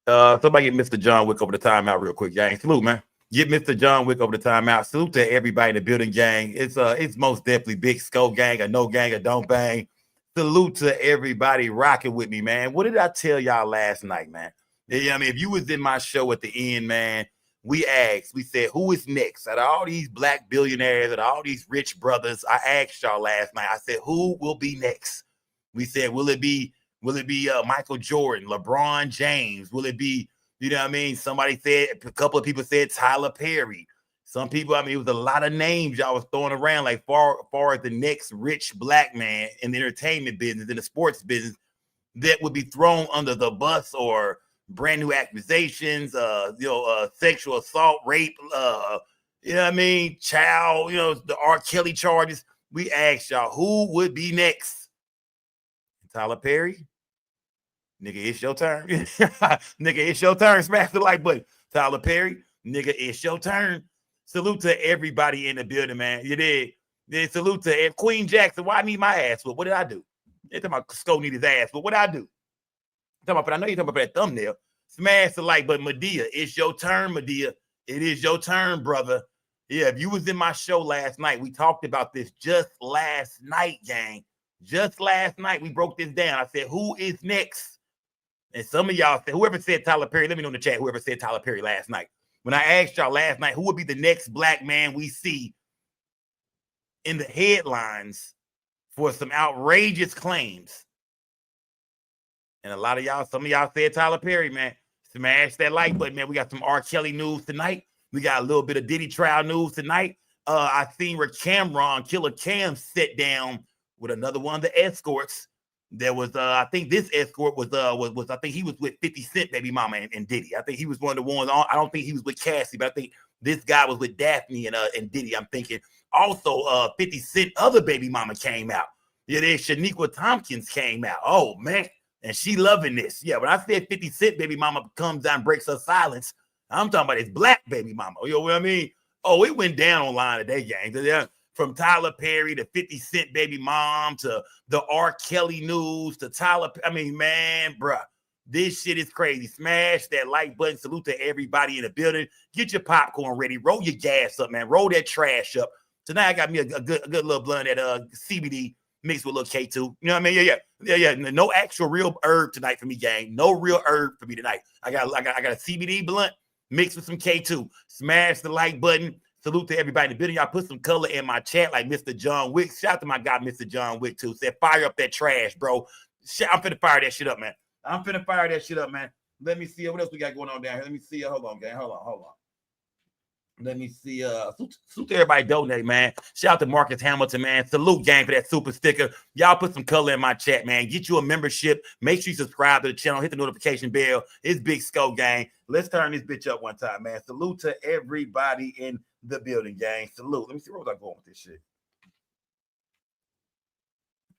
Somebody get Mr. John Wick over the timeout real quick, gang. Salute, man. Get Mr. John Wick over the timeout. Salute to everybody in the building, gang. It's most definitely Big Scope gang, a no gang, a don't bang. Salute to everybody rocking with me, man. What did I tell y'all last night, man? I mean, if you was in my show at the end, man, we said, who is next? Out of all these black billionaires, out of all these rich brothers, I asked y'all last night, I said, who will be next? We said, will it be Michael Jordan, LeBron James? Will it be, you know what I mean? Somebody said, a couple of people said Tyler Perry. Some people, I mean, it was a lot of names y'all was throwing around, like far as the next rich black man in the entertainment business, in the sports business, that would be thrown under the bus, or brand new accusations, sexual assault, rape, you know what I mean? Child, the R. Kelly charges. We asked y'all, who would be next? Tyler Perry? Nigga, it's your turn. Nigga, it's your turn. Smash the like button. Tyler Perry, nigga, it's your turn. Salute to everybody in the building, man. You did. Then salute to Queen Jackson. Why I need my ass? What did I do? They talking about Sco need his ass, but what did I do? I know you're talking about that thumbnail. Smash the like button. Medea, it's your turn, Medea. It is your turn, brother. Yeah, if you was in my show last night, we talked about this just last night, gang. Just last night, we broke this down. I said, who is next? And some of y'all said, whoever said Tyler Perry, let me know in the chat, whoever said Tyler Perry last night. When I asked y'all last night, who would be the next black man we see in the headlines for some outrageous claims? And a lot of y'all, some of y'all said Tyler Perry, man. Smash that like button, man. We got some R. Kelly news tonight. We got a little bit of Diddy trial news tonight. I seen where Killer Cam sat down with another one of the escorts. There was, I think this escort was I think he was with 50 Cent baby mama and Diddy. I think he was one of the ones I don't think he was with Cassie, but I think this guy was with Daphne and Diddy. I'm thinking also 50 Cent other baby mama came out. Yeah, then Shaniqua Tompkins came out. Oh, man. And she loving this. Yeah, when I said 50 Cent baby mama comes down and breaks her silence, I'm talking about his black baby mama. You know what I mean? Oh, it went down online today, gang. From Tyler Perry to 50 Cent baby mom to the R. Kelly news to Tyler. I mean, man, bruh, this shit is crazy. Smash that like button. Salute to everybody in the building. Get your popcorn ready. Roll your gas up, man. Roll that trash up. Tonight I got me a good little blunt at CBD mixed with a little K2. You know what I mean? Yeah. No actual real herb tonight for me, gang. No real herb for me tonight. I got a CBD blunt mixed with some K2. Smash the like button. Salute to everybody in the building. Y'all put some color in my chat like Mr. John Wick. Shout out to my guy, Mr. John Wick, too. Said, fire up that trash, bro. I'm finna fire that shit up, man. Let me see what else we got going on down here. Let me see. Hold on, gang. Hold on. Let me see. Salute to everybody donate, man. Shout out to Marcus Hamilton, man. Salute, gang, for that super sticker. Y'all put some color in my chat, man. Get you a membership. Make sure you subscribe to the channel. Hit the notification bell. It's Big Sco, gang. Let's turn this bitch up one time, man. Salute to everybody in the building, gang. Salute. Let me see where was I going with this shit.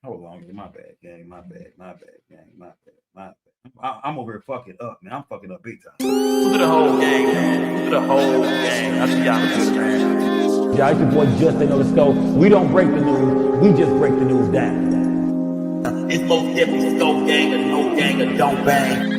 Hold on, my bad, gang. My bad. I'm over here fucking up, man. I'm fucking up big time. Look at the whole gang, man. I see y'all in the man. Yeah, it's your boy Just Know the Scope. We don't break the news. We just break the news down. It's most definitely Scope gang, a no gang, a don't bang.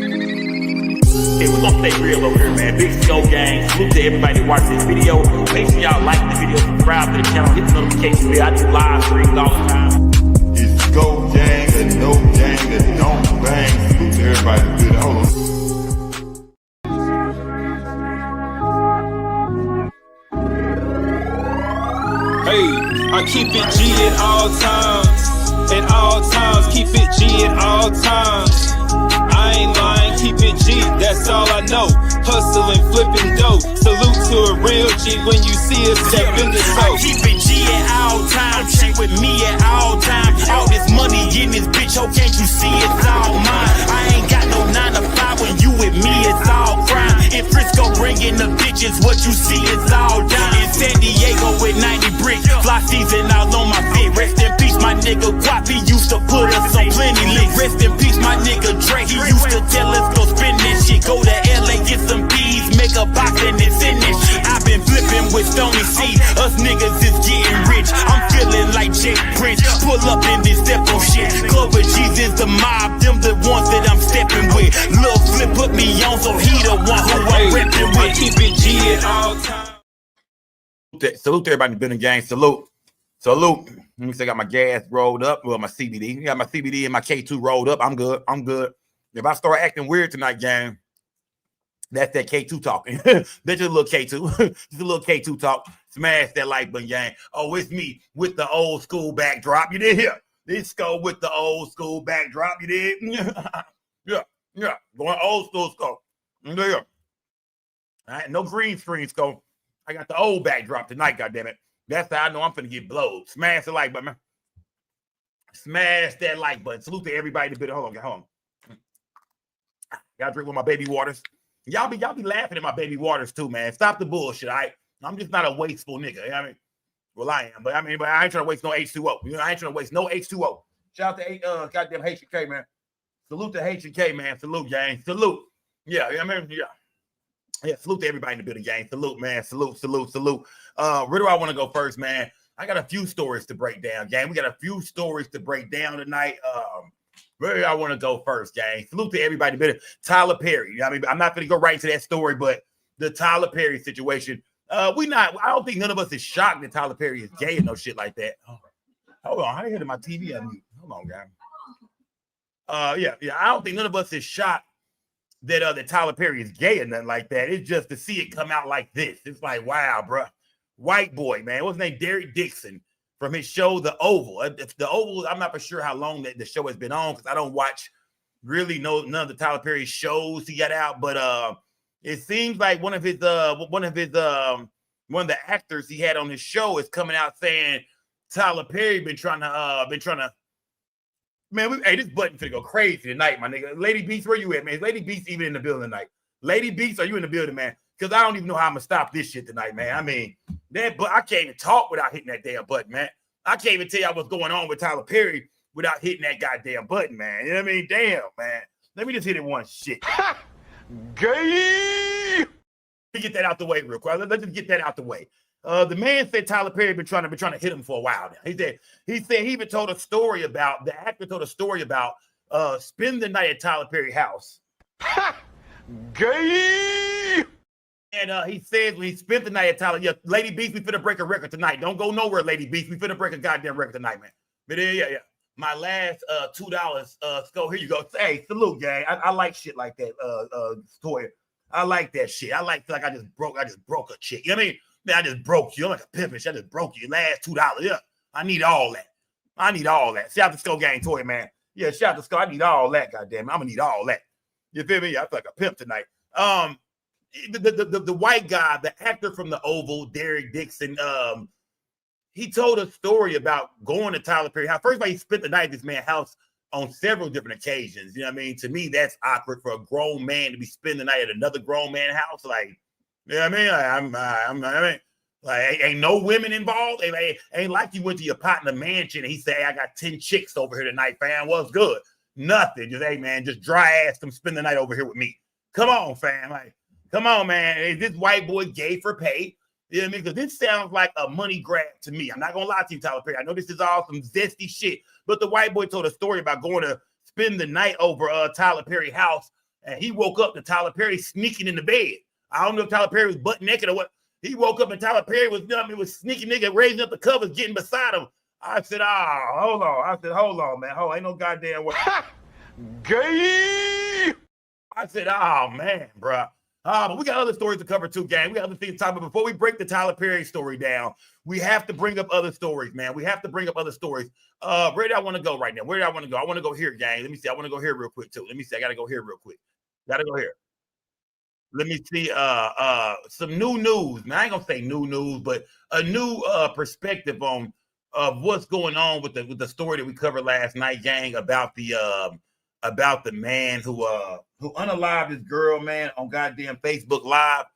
Hey, we're gonna stay real over here, man. Big Scope gang. Salute to everybody watching this video. Make sure y'all like the video, subscribe to the channel, hit the notification bell. I do live streams all the time. It's Scope gang, a no gang, a don't bang. Salute to everybody. Good. Hold on. Hey, I keep it G at all times. At all times, keep it G at all times. I ain't lying, keep it G, that's all I know. Hustling, flipping dope. Salute to a real G when you see us step in the soap. I keep it G at all times. She with me at all times. All this money in this bitch, oh, can't you see it's all mine? I ain't got no 9 to 5 when you with me, it's all crime. In Frisco, bringing the bitches, what you see is all dime. In San Diego with 90 bricks, fly season all on my feet. Rest in peace, my nigga Guapi used to put us on plenty links. Rest in peace, my nigga Dre, he used to tell us go spend this shit. Go to LA, get some bees, make a box and it's in this shit. I've been flipping with Stony C, us niggas is getting rich. I'm feeling like Jake Prince, pull up in this step on shit. Clover G's is the mob, them the ones that I'm stepping with. Lil Flip put me on, so he the one who I'm repping with. I keep it G at all times. Salute to everybody in the building, gang. Salute. Let me see, I got my gas rolled up. Well, my CBD. I got my CBD and my K2 rolled up. I'm good. If I start acting weird tonight, gang, that's that K2 talking. That's just a little K2. Just a little K2 talk. Smash that like button, gang. Oh, it's me with the old school backdrop. You did hear? This go with the old school backdrop. You did? Yeah. Going old school scope. Yeah. All right, no green screen scope. I got the old backdrop tonight, goddammit. That's how I know I'm finna get blowed. Smash the like button, man. Smash that like button. Salute to everybody in the building. Hold on. Gotta drink with my baby waters. Y'all be laughing at my baby waters too, man. Stop the bullshit, all right? I'm just not a wasteful nigga. You know what I mean? Well, I am, but I ain't trying to waste no H2O. You know, I ain't trying to waste no H2O. Shout out to goddamn H&K, man. Salute to H&K, man. Salute, gang. Salute. Yeah, I mean, yeah. Yeah, salute to everybody in the building, gang. Salute, man. Salute. Where do I want to go first, man? I got a few stories to break down, gang. We got a few stories to break down tonight. Where do I want to go first, gang? Salute to everybody in the building. Tyler Perry. You know what I mean, I'm not going to go right into that story, but the Tyler Perry situation. I don't think none of us is shocked that Tyler Perry is gay and no shit like that. Hold on. I hear my TV on mute. Hold on, guys. Yeah. I don't think none of us is shocked that Tyler Perry is gay or nothing like that. It's just to see it come out like this. It's like, wow, bro. White boy, man. What's his name? Derek Dixon from his show, The Oval. The Oval, I'm not for sure how long that the show has been on because I don't watch really none of the Tyler Perry shows he got out. But it seems like one of the actors he had on his show is coming out saying Tyler Perry been trying to. Man, hey, this button finna go crazy tonight, my nigga. Lady Beast, where you at, man? Is Lady Beast even in the building tonight? Lady Beast, are you in the building, man? Because I don't even know how I'm gonna stop this shit tonight, man. I mean, but I can't even talk without hitting that damn button, man. I can't even tell y'all what's going on with Tyler Perry without hitting that goddamn button, man. You know what I mean? Damn, man. Let me just hit it one shit. Gay. Let me get that out the way real quick. Let's just get that out the way. The man said Tyler Perry been trying to hit him for a while now. He said he even told a story about the actor told a story about spending the night at Tyler Perry's house. Gay. And he said when he spent the night at Tyler, yeah, Lady Beast, we finna break a record tonight. Don't go nowhere, Lady Beast. We finna break a goddamn record tonight, man. But yeah. My last $2. So here you go. Hey, salute, gang. I like shit like that. Toya. I like that shit. I like I just broke a chick. You know what I mean? Man, I just broke you. I'm like a pimpish. I just broke you. Last $2. Yeah. I need all that. Shout out to Skull Gang Toy, man. Yeah, shout out to Skull. I need all that, goddamn. I'm gonna need all that. You feel me? I feel like a pimp tonight. The white guy, the actor from The Oval, Derek Dixon, he told a story about going to Tyler Perry house. First of all, he spent the night at this man's house on several different occasions. You know what I mean? To me, that's awkward for a grown man to be spending the night at another grown man's house. Like, you know what I mean? I mean, like, ain't no women involved. Ain't like you went to your partner mansion and he said, hey, I got 10 chicks over here tonight, fam. What's good? Nothing. Just, hey, man, just dry ass them spend the night over here with me. Come on, fam. Like, come on, man. Is this white boy gay for pay? You know what I mean? Because this sounds like a money grab to me. I'm not going to lie to you, Tyler Perry. I know this is all some zesty shit, but the white boy told a story about going to spend the night over Tyler Perry's house, and he woke up to Tyler Perry sneaking in the bed. I don't know if Tyler Perry was butt naked or what. He woke up and Tyler Perry was, was sneaky nigga raising up the covers, getting beside him. I said, hold on, man. Ain't no goddamn way. Gay. I said, man, bro. But we got other stories to cover too, gang. We got other things to talk about. Before we break the Tyler Perry story down, we have to bring up other stories, man. We have to bring up other stories. Where do I want to go right now? Where do I want to go? I want to go here, gang. Let me see. I want to go here real quick too. Let me see. I got to go here real quick. Got to go here. Let me see. Some new news. Man, I ain't gonna say new news, but a new perspective on what's going on with the story that we covered last night, gang, about the man who unalived his girl, man, on goddamn Facebook Live.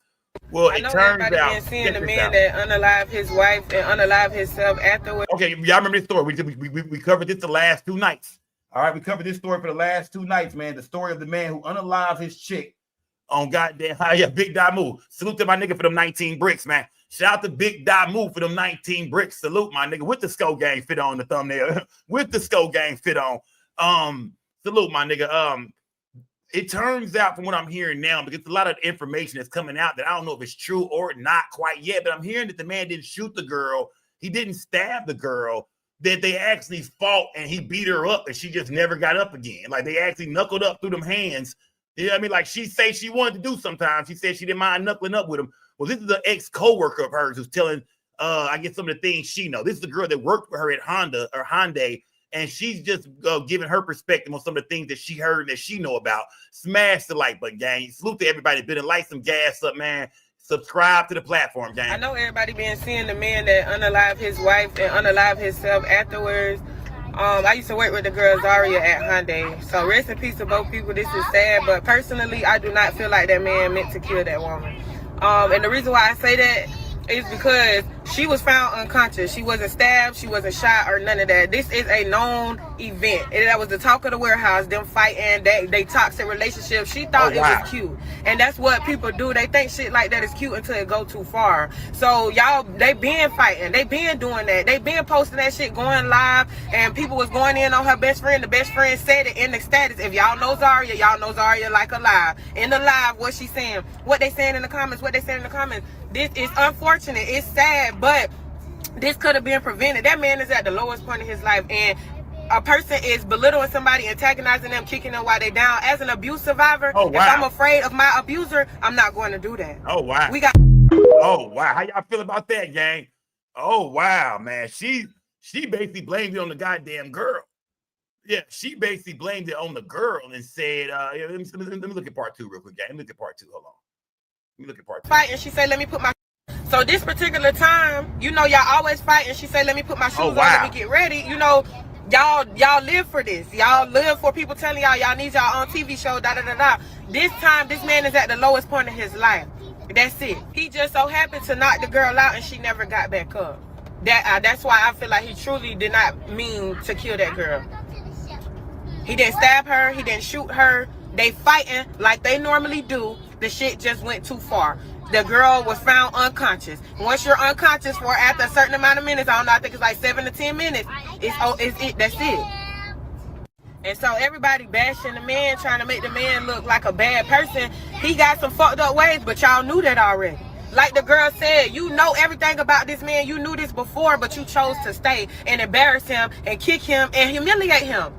Well, it turns out been seeing the man that unalived his wife and unalived himself afterwards. Okay, y'all remember this story? We covered this the last 2 nights. All right, we covered this story for the last 2 nights, man. The story of the man who unalived his chick on goddamn Big Damu. Salute to my nigga for them 19 bricks, man. Shout out to Big Damu for them 19 bricks. Salute my nigga with the Skull Gang fit on the thumbnail. With the Skull Gang fit on. Salute my nigga. it turns out from what I'm hearing now, because a lot of information that's coming out that I don't know if it's true or not quite yet, but I'm hearing that the man didn't shoot the girl. He didn't stab the girl, that they actually fought and he beat her up and she just never got up again. Like they actually knuckled up through them hands. You know what I mean? Like she say she wanted to do sometimes. She said she didn't mind knuckling up with him. Well, this is an ex-coworker of hers who's telling, I guess some of the things she know. This is the girl that worked with her at Hyundai, and she's just giving her perspective on some of the things that she heard and that she know about. Smash the like button, gang. Salute to everybody. Been light some gas up, man. Subscribe to the platform, gang. I know everybody been seeing the man that unalived his wife and unalived himself afterwards. I used to work with the girl Zaria at Hyundai. So rest in peace to both people. This is sad, but personally, I do not feel like that man meant to kill that woman. And the reason why I say that is because she was found unconscious. She wasn't stabbed, she wasn't shot, or none of that. This is a known event. And that was the talk of the warehouse, them fighting, they toxic relationship. She thought it was cute. And that's what people do. They think shit like that is cute until it go too far. So y'all, they been fighting. They been doing that. They been posting that shit, going live, and people was going in on her best friend. The best friend said it in the status. If y'all know Zaria, y'all know Zaria like alive. In the live, what she saying, what they saying in the comments, This is unfortunate. It's sad, but this could have been prevented. That man is at the lowest point of his life, and a person is belittling somebody, antagonizing them, kicking them while they down. As an abuse survivor, if I'm afraid of my abuser, I'm not going to do that. Oh, wow. Oh, wow. How y'all feel about that, gang? Oh, wow, man. She basically blamed it on the goddamn girl. Yeah, she basically blamed it on the girl and said, let me look at part 2 real quick, gang. Let me look at part 2. Hold on. Let me look at part 2. Fight, and she said, let me put my... So this particular time, you know, y'all always fight, and she said, let me put my shoes on, let me get ready. You know, y'all live for this. Y'all live for people telling y'all need y'all on TV show, da-da-da-da. This time, this man is at the lowest point of his life. That's it. He just so happened to knock the girl out, and she never got back up. That's why I feel like he truly did not mean to kill that girl. He didn't stab her. He didn't shoot her. They fighting like they normally do. The shit just went too far. The girl was found unconscious. Once you're unconscious for after a certain amount of minutes, I don't know, I think it's like 7 to 10 minutes, that's it. And so everybody bashing the man, trying to make the man look like a bad person. He got some fucked up ways, but y'all knew that already. Like the girl said, you know everything about this man. You knew this before, but you chose to stay and embarrass him and kick him and humiliate him.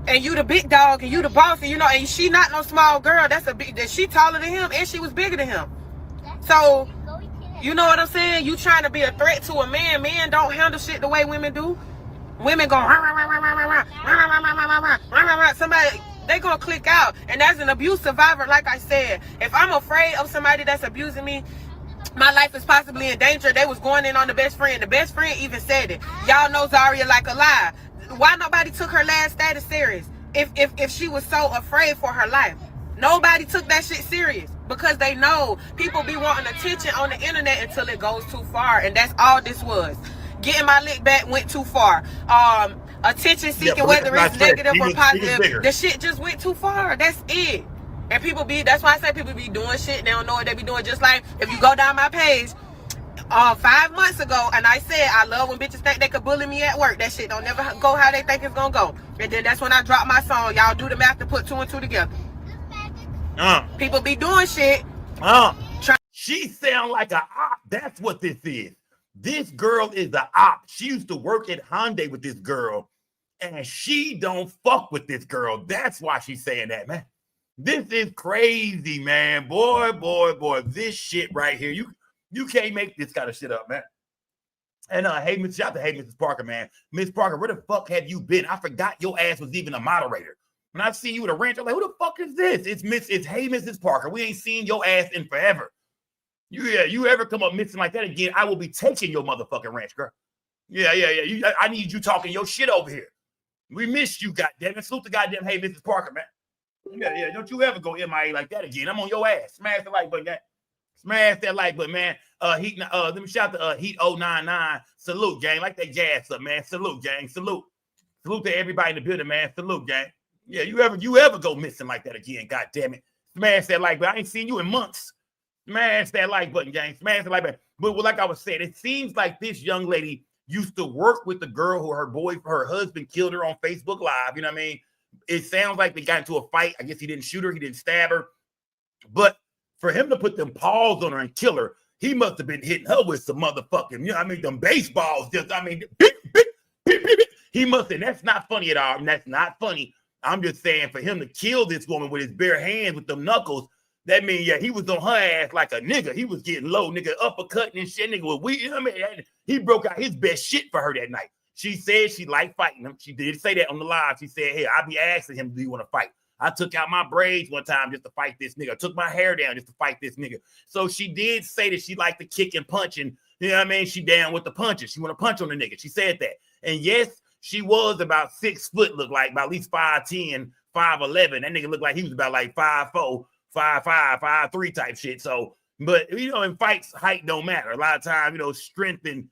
And you the big dog, and you the boss, and you know, and she not no small girl. She taller than him, and she was bigger than him. So, you know what I'm saying? You trying to be a threat to a man. Men don't handle shit the way women do. Women go, somebody, they gonna click out. And as an abuse survivor, like I said, if I'm afraid of somebody that's abusing me, my life is possibly in danger. They was going in on the best friend. The best friend even said it. Y'all know Zaria like alive. Why nobody took her last status serious? If she was so afraid for her life, nobody took that shit serious, because they know people be wanting attention on the internet until it goes too far, and that's all this was. Getting my lick back went too far. Attention seeking, whether it's negative or positive, the shit just went too far. That's it. And that's why I say people be doing shit, they don't know what they be doing. Just like if you go down my page 5 months ago, and I said I love when bitches think they could bully me at work. That shit don't never go how they think it's gonna go. And then that's when I dropped my song. Y'all do the math to put 2 and 2 together. People be doing shit. She sound like a op. That's what this is. This girl is the op. She used to work at Hyundai with this girl, and she don't fuck with this girl. That's why she's saying that, man. This is crazy, man. Boy. This shit right here. You can't make this kind of shit up, man. And shout out to Mrs. Parker, man. Miss Parker, where the fuck have you been? I forgot your ass was even a moderator. When I see you at a ranch, I'm like, who the fuck is this? It's Mrs. Parker. We ain't seen your ass in forever. You ever come up missing like that again, I will be taking your motherfucking ranch, girl. Yeah. I need you talking your shit over here. We missed you, goddammit. Salute the goddamn Mrs. Parker, man. Yeah. Don't you ever go MIA like that again. I'm on your ass. Smash the like button, gang. Smash that like button, man. Let me shout to Heat 099. Salute, gang. Like that gas up, man. Salute, gang. Salute to everybody in the building, man. Salute, gang. Yeah, you ever go missing like that again, god damn it. Smash that like button. I ain't seen you in months. Smash that like button, gang. Smash the like button. But like I was saying, it seems like this young lady used to work with the girl who her husband killed her on Facebook Live. You know what I mean? It sounds like they got into a fight. I guess he didn't shoot her. He didn't stab her. But for him to put them paws on her and kill her, he must have been hitting her with some motherfucking, you know, I mean, them baseballs. Just, I mean, he must have. That's not funny at all. And that's not funny. I'm just saying for him to kill this woman with his bare hands with them knuckles, that means, yeah, he was on her ass like a nigga. He was getting low, nigga, uppercutting and shit, nigga. With we, you know what I mean? He broke out his best shit for her that night. She said she liked fighting him. She did say that on the live. She said, hey, I be asking him, do you want to fight? I took out my braids one time just to fight this nigga. I took my hair down just to fight this nigga. So she did say that she liked to kick and punch, and you know what I mean? She down with the punches. She want to punch on the nigga. She said that. And yes, she was about 6 foot, looked like, about at least 5'10", 5'11". That nigga looked like he was about like 5'4", 5'5", 5'3" type shit. So, but you know, in fights, height don't matter. A lot of times, you know, strength and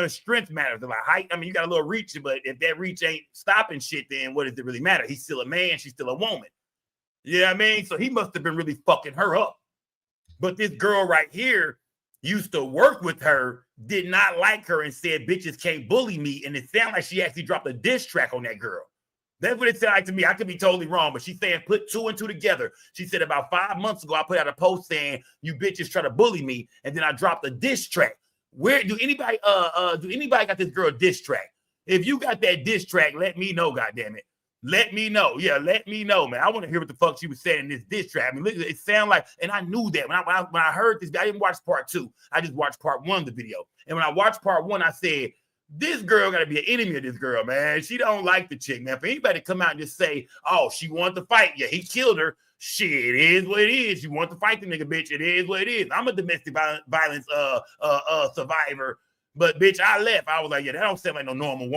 strength matters a lot. Height, I mean, you got a little reach, but if that reach ain't stopping shit, then what does it really matter? He's still a man, she's still a woman. You know what I mean? So he must have been really fucking her up. But this girl right here used to work with her, did not like her, and said, bitches can't bully me. And it sounded like she actually dropped a diss track on that girl. That's what it sounded like to me. I could be totally wrong, but she's saying put 2 and 2 together. She said about 5 months ago, I put out a post saying, you bitches try to bully me, and then I dropped a diss track. Where do anybody got this girl diss track? If you got that diss track, let me know, goddammit. Let me know. Yeah, let me know, man. I want to hear what the fuck she was saying in this diss track. I mean, it sounded like, and I knew that when I heard this, I didn't watch part 2. I just watched part 1 of the video. And when I watched part 1, I said, this girl got to be an enemy of this girl, man. She don't like the chick, man. For anybody to come out and just say, oh, she wanted to fight. Yeah, he killed her. Shit, it is what it is. You want to fight the nigga, bitch. It is what it is. I'm a domestic violence survivor. But, bitch, I left. I was like, yeah, that don't sound like no normal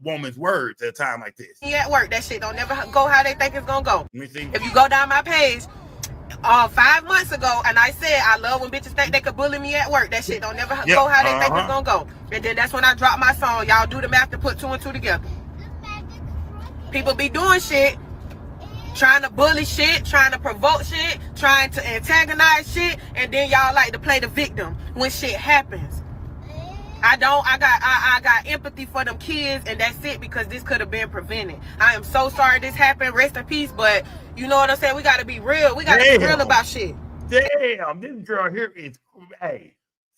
woman's words at a time like this. Yeah, at work, that shit don't never go how they think it's going to go. Let me see. If you go down my page, 5 months ago, and I said, I love when bitches think they could bully me at work. That shit don't never go how they think it's going to go. And then that's when I dropped my song. Y'all do the math to put 2 and 2 together. People be doing shit, trying to bully shit, trying to provoke shit, trying to antagonize shit, and then y'all like to play the victim when shit happens. I got empathy for them kids, and that's it, because this could have been prevented. I am so sorry this happened. Rest in peace, but you know what I'm saying? We got to be real. We got to be real about shit. Damn, this girl here is, hey,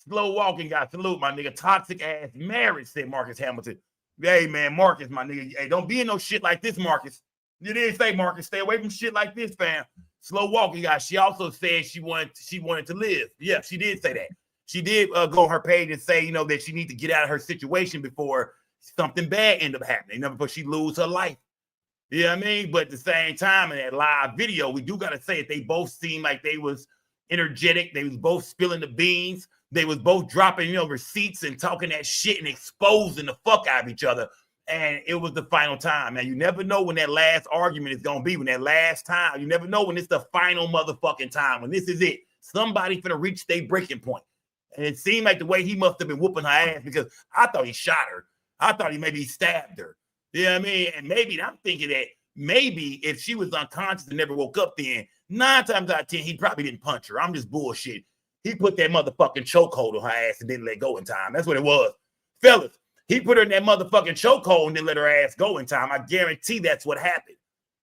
slow walking guy. Salute, my nigga. Toxic ass marriage, said Marcus Hamilton. Hey, man, Marcus, my nigga. Hey, don't be in no shit like this, Marcus. You didn't say, Marcus, stay away from shit like this, fam. Slow walking guy. She also said she wanted to live. Yeah, she did say that. She did go on her page and say, you know, that she needs to get out of her situation before something bad end up happening, you know, before she lose her life. You know what I mean? But at the same time, in that live video, we do got to say that they both seemed like they was energetic. They was both spilling the beans. They was both dropping, you know, receipts and talking that shit and exposing the fuck out of each other. And it was the final time. Man, you never know when that last argument is going to be, when that last time. You never know when it's the final motherfucking time, when this is it. Somebody finna reach their breaking point. And it seemed like the way he must have been whooping her ass, because I thought he shot her. I thought he maybe stabbed her. You know what I mean? And maybe, I'm thinking that maybe if she was unconscious and never woke up, then 9 times out of 10, he probably didn't punch her. I'm just bullshit. He put that motherfucking chokehold on her ass and didn't let go in time. That's what it was. Fellas, he put her in that motherfucking chokehold and didn't let her ass go in time. I guarantee that's what happened.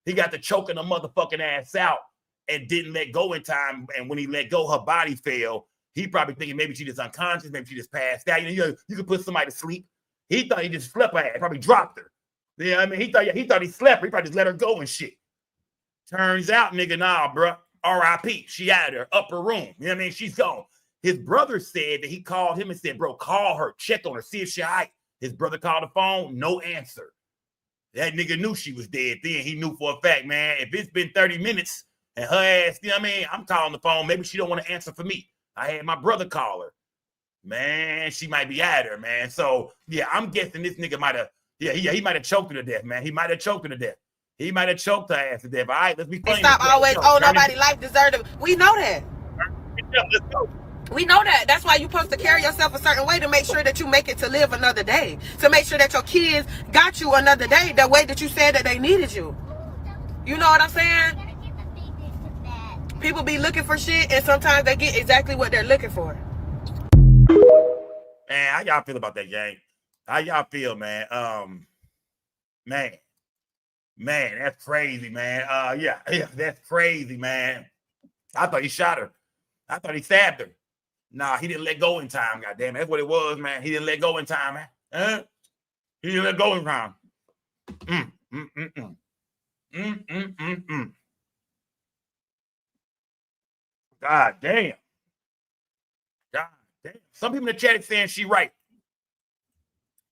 He got the choking her motherfucking ass out and didn't let go in time. And when he let go, her body fell. He probably thinking maybe she just unconscious, maybe she just passed out. You know, you could put somebody to sleep. He thought he just slept her ass, probably dropped her. You know what I mean? He thought he slept her. He probably just let her go and shit. Turns out, nigga, nah, bro. R.I.P. She out of her upper room. You know what I mean? She's gone. His brother said that he called him and said, bro, call her, check on her, see if she all right. His brother called the phone, no answer. That nigga knew she was dead then. He knew for a fact, man, if it's been 30 minutes and her ass, you know what I mean? I'm calling the phone. Maybe she don't want to answer for me. I had my brother call her. Man, she might be at her, man. So, yeah, I'm guessing this nigga might have, he might have choked her to death, man. He might have choked her to death. He might have choked her ass to death. All right, let's be funny. Stop always, nobody life deserves it. We know that. Let's go. We know that. That's why you're supposed to carry yourself a certain way, to make sure that you make it to live another day. To make sure that your kids got you another day the way that you said that they needed you. You know what I'm saying? People be looking for shit, and sometimes they get exactly what they're looking for. Man, how y'all feel about that, gang? How y'all feel, man? Man, Man, that's crazy, man. Yeah, that's crazy, man. I thought he shot her. I thought he stabbed her. Nah, he didn't let go in time, goddamn. That's what it was, man. He didn't let go in time, man. He didn't let go in time. God damn. God damn. Some people in the chat saying she right.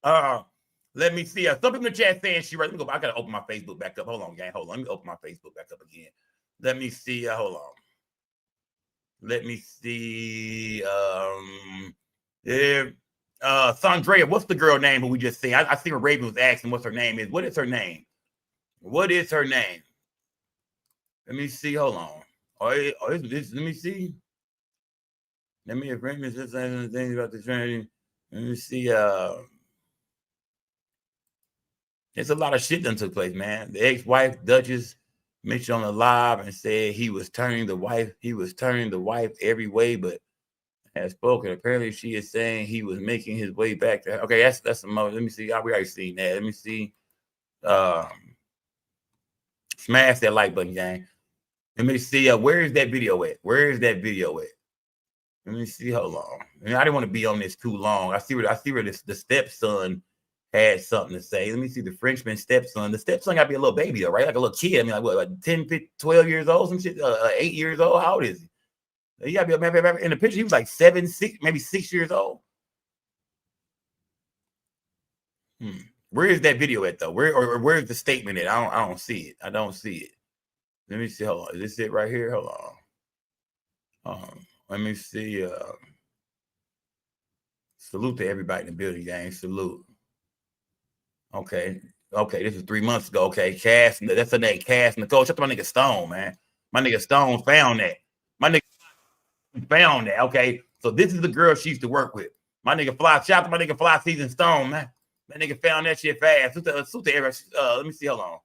Let me see. Some people in the chat saying she right. Let me go. I gotta open my Facebook back up. Hold on, gang. Hold on. Let me open my Facebook back up again. Let me see. Hold on. Let me see. Sandrea, what's the girl name who we just seen? I see her Raven was asking what's her name is. What is her name? What is her name? Let me see. Hold on. Let me see. Let me bring me this thing about the training. Let me see. There's a lot of shit that took place, man. The ex-wife, Duchess, mentioned on the live and said he was turning the wife every way, but has spoken. Apparently, she is saying he was making his way back to her. Okay, that's the most. Let me see. We already seen that. Let me see. Smash that like button, gang. Let me see. Where is that video at? Where is that video at? Let me see. Hold on. I didn't want to be on this too long. I see where the stepson had something to say. Let me see the Frenchman stepson. The stepson got to be a little baby, though, right? Like a little kid. I mean, like what, like 10, 15, 12 years old, some shit, 8 years old. How old is he? He got to be in the picture. He was like 7, 6, maybe 6 years old. Where is that video at, though? Where's the statement at? I don't see it. I don't see it. Let me see. Hold on. Is this it right here? Hold on. Let me see. Salute to everybody in the building, gang. Salute. Okay. This is 3 months ago. Okay. Cass, that's her name. Cass Nicole. Shout out to my nigga Stone, man. My nigga Stone found that. Okay. So this is the girl she used to work with. My nigga Fly. Shout out to my nigga Fly Season Stone, man. That nigga found that shit fast. Salute to everybody. Let me see. Hold on.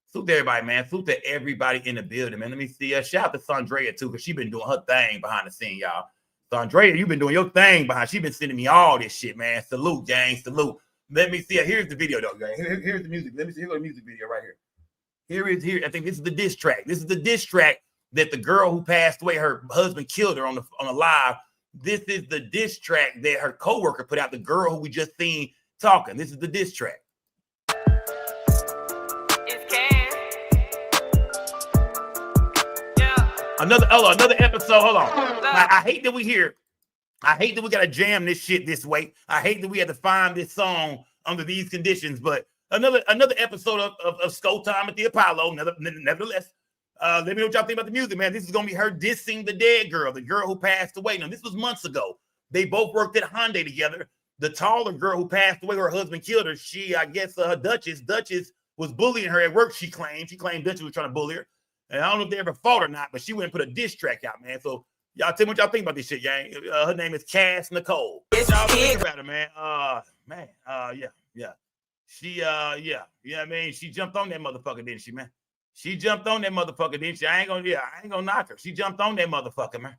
Salute to everybody, man. Salute to everybody in the building, man. Let me see. Shout out to Sandrea, too, because she been doing her thing behind the scene, y'all. Sandrea, you been doing your thing behind. She been sending me all this shit, man. Salute, gang. Salute. Let me see. Here's the video, though, gang. Here's the music. Let me see. Here's the music video right here. Here. I think this is the diss track. This is the diss track that the girl who passed away, her husband killed her on the live. This is the diss track that her coworker put out, the girl who we just seen talking. This is the diss track. Another episode. Hold on. I hate that we gotta jam this shit this way. I hate that we had to find this song under these conditions. But another episode of Skull Time at the Apollo. Nevertheless, let me know what y'all think about the music, man. This is gonna be her dissing the dead girl, the girl who passed away. Now, this was months ago. They both worked at Hyundai together. The taller girl who passed away, her husband killed her. She, I guess, her Duchess was bullying her at work. She claimed Duchess was trying to bully her. And I don't know if they ever fought or not, but she went and put a diss track out, man. So y'all tell me what y'all think about this shit, gang. Her name is Cass Nicole. Y'all think about her, man. Yeah. She, you know what I mean? She jumped on that motherfucker, didn't she, man? She jumped on that motherfucker, didn't she? I ain't gonna knock her. She jumped on that motherfucker, man.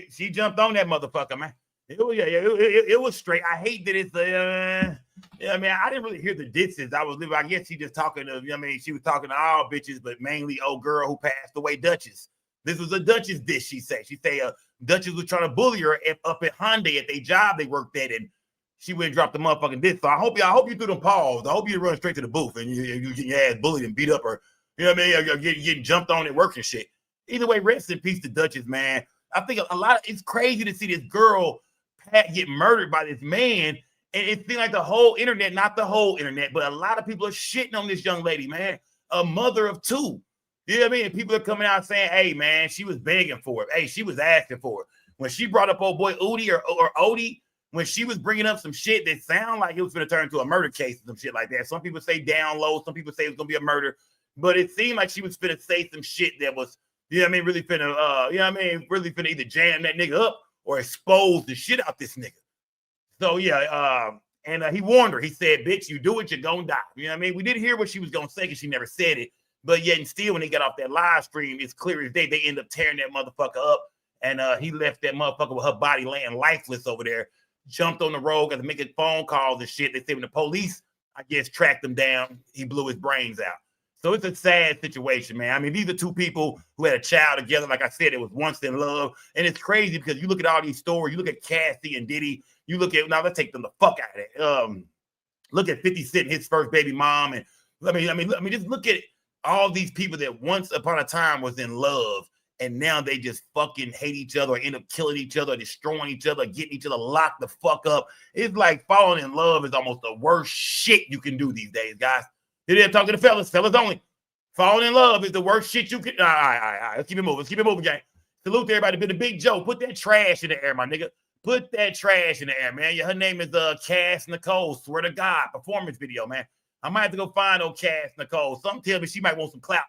She jumped on that motherfucker, man. It was straight. I hate that it's I mean, I didn't really hear the disses. I guess she just talking to, she was talking to all bitches, but mainly old girl who passed away, Duchess. This was a Duchess diss, she said. She said Duchess was trying to bully her up at Hyundai at their job they worked at, and she went and dropped the motherfucking diss. So I hope you threw them paws. I hope you run straight to the booth and you get your ass bullied and beat up, or you're getting jumped on at work and shit. Either way, rest in peace to Duchess, man. I think it's crazy to see this girl get murdered by this man. And it seems like the whole internet, not the whole internet, but a lot of people are shitting on this young lady, man. A mother of two. You know what I mean? And people are coming out saying, hey, man, she was begging for it. Hey, she was asking for it. When she brought up old boy Udi or Odie, when she was bringing up some shit that sounded like it was going to turn into a murder case or some shit like that. Some people say down low. Some people say it was going to be a murder. But it seemed like she was finna say some shit that was, really finna, really finna either jam that nigga up or expose the shit out this nigga. So, and he warned her. He said, bitch, you do it, you're going to die. You know what I mean? We didn't hear what she was going to say because she never said it. But yet and still, when they got off that live stream, it's clear as day, they end up tearing that motherfucker up. And he left that motherfucker with her body laying lifeless over there, jumped on the road, got to making phone calls and shit. They said when the police, I guess, tracked him down, he blew his brains out. So it's a sad situation, man. I mean, these are two people who had a child together. Like I said, it was once in love. And it's crazy because you look at all these stories. You look at Cassie and Diddy. You look at, now let's take them the fuck out of it. Look at 50 Cent, his first baby mom. And I mean, just look at all these people that once upon a time was in love. And now they just fucking hate each other, or end up killing each other, destroying each other, getting each other locked the fuck up. It's like falling in love is almost the worst shit you can do these days, guys. You're there talking to fellas only. Falling in love is the worst shit you can. All right. Let's keep it moving, gang. Salute to everybody. Been a big joke. Put that trash in the air, my nigga. Put that trash in the air, man. Her name is Cass Nicole. Swear to God, performance video, man. I might have to go find old Cass Nicole. Some tell me she might want some clout.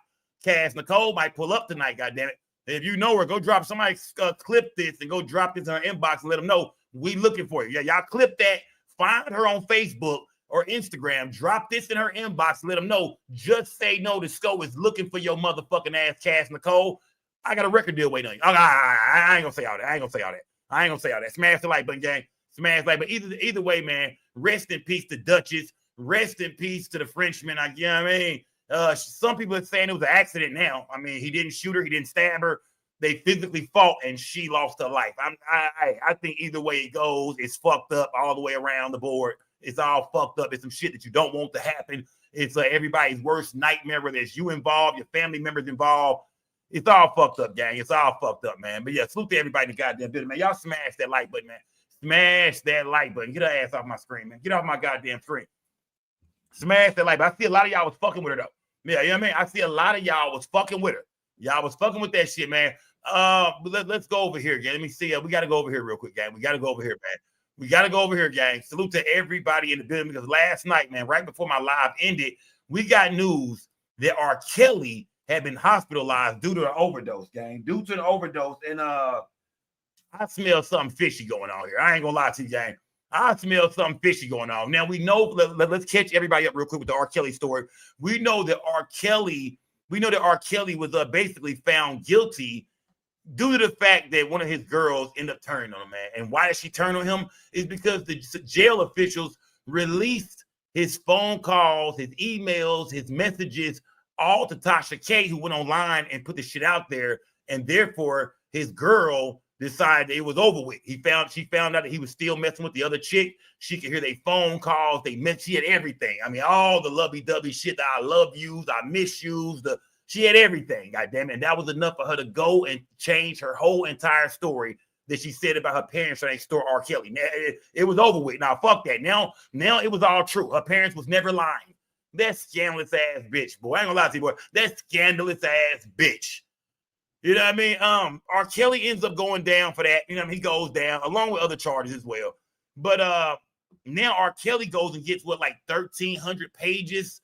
Cass Nicole might pull up tonight, goddammit. If you know her, go drop somebody, clip this and go drop this in her inbox and let them know we looking for you. Yeah, y'all clip that. Find her on Facebook or Instagram. Drop this in her inbox and let them know. Just say no. The SCO is looking for your motherfucking ass, Cass Nicole. I got a record deal waiting on you. I ain't gonna say all that. Smash the like button, gang. Smash like, but either way, man. Rest in peace to Duchess. Rest in peace to the Frenchman. You know what I mean? Some people are saying it was an accident now. I mean, he didn't shoot her. He didn't stab her. They physically fought and she lost her life. I think either way it goes, it's fucked up all the way around the board. It's all fucked up. It's some shit that you don't want to happen. It's everybody's worst nightmare, whether it's you involved, your family members involved. It's all fucked up, gang. It's all fucked up, man. But yeah, salute to everybody in the goddamn building, man. Y'all smash that like button, man. Smash that like button. Get her ass off my screen, man. Get off my goddamn screen. Smash that like button. I see a lot of y'all was fucking with her, though. Yeah, you know what I mean? I see a lot of y'all was fucking with her. Y'all was fucking with that shit, man. But let's go over here, gang. Let me see. We got to go over here real quick, gang. We got to go over here, man. We got to go over here, gang. Salute to everybody in the building because last night, man, right before my live ended, we got news that R. Kelly had been hospitalized due to an overdose, gang. Due to an overdose. And I smell something fishy going on here. I ain't going to lie to you, gang. I smell something fishy going on. Now, we know, let's catch everybody up real quick with the R. Kelly story. We know that R. Kelly was basically found guilty due to the fact that one of his girls ended up turning on him, man. And why did she turn on him? Is because the jail officials released his phone calls, his emails, his messages, all to Tasha K, who went online and put the shit out there. And therefore, his girl decided it was over with. She found out that he was still messing with the other chick. She could hear their phone calls. She had everything. I mean, all the lovey-dovey shit that I love yous, I miss yous, she had everything, goddamn it. And that was enough for her to go and change her whole entire story that she said about her parents trying to extort R. Kelly. Now, it was over with. Now, fuck that. Now it was all true. Her parents was never lying. That scandalous ass bitch, boy. I ain't gonna lie to you, boy. That scandalous ass bitch. You know what I mean? R. Kelly ends up going down for that. You know what I mean? He goes down along with other charges as well. But now R. Kelly goes and gets like 1,300 pages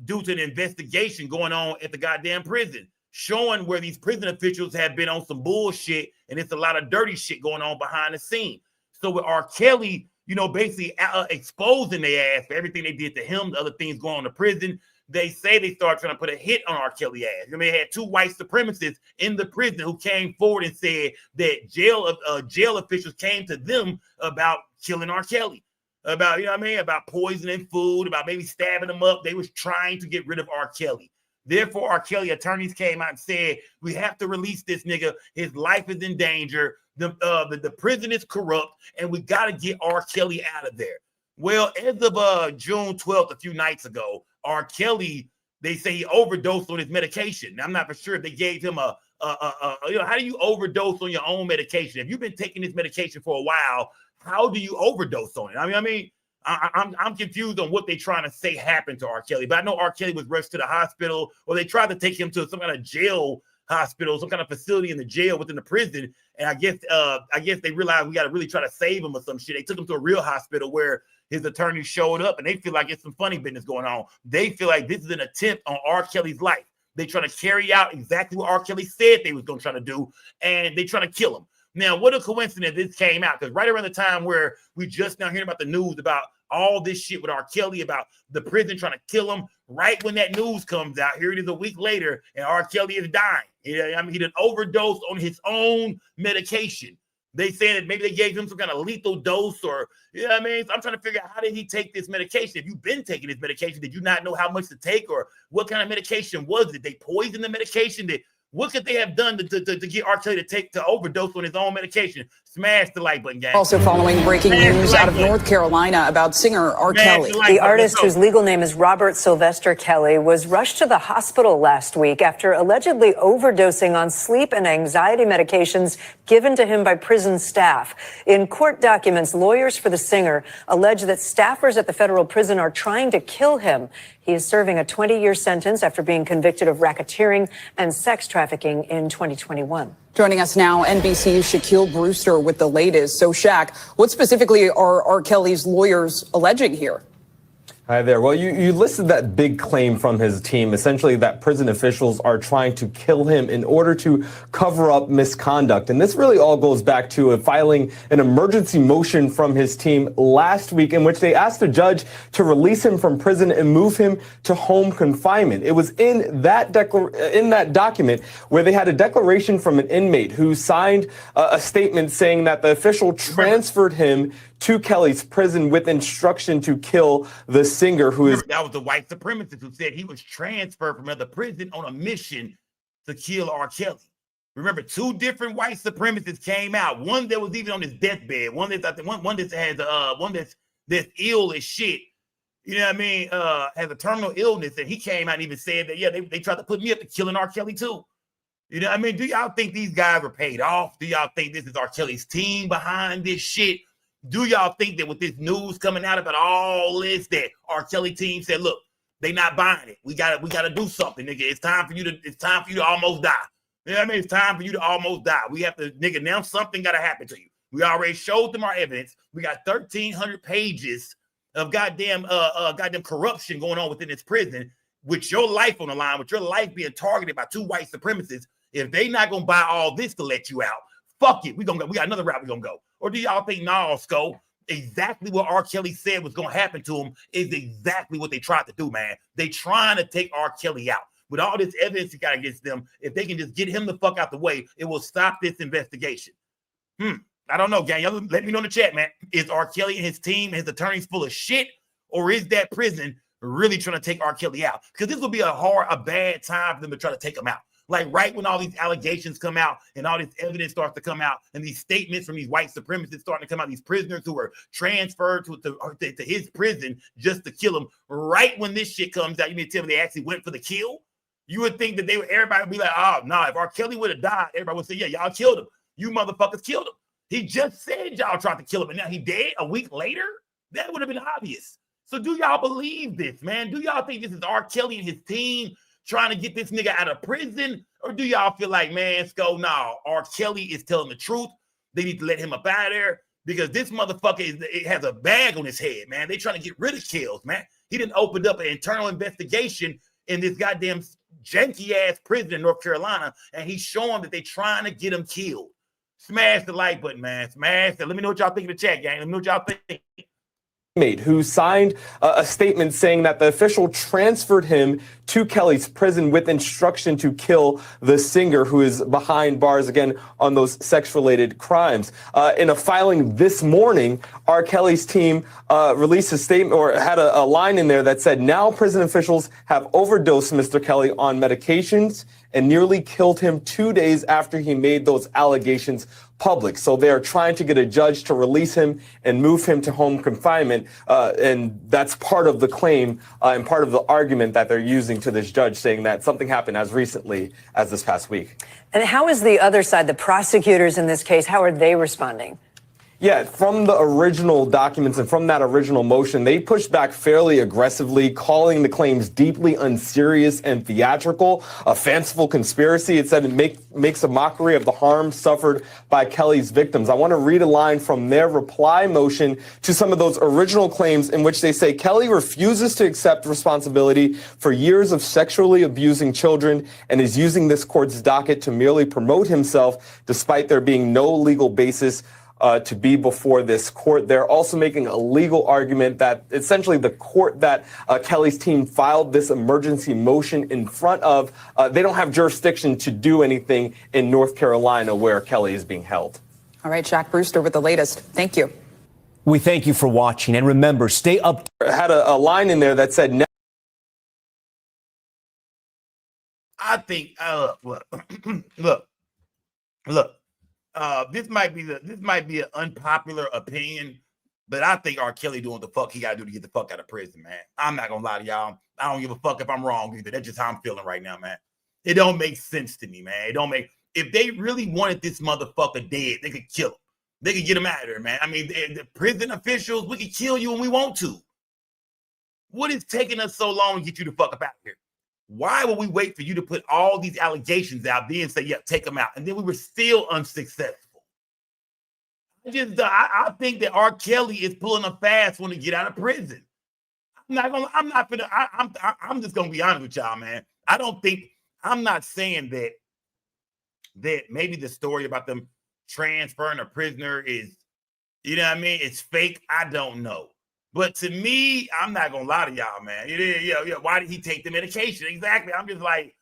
due to an investigation going on at the goddamn prison, showing where these prison officials have been on some bullshit, and it's a lot of dirty shit going on behind the scene. So with R. Kelly, basically exposing their ass for everything they did to him, the other things going on in the prison, they say they started trying to put a hit on R. Kelly ass. They had two white supremacists in the prison who came forward and said that jail officials came to them about killing R. Kelly, about, about poisoning food, about maybe stabbing him up. They was trying to get rid of R. Kelly. Therefore, R. Kelly attorneys came out and said, we have to release this nigga. His life is in danger. The prison is corrupt, and we got to get R. Kelly out of there. Well, as of June 12th, a few nights ago, R. Kelly, they say he overdosed on his medication. Now, I'm not for sure if they gave him how do you overdose on your own medication? If you've been taking this medication for a while, how do you overdose on it? I'm confused on what they're trying to say happened to R. Kelly, but I know R. Kelly was rushed to the hospital, or they tried to take him to some kind of jail hospital, some kind of facility in the jail within the prison. And I guess they realized we got to really try to save him or some shit. They took him to a real hospital where his attorney showed up, and they feel like it's some funny business going on. They feel like this is an attempt on R. Kelly's life. They trying to carry out exactly what R. Kelly said they was going to try to do, and they trying to kill him. Now, what a coincidence this came out, because right around the time where we just now hearing about the news about all this shit with R. Kelly, about the prison trying to kill him, right when that news comes out, here it is a week later, and R. Kelly is dying. He did an overdose on his own medication. They saying that maybe they gave him some kind of lethal dose or, you know what I mean? So I'm trying to figure out, how did he take this medication? If you've been taking this medication, did you not know how much to take, or what kind of medication was it? They poisoned the medication? What could they have done to get R. Kelly to overdose on his own medication? Smash the like button, gang. Also following breaking news out of North Carolina about singer R. Kelly. The artist, whose legal name is Robert Sylvester Kelly, was rushed to the hospital last week after allegedly overdosing on sleep and anxiety medications given to him by prison staff. In court documents, lawyers for the singer allege that staffers at the federal prison are trying to kill him. He is serving a 20-year sentence after being convicted of racketeering and sex trafficking in 2021. Joining us now, NBC's Shaquille Brewster with the latest. So, Shaq, what specifically are R. Kelly's lawyers alleging here? Hi there. Well, you listed that big claim from his team, essentially that prison officials are trying to kill him in order to cover up misconduct. And this really all goes back to filing an emergency motion from his team last week in which they asked the judge to release him from prison and move him to home confinement. It was in that document where they had a declaration from an inmate who signed a statement saying that the official transferred him to Kelly's prison with instruction to kill the singer who is... That was the white supremacist who said he was transferred from another prison on a mission to kill R. Kelly. Remember, 2 different white supremacists came out. One that was even on his deathbed. One that's ill as shit. You know what I mean? Has a terminal illness, and he came out and even said that, yeah, they tried to put me up to killing R. Kelly too. You know what I mean? Do y'all think these guys were paid off? Do y'all think this is R. Kelly's team behind this shit? Do y'all think that with this news coming out about all this, that R. Kelly team said, look, they not buying it. We gotta do something, nigga. It's time for you to almost die. You know what I mean? It's time for you to almost die. We have to, nigga, now something gotta happen to you. We already showed them our evidence. We got 1,300 pages of goddamn corruption going on within this prison, with your life on the line, with your life being targeted by 2 white supremacists. If they not gonna buy all this to let you out, fuck it. We got another route we gonna go. Or do y'all think, nah, Sco, exactly what R. Kelly said was gonna happen to him is exactly what they tried to do, man. They trying to take R. Kelly out. With all this evidence you got against them, if they can just get him the fuck out the way, it will stop this investigation. I don't know, gang. Y'all let me know in the chat, man. Is R. Kelly and his team and his attorneys full of shit? Or is that prison really trying to take R. Kelly out? Because this will be a bad time for them to try to take him out. Like right when all these allegations come out and all this evidence starts to come out and these statements from these white supremacists starting to come out, these prisoners who were transferred to his prison just to kill him. Right when this shit comes out, you mean to tell me they actually went for the kill? You would think that everybody would be like, oh, no, if R. Kelly would have died, everybody would say, yeah, y'all killed him. You motherfuckers killed him. He just said y'all tried to kill him and now he dead a week later? That would have been obvious. So do y'all believe this, man? Do y'all think this is R. Kelly and his team trying to get this nigga out of prison? Or do y'all feel like, man, Sco, no, R. Kelly is telling the truth. They need to let him up out of there because this motherfucker has a bag on his head, man. They trying to get rid of Kills, man. He didn't open up an internal investigation in this goddamn janky-ass prison in North Carolina, and he's showing that they trying to get him killed. Smash the like button, man. Smash that. Let me know what y'all think in the chat, gang. Let me know what y'all think. Who signed a statement saying that the official transferred him to Kelly's prison with instruction to kill the singer who is behind bars again on those sex-related crimes. In a filing this morning, R. Kelly's team released a statement or had a line in there that said, now prison officials have overdosed Mr. Kelly on medications and nearly killed him 2 days after he made those allegations public. So they are trying to get a judge to release him and move him to home confinement. And that's part of the claim and part of the argument that they're using to this judge, saying that something happened as recently as this past week. And how is the other side, the prosecutors in this case, how are they responding? Yeah, from the original documents and from that original motion, they pushed back fairly aggressively, calling the claims deeply unserious and theatrical, a fanciful conspiracy. It said it makes a mockery of the harm suffered by Kelly's victims. I want to read a line from their reply motion to some of those original claims in which they say Kelly refuses to accept responsibility for years of sexually abusing children and is using this court's docket to merely promote himself, despite there being no legal basis to be before this court. They're also making a legal argument that essentially the court that Kelly's team filed this emergency motion in front of, they don't have jurisdiction to do anything in North Carolina where Kelly is being held. All right, Shaq Brewster with the latest. Thank you. We thank you for watching. And remember, stay up. Had a line in there that said, I think, look, this might be an unpopular opinion, but I think R. Kelly doing what the fuck he got to do to get the fuck out of prison, man. I'm not going to lie to y'all. I don't give a fuck if I'm wrong either. That's just how I'm feeling right now, man. It don't make sense to me, man. If they really wanted this motherfucker dead, they could kill him. They could get him out of there, man. I mean, the prison officials, we could kill you when we want to. What is taking us so long to get you the fuck up out of here? Why would we wait for you to put all these allegations out there and say, yeah, take them out? And then we were still unsuccessful. I think that R. Kelly is pulling a fast one to get out of prison. I'm just gonna be honest with y'all, man. I'm not saying that maybe the story about them transferring a prisoner is, you know what I mean, it's fake. I don't know. But to me, I'm not gonna lie to y'all, man. Why did he take the medication? Exactly. I'm just like,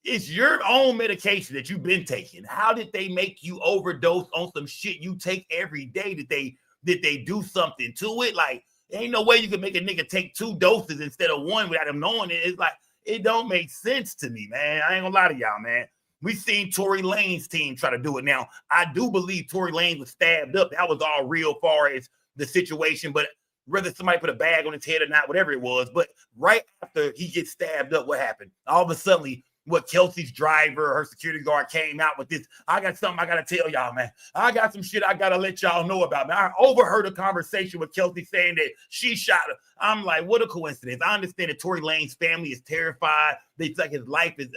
it's your own medication that you've been taking. How did they make you overdose on some shit you take every day? Did they do something to it? Like, ain't no way you can make a nigga take 2 doses instead of 1 without him knowing it. It's like, it don't make sense to me, man. I ain't gonna lie to y'all, man. We seen Tory Lanez team try to do it. Now, I do believe Tory Lanez was stabbed up. That was all real far as the situation, but whether somebody put a bag on his head or not, whatever it was. But right after he gets stabbed up, what happened? All of a sudden, Kelsey's driver, her security guard came out with this. I got something I got to tell y'all, man. I got some shit I got to let y'all know about, man. I overheard a conversation with Kelsey saying that she shot her. I'm like, what a coincidence. I understand that Tory Lanez's family is terrified. They feel like his life is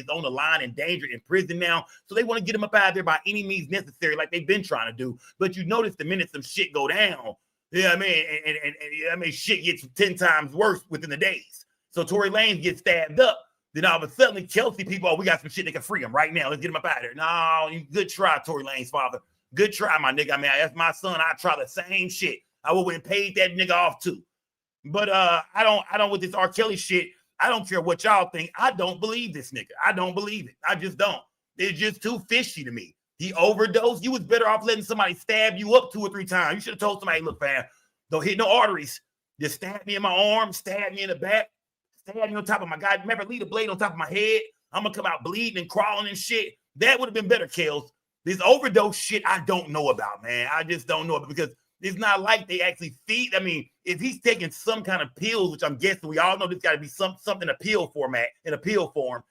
on the line, in danger, in prison now. So they want to get him up out of there by any means necessary, like they've been trying to do. But you notice the minute some shit go down, you know what I mean? And I mean, shit gets 10 times worse within the days. So Tory Lanez gets stabbed up. Then all of a sudden, Kelsey people, we got some shit that can free him right now. Let's get him up out of there. No, good try, Tory Lanez's father. Good try, my nigga. I mean, that's my son. I try the same shit. I would have paid that nigga off too. But I don't with this R. Kelly shit. I don't care what y'all think. I don't believe this nigga. I don't believe it. I just don't. It's just too fishy to me. He overdosed. You was better off letting somebody stab you up 2 or 3 times. You should have told somebody, look, fam, don't hit no arteries. Just stab me in my arm, stab me in the back, stab me on top of my guy. Remember, leave the blade on top of my head. I'm going to come out bleeding and crawling and shit. That would have been better, Kels. This overdose shit, I don't know about, man. I just don't know about, because it's not like they actually feed. I mean, if he's taking some kind of pills, which I'm guessing we all know there's got to be something in a pill format, in a pill form,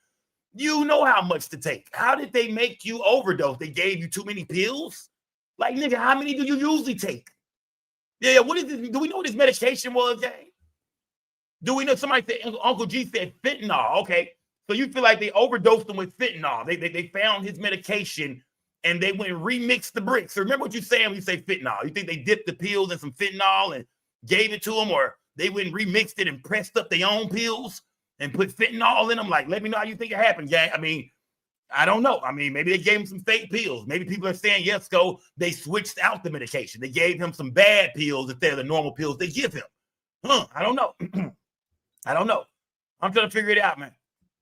you know how much to take. How did they make you overdose? They gave you too many pills? Like, nigga, how many do you usually take? Yeah, what is this? Do we know what this medication was, Jay? Do we know? Somebody said, Uncle G said fentanyl. Okay, so you feel like they overdosed him with fentanyl. They found his medication and they went and remixed the bricks. So remember what you're saying when you say fentanyl. You think they dipped the pills in some fentanyl and gave it to him, or they went and remixed it and pressed up their own pills and put fentanyl in them? Like, let me know how you think it happened, gang. I mean, I don't know. I mean, maybe they gave him some fake pills. Maybe people are saying, yes, go. They switched out the medication. They gave him some bad pills instead of the normal pills they give him. I don't know. I don't know. I'm trying to figure it out, man.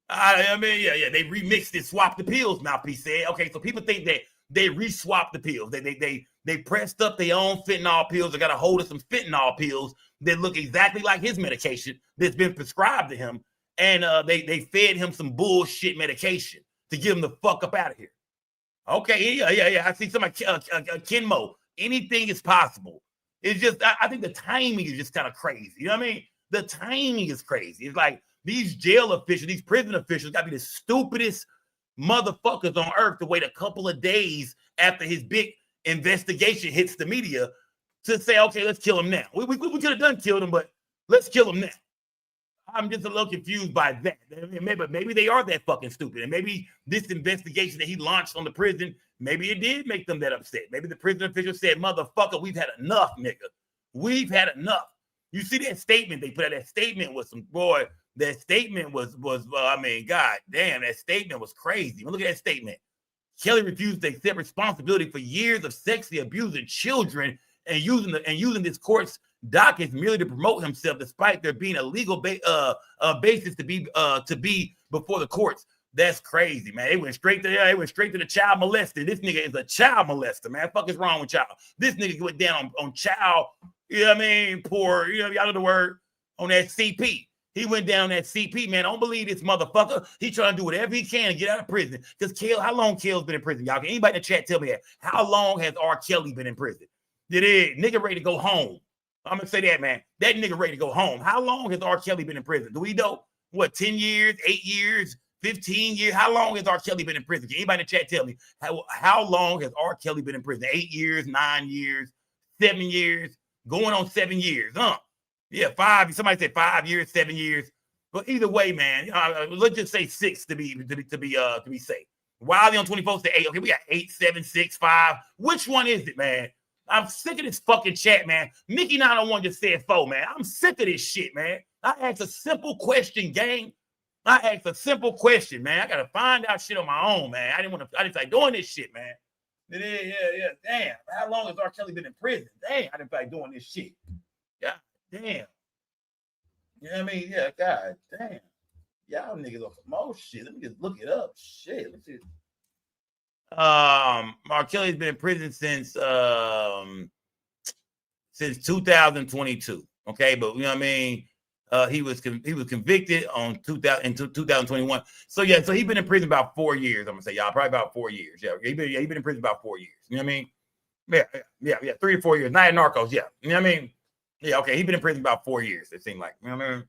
I mean, yeah. They remixed it, swapped the pills, Mouthpiece said. Okay, so people think that they re-swapped the pills. They pressed up their own fentanyl pills. They got a hold of some fentanyl pills that look exactly like his medication that's been prescribed to him. And they fed him some bullshit medication to get him the fuck up out of here. Okay, yeah. I see somebody, Kenmo. Anything is possible. It's just, I think the timing is just kind of crazy. You know what I mean? The timing is crazy. It's like these jail officials, these prison officials got to be the stupidest motherfuckers on earth to wait a couple of days after his big investigation hits the media to say, okay, let's kill him now. We could have done killed him, but let's kill him now. I'm just a little confused by that. Maybe they are that fucking stupid. And maybe this investigation that he launched on the prison, maybe it did make them that upset. Maybe the prison official said, motherfucker, we've had enough, nigga. We've had enough. You see that statement they put out? That statement was some, boy, that statement was I mean, god damn, that statement was crazy. Look at that statement. Kelly refused to accept responsibility for years of sexually abusing children and using this court's dockets merely to promote himself, despite there being a legal basis to be before the courts. That's crazy, man. They went straight to the child molester. This nigga is a child molester, man. Fuck is wrong with y'all? This nigga went down on child, you know what I mean? Poor, you know, y'all know the word, on that CP. He went down that CP, man. Don't believe this motherfucker. He trying to do whatever he can to get out of prison. Because how long Kel's been in prison, y'all? Can anybody in the chat tell me that? How long has R. Kelly been in prison? Nigga ready to go home. I'm going to say that, man. That nigga ready to go home. How long has R. Kelly been in prison? Do we know? What, 10 years, 8 years, 15 years? How long has R. Kelly been in prison? Can anybody in the chat tell me? How long has R. Kelly been in prison? 8 years, 9 years, 7 years, going on 7 years, huh? Yeah, 5. Somebody said 5 years, 7 years. But either way, man, let's just say 6 to be safe. Wiley on 24 said 8. Okay, we got 8, 7, 6, 5. Which one is it, man? I'm sick of this fucking chat, man. Mickey 901 just said 4, man. I'm sick of this shit, man. I asked a simple question, gang. I asked a simple question, man. I gotta find out shit on my own, man. I didn't like doing this shit, man. Yeah. Damn. How long has R. Kelly been in prison? Damn, I didn't like doing this shit. Yeah, damn. You know what I mean? Yeah, god damn. Y'all niggas on some more shit. Let me just look it up. Shit. Let's see. R. Kelly's been in prison since 2022. Okay, but you know what I mean? He was convicted in 2021. So yeah, so he's been in prison about 4 years. I'm gonna say, y'all, probably about 4 years. Yeah, he been in prison about 4 years. You know what I mean? Yeah, 3 or 4 years. Not in Narcos. Yeah, you know what I mean? Yeah, okay. He's been in prison about 4 years. It seemed like. You know what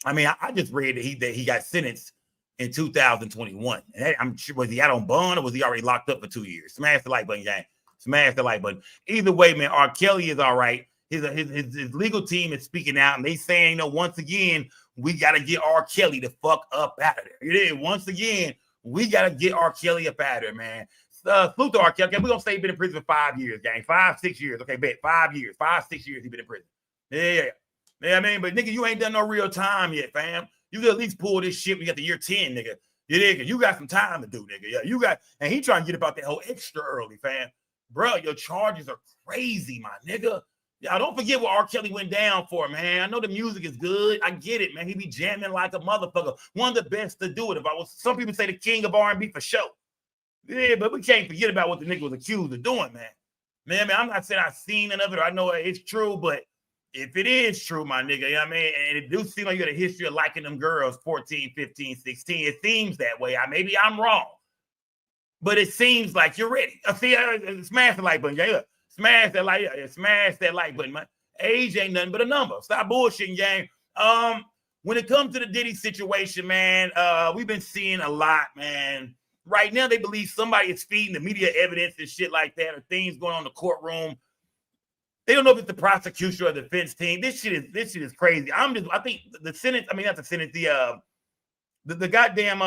I mean? I just read that he got sentenced in 2021. And I'm sure, was he out on bond or was he already locked up for 2 years? Smash the like button, gang. Smash the like button. Either way, man, R. Kelly is all right. His legal team is speaking out and they saying, once again, we got to get R. Kelly the fuck up out of there. You did. Once again, we got to get R. Kelly up out of there, man. Salute to R. Kelly. Okay, we're going to say he's been in prison for 5 years, gang. 5, 6 years. Okay, bet 5 years. 5, 6 years he's been in prison. Yeah. I mean, but nigga, you ain't done no real time yet, fam. You could at least pull this shit when you got the year 10, nigga. You got some time to do, nigga. Yeah, you got, and he trying to get about that whole extra early, fam. Bro, your charges are crazy, my nigga. Y'all don't forget what R. Kelly went down for, man. I know the music is good. I get it, man. He be jamming like a motherfucker. One of the best to do it. Some people say the king of R&B for sure. Yeah, but we can't forget about what the nigga was accused of doing, man. Man, I'm not saying I've seen none of it or I know it's true, but if it is true, my nigga, you know what I mean? And it do seem like you got a history of liking them girls 14, 15, 16. It seems that way. Maybe I'm wrong. But it seems like you're ready. See, smash the like button, yeah. Smash that like button, man. Age ain't nothing but a number. Stop bullshitting, gang. When it comes to the Diddy situation, man, we've been seeing a lot, man. Right now, they believe somebody is feeding the media evidence and shit like that, or things going on in the courtroom. They don't know if it's the prosecution or the defense team. This shit is crazy. I think the Senate. I mean, not the Senate. The goddamn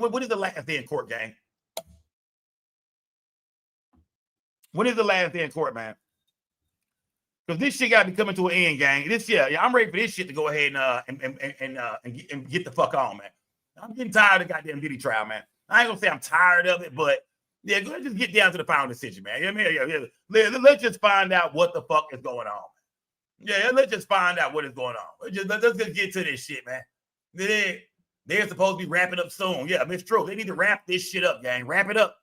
what is the last day in court, gang? When is the last day in court, man? Because this shit got to be coming to an end, gang. I'm ready for this shit to go ahead and get the fuck on, man. I'm getting tired of the goddamn Diddy trial, man. I ain't gonna say I'm tired of it, but yeah, let's just get down to the final decision, man. You know what I mean? Yeah. Let's just find out what the fuck is going on. Yeah, let's just find out what is going on. Let's just get to this shit, man. They're supposed to be wrapping up soon. Yeah, it's true. They need to wrap this shit up, gang. Wrap it up.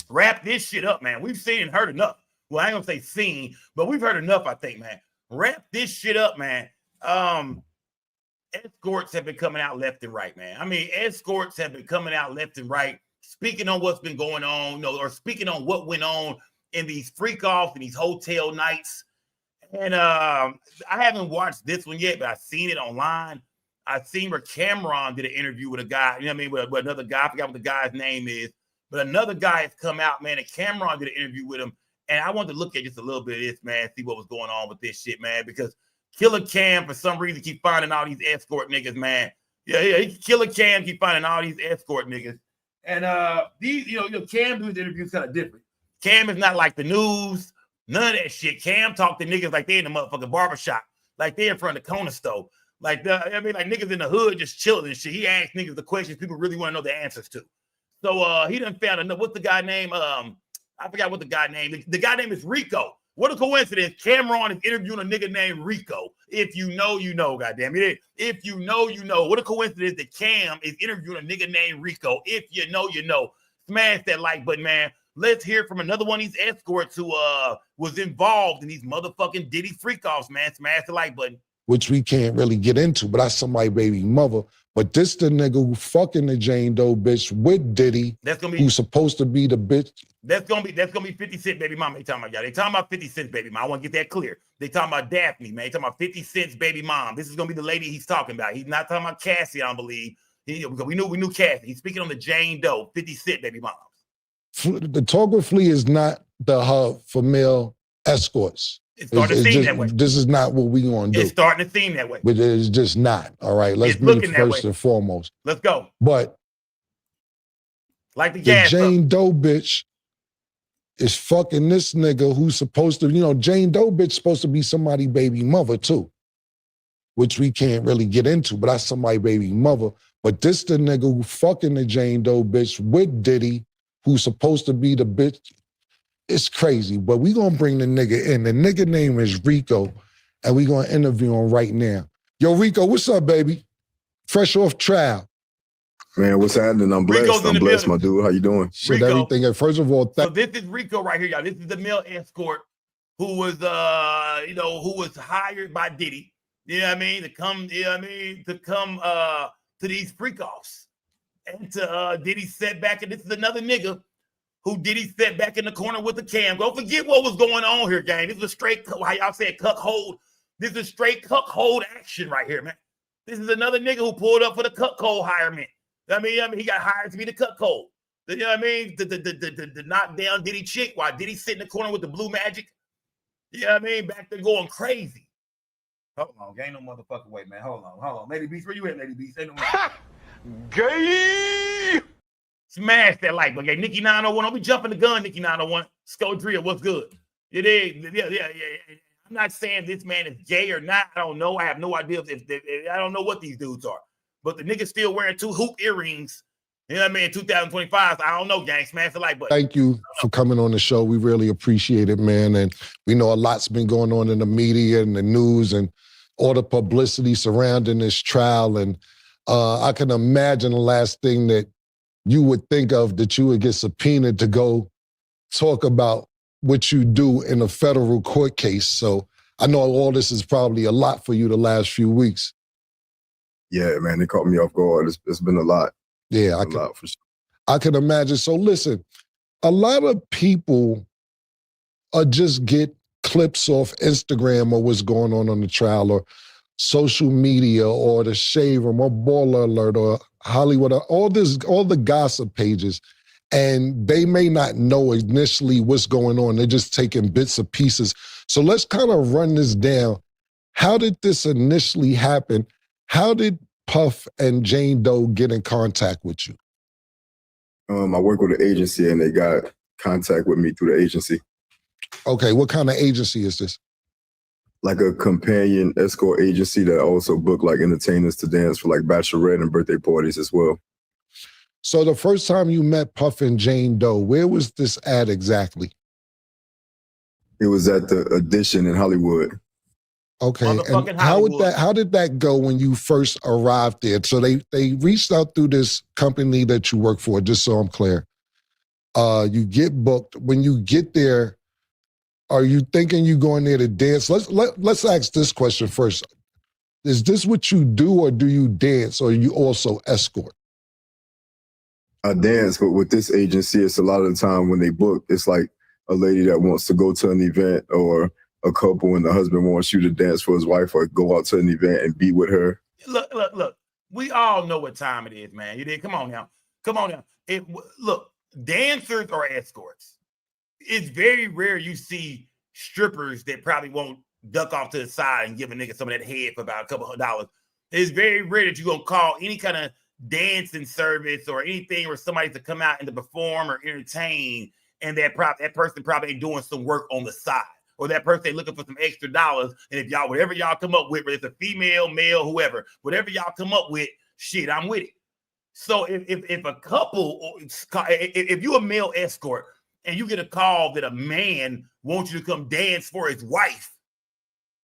Wrap this shit up, man. We've seen and heard enough. Well, I ain't gonna say seen, but we've heard enough, I think, man. Wrap this shit up, man. Escorts have been coming out left and right, man. I mean, escorts have been coming out left and right, speaking on what's been going on, or speaking on what went on in these freak offs and these hotel nights. And I haven't watched this one yet, but I've seen it online. I've seen where Cameron did an interview with a guy, you know what I mean, with another guy. I forgot what the guy's name is, but another guy has come out, man, and Cameron did an interview with him. And I wanted to look at just a little bit of this, man, see what was going on with this shit, man, because Killer Cam, for some reason, keep finding all these escort niggas, man. Yeah, Killer Cam keep finding all these escort niggas. And these, Cam doing interviews kind of different. Cam is not like the news, none of that shit. Cam talk to niggas like they in the motherfucking barbershop, like they in front of the corner store. Like niggas in the hood just chilling and shit. He asks niggas the questions people really want to know the answers to. So he done found enough. What's the guy name? I forgot what the guy name is. The guy name is Rico. What a coincidence. Cameron is interviewing a nigga named Rico. If you know, you know, goddamn it. If you know, you know. What a coincidence that Cam is interviewing a nigga named Rico. If you know, you know. Smash that like button, man. Let's hear from another one of these escorts who was involved in these motherfucking Diddy freak-offs, man. Smash the like button. Which we can't really get into, but that's somebody's baby mother. But this the nigga who fucking the Jane Doe bitch with Diddy, that's gonna be, who's supposed to be the bitch. That's gonna be 50 Cent baby mama. They talking about y'all. They talking about 50 Cent's baby mom. I want to get that clear. They talking about Daphne, man. They talking about 50 Cent's baby mom. This is gonna be the lady he's talking about. He's not talking about Cassie, I don't believe. We knew Cassie. He's speaking on the Jane Doe, 50 Cent baby mom. The talk with Flea is not the hub for male escorts. It's starting to seem that way. This is not what we gonna do. It's starting to seem that way. But it's just not. All right, let's be first and foremost. Let's go. But like the Jane Doe bitch is fucking this nigga who's supposed to, Jane Doe bitch supposed to be somebody baby mother too, which we can't really get into, but that's somebody baby mother. But this the nigga who fucking the Jane Doe bitch with Diddy, who's supposed to be the bitch. It's crazy, but we gonna bring the nigga in. The nigga name is Rico, and we gonna interview him right now. Yo, Rico, what's up, baby? Fresh off trial. Man, what's happening? I'm blessed. I'm blessed, my dude. How you doing? Shit, everything. And first of all, so this is Rico right here, y'all. This is the male escort who was, who was hired by Diddy. You know what I mean? To come to these freak-offs and to Diddy set back. And this is another nigga who Diddy set back in the corner with the cam. Don't forget what was going on here, gang. This is a straight, how y'all said, cuckold. This is straight cuckold action right here, man. This is another nigga who pulled up for the cuckold hirement. I mean, he got hired to be the cuckold. You know what I mean? The knock down Diddy chick while Diddy sit in the corner with the blue magic. You know what I mean? Back there going crazy. Hold on, ain't no motherfucking way, man. Hold on. Lady Beast, where you at, Lady Beast? Ain't no gay. Smash that like button. Okay, Nikki 901. Don't be jumping the gun, Nikki 901. Sco3, what's good? It is. Yeah. I'm not saying this man is gay or not. I don't know. I have no idea if I don't know what these dudes are. But the nigga's still wearing 2 hoop earrings. You know what I mean? 2025. So I don't know, gang. Smash the like button. Thank you for coming on the show. We really appreciate it, man. And we know a lot's been going on in the media and the news and all the publicity surrounding this trial. And I can imagine the last thing that you would think of that you would get subpoenaed to go talk about what you do in a federal court case. So I know all this is probably a lot for you the last few weeks. Yeah, man, they caught me off guard. It's been a lot. Yeah, I can imagine. So listen, a lot of people just get clips off Instagram or what's going on the trial or social media or the Shade Room or Baller Alert or Hollywood, or all the gossip pages, and they may not know initially what's going on. They're just taking bits and pieces. So let's kind of run this down. How did this initially happen? How did Puff and Jane Doe get in contact with you? I work with an agency and they got contact with me through the agency. Okay, what kind of agency is this? Like a companion escort agency that also book like entertainers to dance for like bachelorette and birthday parties as well. So the first time you met Puff and Jane Doe, where was this at exactly? It was at the Audition in Hollywood. Okay, and how did that go when you first arrived there? So they reached out through this company that you work for, just so I'm clear. You get booked. When you get there, are you thinking you going there to dance? Let's ask this question first. Is this what you do, or do you dance, or you also escort? I dance, but with this agency, it's a lot of the time when they book, it's like a lady that wants to go to an event, or a couple and the husband wants you to dance for his wife or go out to an event and be with her. Look. We all know what time it is, man. You did. Come on now. Look, dancers or escorts. It's very rare you see strippers that probably won't duck off to the side and give a nigga some of that head for about a couple of $100. It's very rare that you're going to call any kind of dancing service or anything where somebody to come out and to perform or entertain, and that person probably ain't doing some work on the side. Or that person ain't looking for some extra dollars. And if whatever y'all come up with, whether it's a female, male, whoever, whatever y'all come up with, shit, I'm with it. So if a couple, if you a male escort and you get a call that a man wants you to come dance for his wife.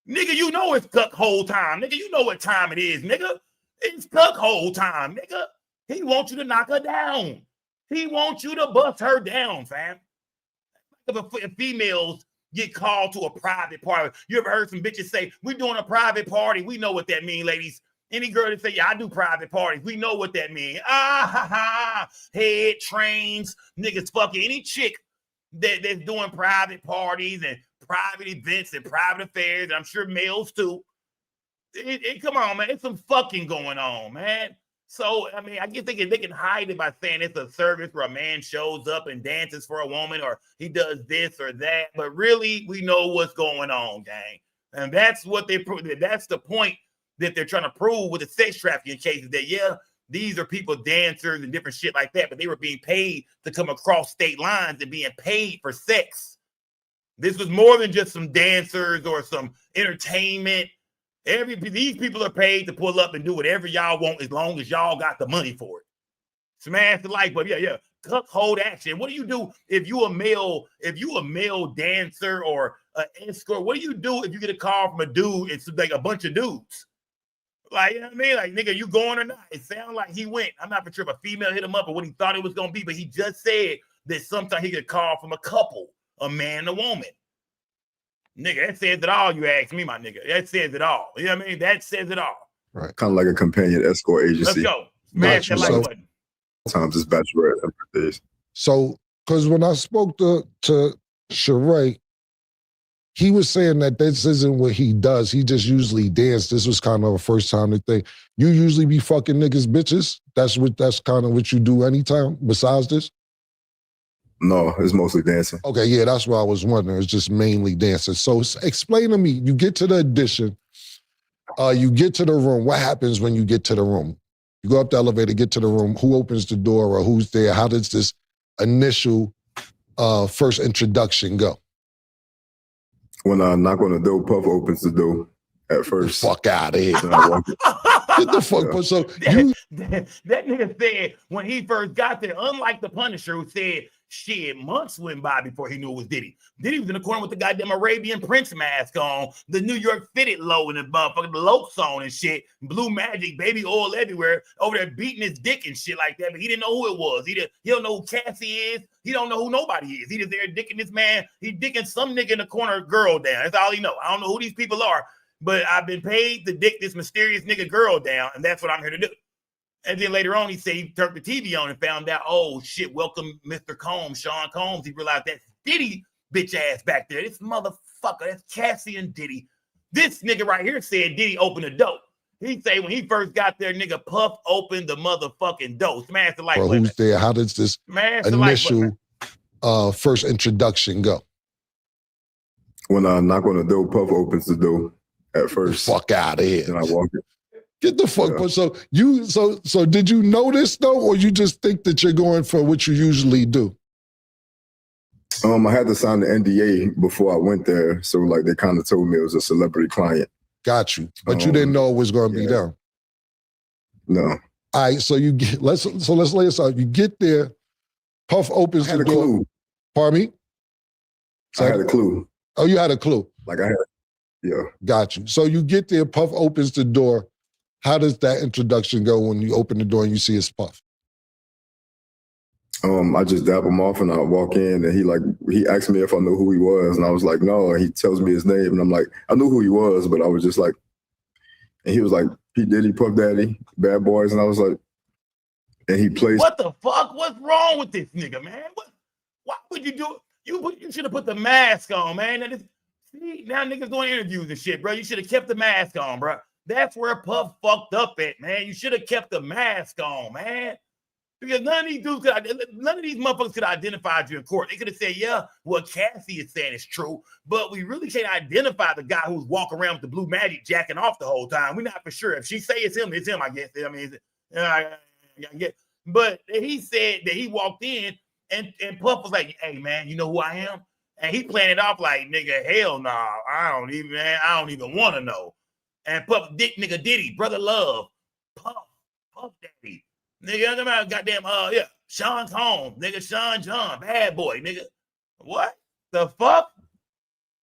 Nigga, you know it's cuckold time. Nigga, you know what time it is, nigga. It's cuckold time, nigga. He wants you to knock her down. He wants you to bust her down, fam. If females get called to a private party, you ever heard some bitches say, we're doing a private party? We know what that means, ladies. Any girl that say, yeah, I do private parties, we know what that means. Head trains, niggas fucking any chick that's doing private parties and private events and private affairs, and I'm sure males too. Come on, man. It's some fucking going on, man. So, I mean, I guess they can hide it by saying it's a service where a man shows up and dances for a woman or he does this or that. But really, we know what's going on, gang. And that's what that's the point that they're trying to prove with the sex trafficking cases, that, yeah, these are people, dancers and different shit like that, but they were being paid to come across state lines and being paid for sex. This was more than just some dancers or some entertainment. These people are paid to pull up and do whatever y'all want as long as y'all got the money for it. Smash the like button. Yeah. Cuckold action. What do you do if you a male dancer or an escort? What do you do if you get a call from a dude? It's like a bunch of dudes. Like, you know what I mean? Like, nigga, you going or not? It sounds like he went. I'm not for sure if a female hit him up or what he thought it was going to be, but he just said that sometimes he get a call from a couple, a man and a woman. Nigga, that says it all, you ask me, my nigga. That says it all. You know what I mean? That says it all. Right. Kind of like a companion escort agency. Let's go. Smash that like button. Sometimes it's bachelorette and birthdays. So, because when I spoke to Sheree, he was saying that this isn't what he does. He just usually dances. This was kind of a first time thing. You usually be fucking niggas bitches? That's kind of what you do anytime besides this? No, it's mostly dancing. Okay, yeah, that's what I was wondering. It's just mainly dancing. So explain to me, you get to the audition, you get to the room. What happens when you get to the room? You go up the elevator, get to the room. Who opens the door or who's there? How does this initial first introduction go? When I knock on the door, Puff opens the door at first. Fuck out of here. And I walk in. Get the fuck. Yeah. So that nigga said when he first got there, unlike the Punisher who said, shit, months went by before he knew it was Diddy. Diddy was in the corner with the goddamn Arabian Prince mask on, the New York fitted low and the motherfucking Lokes on and shit, blue magic, baby oil everywhere, over there beating his dick and shit like that. But he didn't know who it was. He don't know who Cassie is. He don't know who nobody is. He just there dicking this man. He dicking some nigga in the corner girl down. That's all he know. I don't know who these people are, but I've been paid to dick this mysterious nigga girl down, and that's what I'm here to do. And then later on, he said he turned the TV on and found out, oh, shit, welcome Mr. Combs, Sean Combs. He realized that's Diddy bitch ass back there. This motherfucker, that's Cassie and Diddy. This nigga right here said Diddy opened the door. He say when he first got there, nigga, Puff opened the motherfucking door. Smash the like button. Who's there? How does this initial first introduction go? When I knock on the door, Puff opens the door at first. Fuck out of here. And I walk in. Get the fuck. Yeah. So did you know this though, or you just think that you're going for what you usually do? I had to sign the NDA before I went there, so like they kind of told me it was a celebrity client. Got you, but you didn't know it was going to be them. No. All right, so let's lay this out. You get there, Puff opens the door. Clue. Pardon me? I had a clue. Oh, you had a clue. Like I had, yeah. Got you. So you get there, Puff opens the door. How does that introduction go when you open the door and you see it's Puff? I just dap him off and I walk in and he asked me if I knew who he was and I was like, no. And he tells me his name and I'm like, I knew who he was, but I was just like, and he was like, P. Diddy, Puff Daddy, Bad Boys, and I was like, and he plays. What the fuck? What's wrong with this nigga, man? Why would you do it? You should have put the mask on, man. Now niggas doing interviews and shit, bro. You should have kept the mask on, bro. That's where Puff fucked up at, man. You should have kept the mask on, man. Because none of these motherfuckers could identify you in court. They could have said, yeah, what Cassie is saying is true, but we really can't identify the guy who's walking around with the blue magic jacking off the whole time. We're not for sure. If she say it's him, I guess. I mean, I guess. But he said that he walked in and Puff was like, hey, man, you know who I am? And he playing it off like, nigga, hell no, I don't even want to know. And Puff, nigga, Diddy, Brother Love, Puff Daddy. Nigga, I'm about goddamn, Sean Combs, nigga, Sean John, Bad Boy, nigga. What the fuck?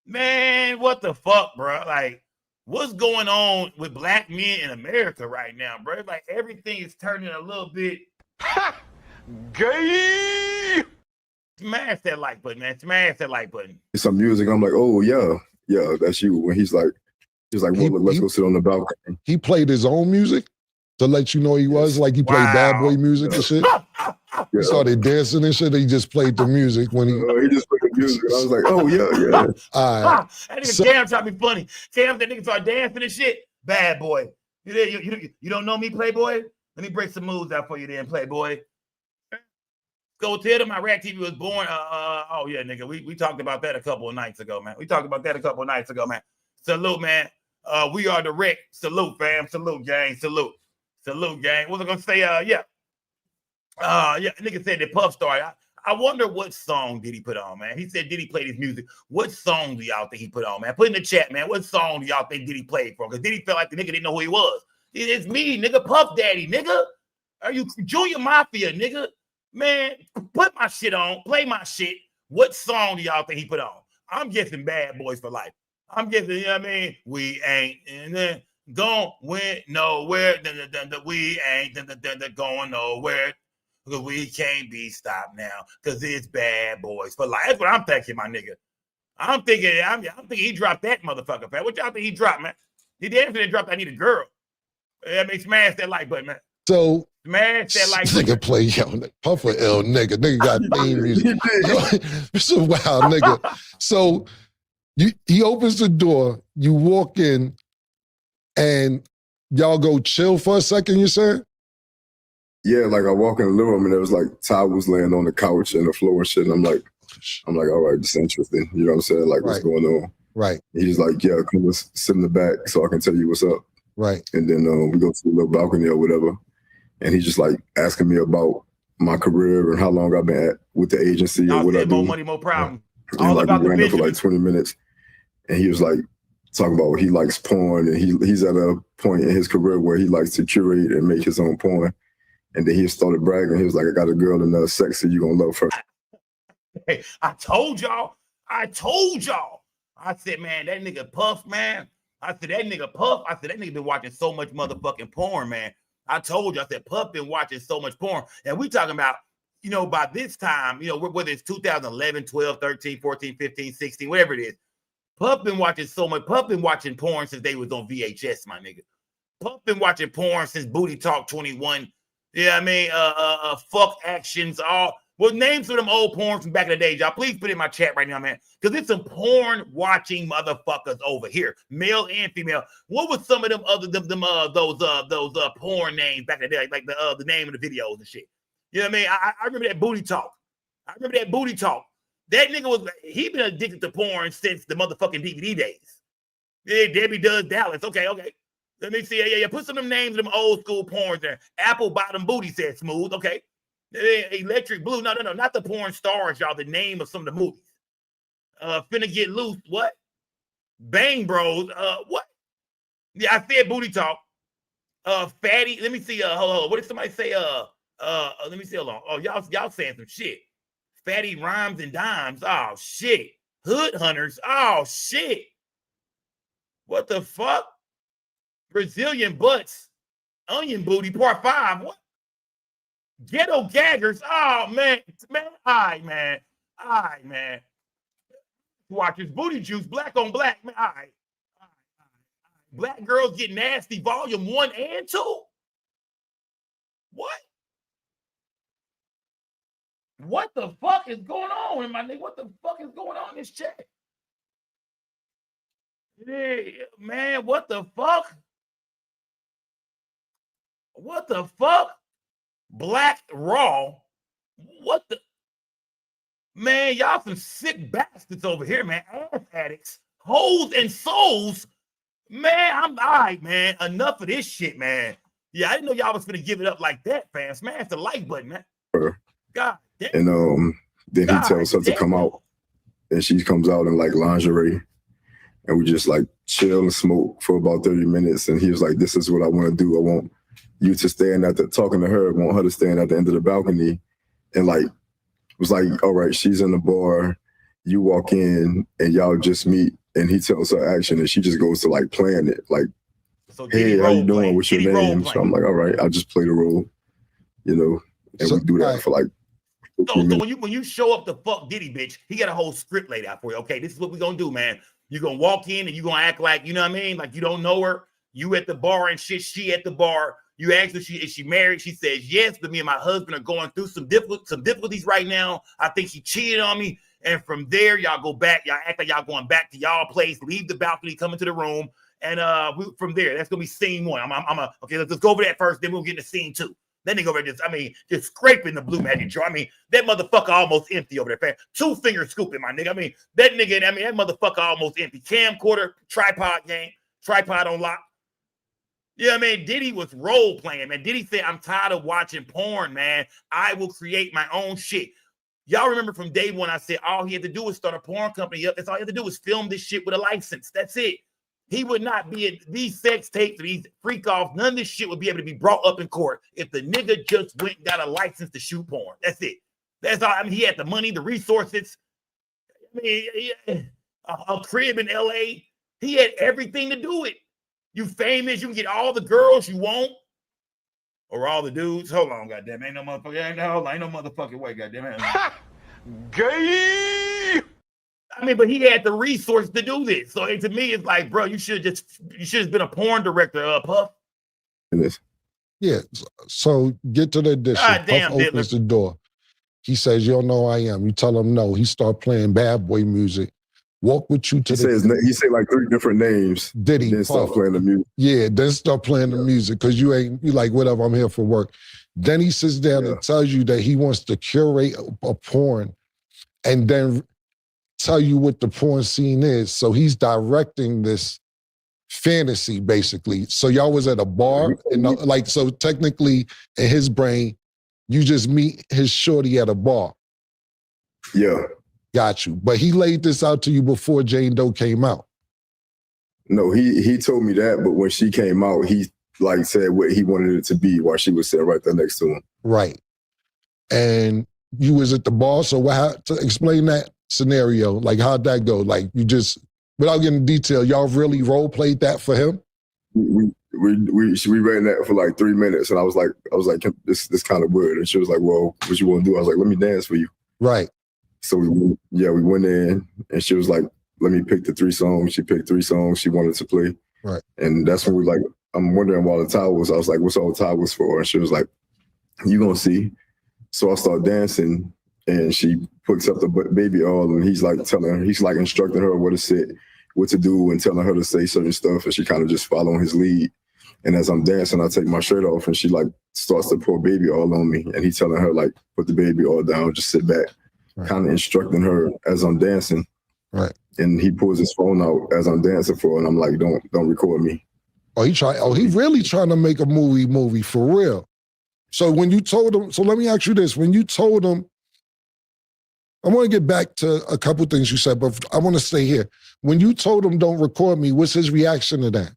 Man, what the fuck, bro? Like, what's going on with black men in America right now, bro? Like, everything is turning a little bit gay. Smash that like button, man. Smash that like button. Some music, I'm like, oh yeah, that's you. When he's like, well, let's go sit on the balcony. He played his own music to let you know he was like he played bad boy music and shit. He started dancing and shit. He just played the music when he just played the music. I was like, oh yeah. All right. That nigga Cam tried to be funny. Cam, that nigga started dancing and shit. Bad boy. You don't know me, Playboy? Let me break some moves out for you then, Playboy. Go tell them my Rat TV was born. Oh yeah, nigga. We talked about that a couple of nights ago, man. Salute, man. We are the Wreck. Salute, fam. Salute, gang. Salute, gang. What was I gonna say? Yeah, nigga said that Puff started. I wonder what song did he put on, man. He said, did he play his music? What song do y'all think he put on, man? Put in the chat, man. What song do y'all think Diddy played for? Because Diddy felt like the nigga didn't know who he was. It's me, nigga. Puff Daddy, nigga. Are you Junior Mafia, nigga? Man, put my shit on. Play my shit. What song do y'all think he put on? I'm guessing Bad Boys for Life. I'm guessing, you know what I mean? We ain't going nowhere. We ain't going nowhere. Because we can't be stopped now. Because it's Bad Boys for Life. That's what I'm thinking, my nigga. I'm thinking he dropped that motherfucker, man. What y'all think he dropped, man? He definitely dropped I Need a Girl. I mean, smash that like button, man. So smash that like button. Nigga play yo, Puff a ill nigga. Nigga got theme music. It's a wild nigga. So he opens the door, you walk in, and y'all go chill for a second, you said? Yeah, like I walk in the living room and there was like towels laying on the couch and the floor and shit. And I'm like, all right, this is interesting. You know what I'm saying? Like, what's going on? Right. He's like, yeah, come let's sit in the back so I can tell you what's up. Right. And then we go to the little balcony or whatever. And he's just like asking me about my career and how long I've been with the agency or what I do. More money, more problem. And like we ran there for like 20 minutes. And he was like talking about he likes porn and he's at a point in his career where he likes to curate and make his own porn. And then he started bragging. He was like, I got a girl in sexy, you gonna love her. Hey, I told y'all. I said, man, that nigga Puff, man. I said, that nigga been watching so much motherfucking porn, man. I told you, I said, Puff been watching so much porn. And we talking about, you know, by this time, you know, whether it's 2011, 12, 13, 14, 15, 16, whatever it is, Puff been watching so much. Puff been watching porn since they was on VHS, my nigga. Puff been watching porn since Booty Talk 21. Yeah, I mean, fuck actions, all. Well, names of them old porn from back in the day, y'all. Please put it in my chat right now, man. Because it's some porn watching motherfuckers over here, male and female. What was some of them other those porn names back in the day, like the name of the videos and shit? You know what I mean? I remember that Booty Talk. That nigga he been addicted to porn since the motherfucking DVD days. Yeah, Debbie Does Dallas. Okay. Let me see. Yeah. Put some of them names of them old school porns there. Apple Bottom Booty said Smooth. Okay. Electric Blue. No. Not the porn stars, y'all. The name of some of the movies. Finna Get Loose. What? Bang Bros. What? Yeah, I said Booty Talk. Fatty. Let me see. Hold on. What did somebody say? Let me see. Hold on. Oh, y'all saying some shit. Fatty Rhymes and Dimes. Oh shit. Hood Hunters. Oh shit. What the fuck? Brazilian Butts. Onion Booty. Part 5. What? Ghetto Gaggers. Oh man. All right, man. Watch this Booty Juice. Black on Black. Man. All right. Black Girls Get Nasty. Volume 1 and 2. What? What the fuck is going on, my nigga? What the fuck is going on in this chat? Yeah, man, what the fuck? What the fuck? Black Raw. What the? Man, y'all some sick bastards over here, man. Ass addicts, hoes and souls. Man, I'm all right, man. Enough of this shit, man. Yeah, I didn't know y'all was gonna give it up like that, fam. Smash the like button, man. God damn. And then he tells her to come out. And she comes out in like lingerie. And we just like chill and smoke for about 30 minutes. And he was like, this is what I want to do. I want you to stand talking to her, I want her to stand at the end of the balcony. And like, it was like, all right, she's in the bar you walk in and y'all just meet, and he tells her action, and she just goes to like playing it, like, So hey, how you doing? What's your Diddy name? So I'm like, all right, I'll just play the role, you know, and So, we do that right. for like. So when you show up to fuck Diddy, bitch, he got a whole script laid out for you. Okay, this is what we're gonna do, man. You're gonna walk in and you're gonna act like, you know what I mean? Like you don't know her. You at the bar and shit, she at the bar. You ask her, is she married? She says yes, but me and my husband are going through some difficulties right now. I think she cheated on me. And from there, y'all go back. Y'all act like y'all going back to y'all place, leave the balcony, come into the room. And from there, that's gonna be scene one. Okay, let's go over that first, then we'll get into scene two. That nigga over there just scraping the blue magic jar. I mean, that motherfucker almost empty over there, fam. 2 finger scooping, my nigga. I mean, that motherfucker almost empty. Camcorder, tripod game, tripod on lock. Yeah, man, Diddy was role playing, man. Diddy said, I'm tired of watching porn, man. I will create my own shit. Y'all remember from day one, I said all he had to do was start a porn company up. That's all he had to do was film this shit with a license. That's it. He would not be in these sex tapes, these freak offs. None of this shit would be able to be brought up in court if the nigga just went and got a license to shoot porn. That's it. That's all. I mean, he had the money, the resources. I mean, a crib in LA. He had everything to do it. You famous, you can get all the girls you want, or all the dudes. Hold on, goddamn, ain't no motherfucking way, goddamn it. Gay. I mean, but he had the resources to do this. So to me, it's like, bro, you should have been a porn director, Puff. Yeah. So get to the addition. God damn, Puff opens the door. He says, you don't know who I am. You tell him no. He start playing bad boy music. Walk with you to he said like 3 different names. Diddy, then start playing the music. Yeah, then start playing the music because you like, whatever, I'm here for work. Then he sits down and tells you that he wants to curate a porn and then tell you what the porn scene is. So he's directing this fantasy, basically. So y'all was at a bar, and so technically in his brain, you just meet his shorty at a bar. Yeah. Got you. But he laid this out to you before Jane Doe came out. No, he told me that, but when she came out, he like said what he wanted it to be while she was sitting right there next to him. Right. And you was at the bar, so to explain that scenario, like how'd that go? Like you just, without getting detail, y'all really role played that for him? We ran that for like 3 minutes, and I was like, this kind of weird. And she was like, well, what you want to do? I was like, let me dance for you. Right. So we went in, and she was like, let me pick the 3 songs. She picked 3 songs she wanted to play. Right. And that's when I'm wondering why the towels. I was like, what's all the towels for? And she was like, you gonna see. So I start dancing, and she picks up the baby oil, and he's like instructing her what to say, what to do, and telling her to say certain stuff, and she kind of just following his lead. And as I'm dancing, I take my shirt off, and she like starts to pour baby oil on me, and he's telling her like, put the baby oil down, just sit back, kind of instructing her as I'm dancing. Right. And he pulls his phone out as I'm dancing for her, and I'm like, don't record me. He really trying to make a movie for real. So when you told him, so let me ask you this, when you told him, I want to get back to a couple things you said, but I want to stay here. When you told him don't record me, what's his reaction to that?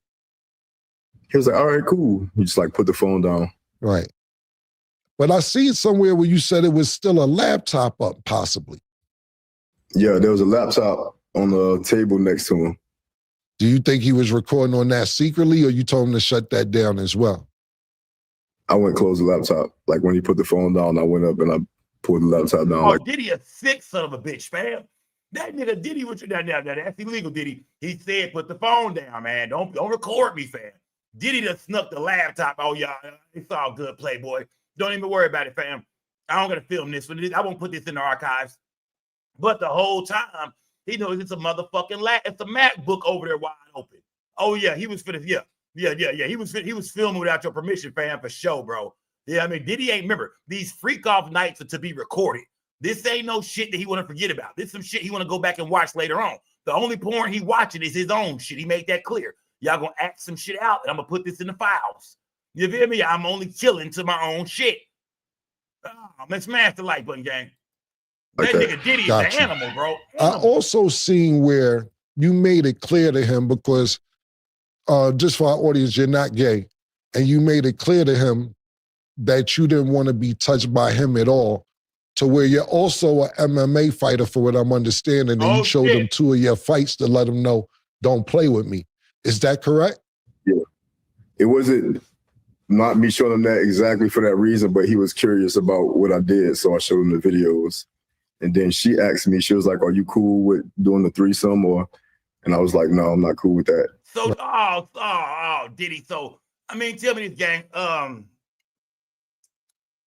He was like, all right, cool. He just like put the phone down. Right. But I see it somewhere where you said it was still a laptop up, possibly. Yeah, there was a laptop on the table next to him. Do you think he was recording on that secretly, or you told him to shut that down as well? I went and closed the laptop. Like when he put the phone down, I went up and I pulled the laptop down. Oh, Diddy a sick son of a bitch, fam. That nigga Diddy, what you now that's illegal, Diddy. He said, put the phone down, man. Don't record me, fam. Diddy just snuck the laptop. Oh, y'all, it's all good, Playboy. Don't even worry about it, fam. I don't gotta film this one. I won't put this in the archives. But the whole time, he knows it's a motherfucking it's a MacBook over there wide open. Oh yeah, he was finna, yeah. He was filming without your permission, fam, for show, bro. Yeah, I mean, Diddy ain't, remember, these freak off nights are to be recorded. This ain't no shit that he want to forget about. This some shit he want to go back and watch later on. The only porn he watching is his own shit. He made that clear. Y'all gonna act some shit out, and I'm gonna put this in the files. You feel me? I'm only killing to my own shit. Oh, let's smash the like button, gang. That nigga Diddy is an animal, bro. I also seen where you made it clear to him, because just for our audience, you're not gay. And you made it clear to him that you didn't want to be touched by him at all. to where you're also an MMA fighter, for what I'm understanding, and you showed them 2 of your fights to let them know, don't play with me. Is that correct? Yeah. It wasn't not me showing him that exactly for that reason, but he was curious about what I did, so I showed him the videos. And then she asked me, she was like, are you cool with doing the threesome? And I was like, no, I'm not cool with that. So, Diddy. So, I mean, tell me this, gang.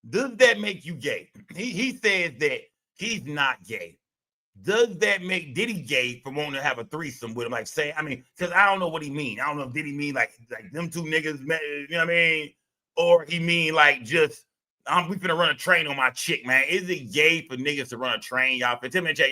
Does that make you gay? He says that he's not gay. Does that make Diddy gay for wanting to have a threesome with him? Like, say, I mean, because I don't know what he mean. I don't know if Diddy mean like them 2 niggas, you know what I mean? Or he mean like just, we finna run a train on my chick, man. Is it gay for niggas to run a train, y'all? Tell me, check.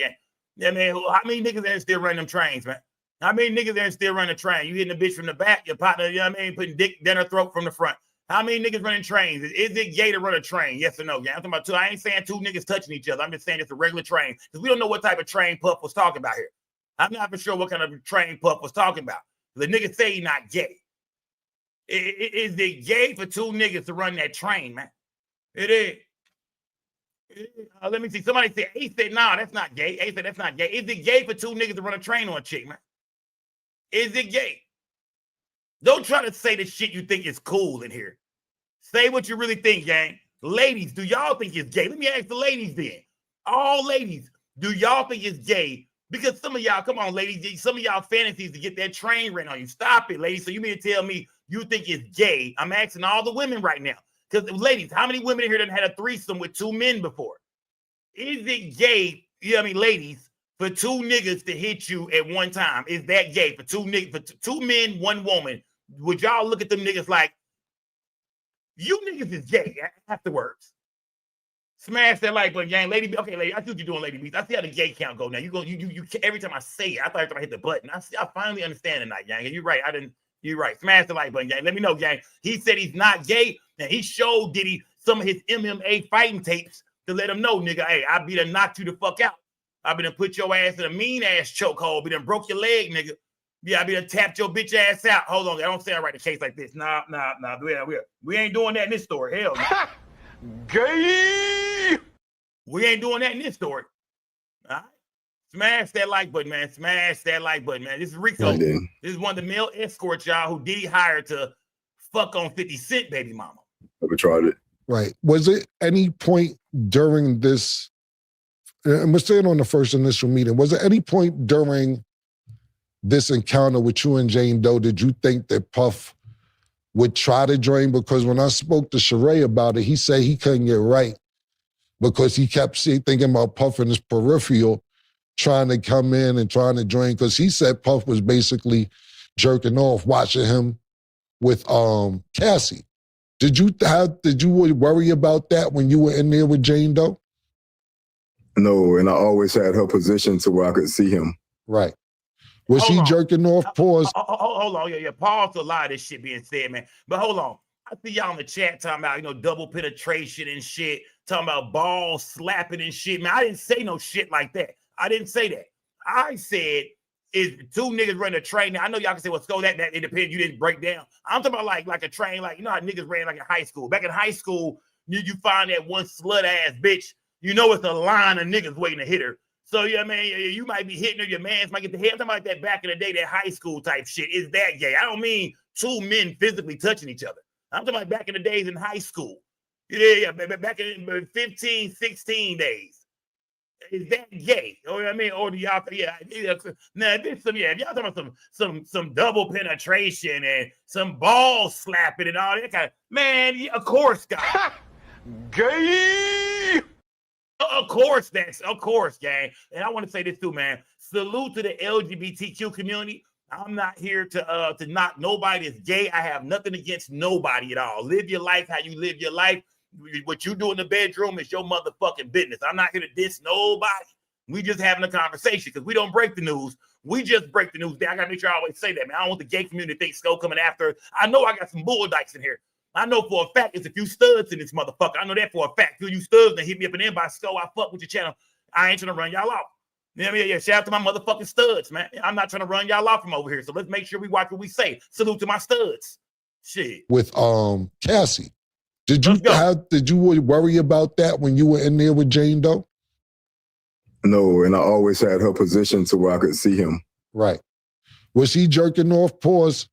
Yeah, man, how many niggas there still running them trains, man? How many niggas there still running a train? You hitting the bitch from the back, your partner, you know what I mean? Putting dick down her throat from the front. How many niggas running trains? Is it gay to run a train? Yes or no? Yeah, I'm talking about 2. I ain't saying 2 niggas touching each other. I'm just saying it's a regular train because we don't know what type of train Puff was talking about here. I'm not for sure what kind of train Puff was talking about. The niggas say he's not gay. Is it gay for 2 niggas to run that train, man? It is. Let me see. Somebody said, he said, nah, that's not gay. He said, that's not gay. Is it gay for 2 niggas to run a train on a chick, man? Is it gay? Don't try to say the shit you think is cool in here. Say what you really think, gang. Ladies, do y'all think it's gay? Let me ask the ladies then. All ladies, do y'all think it's gay? Because some of y'all, come on, ladies, some of y'all fantasies to get that train ran on you. Stop it, ladies. So you mean to tell me you think it's gay? I'm asking all the women right now. Because ladies, how many women in here done had a threesome with 2 men before? Is it gay, you know what I mean, ladies, for 2 niggas to hit you at one time? Is that gay? For 2 niggas, for 2 men, 1 woman, would y'all look at them niggas like, you niggas is gay afterwards? Smash that like button, gang. Lady, okay, lady, I see what you're doing, Lady Beast. I see how the gay count go now. You every time I say it, I thought I hit the button. I finally understand tonight, gang. You're right. You're right. Smash the like button, gang. Let me know, gang. He said he's not gay, and he showed Diddy some of his MMA fighting tapes to let him know, nigga, hey, I be done knocked you the fuck out. I be done put your ass in a mean ass chokehold. Be done broke your leg, nigga. Yeah, I be done tapped your bitch ass out. Hold on, I don't sound right the case like this. Nah. We ain't doing that in this story. Hell no. Gay. We ain't doing that in this story. All right. Smash that like button, man. Smash that like button, man. This is Rico. This is one of the male escorts, y'all, who Diddy hired to fuck on 50 Cent baby mama. Never tried it. Right. Was it any point during this, and we're staying on the first initial meeting, was there any point during this encounter with you and Jane Doe, did you think that Puff would try to join? Because when I spoke to Sheree about it, he said he couldn't get right because he kept thinking about Puff in his peripheral, trying to come in and trying to join, because he said Puff was basically jerking off watching him with Cassie. Did you worry about that when you were in there with Jane Doe? No, and I always had her position to where I could see him. Right. Was he jerking off? Pause. Hold on. Yeah. Pause to a lot of this shit being said, man. But hold on. I see y'all in the chat talking about, double penetration and shit, talking about balls slapping and shit. Man, I didn't say no shit like that. I didn't say that. I said, is 2 niggas running a train. Now, I know y'all can say, well, so that it depends. You didn't break down. I'm talking about like a train, like, you know how niggas ran like in high school. Back in high school, you find that one slut-ass bitch. You know it's a line of niggas waiting to hit her. So, yeah, man, you might be hitting her, your mans might get the head. I'm talking about that back in the day, that high school type shit. Is that gay? I don't mean 2 men physically touching each other. I'm talking about back in the days in high school. Yeah, back in 15, 16 days. Is that gay? Or I mean, or do y'all? Yeah. Now, if y'all talking about some double penetration and some ball slapping and all that kind of, man, of course, guys. Gay. Of course, gang. And I want to say this too, man. Salute to the LGBTQ community. I'm not here to knock nobody that's gay. I have nothing against nobody at all. Live your life how you live your life. What you do in the bedroom is your motherfucking business. I'm not here to diss nobody. We just having a conversation because we don't break the news. We just break the news. I got to make sure I always say that, man. I don't want the gay community to think Sko coming after. I know I got some bull dykes in here. I know for a fact it's a few studs in this motherfucker. I know that for a fact. You studs that hit me up in inbox, Sko, I fuck with your channel. I ain't trying to run y'all off. Yeah, shout out to my motherfucking studs, man. I'm not trying to run y'all off from over here. So let's make sure we watch what we say. Salute to my studs. Shit. With Cassie. Did you worry about that when you were in there with Jane Doe? No, and I always had her position to where I could see him. Right. Was he jerking off, pause,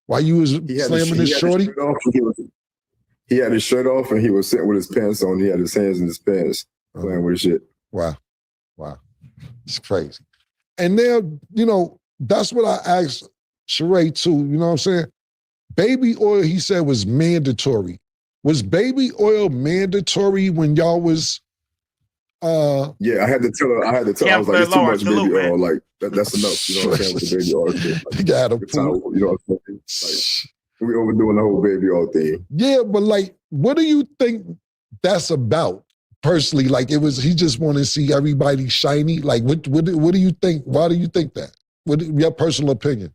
while you was slamming his shorty? He had his shirt off and he was sitting with his pants on. He had his hands in his pants playing with his shit. Wow. It's crazy. And now, you know, that's what I asked Sheree too, you know what I'm saying? Baby oil, he said, was mandatory. Was baby oil mandatory when y'all was yeah, I had to tell her, I was like, it's too much baby oil. Like, that's enough. You know what I'm saying? With the baby oil shit. You got you know what I'm saying? Like, we overdoing the whole baby oil thing. Yeah, but like, what do you think that's about? Personally, like he just want to see everybody shiny. Like, what do you think? Why do you think that? What your personal opinion?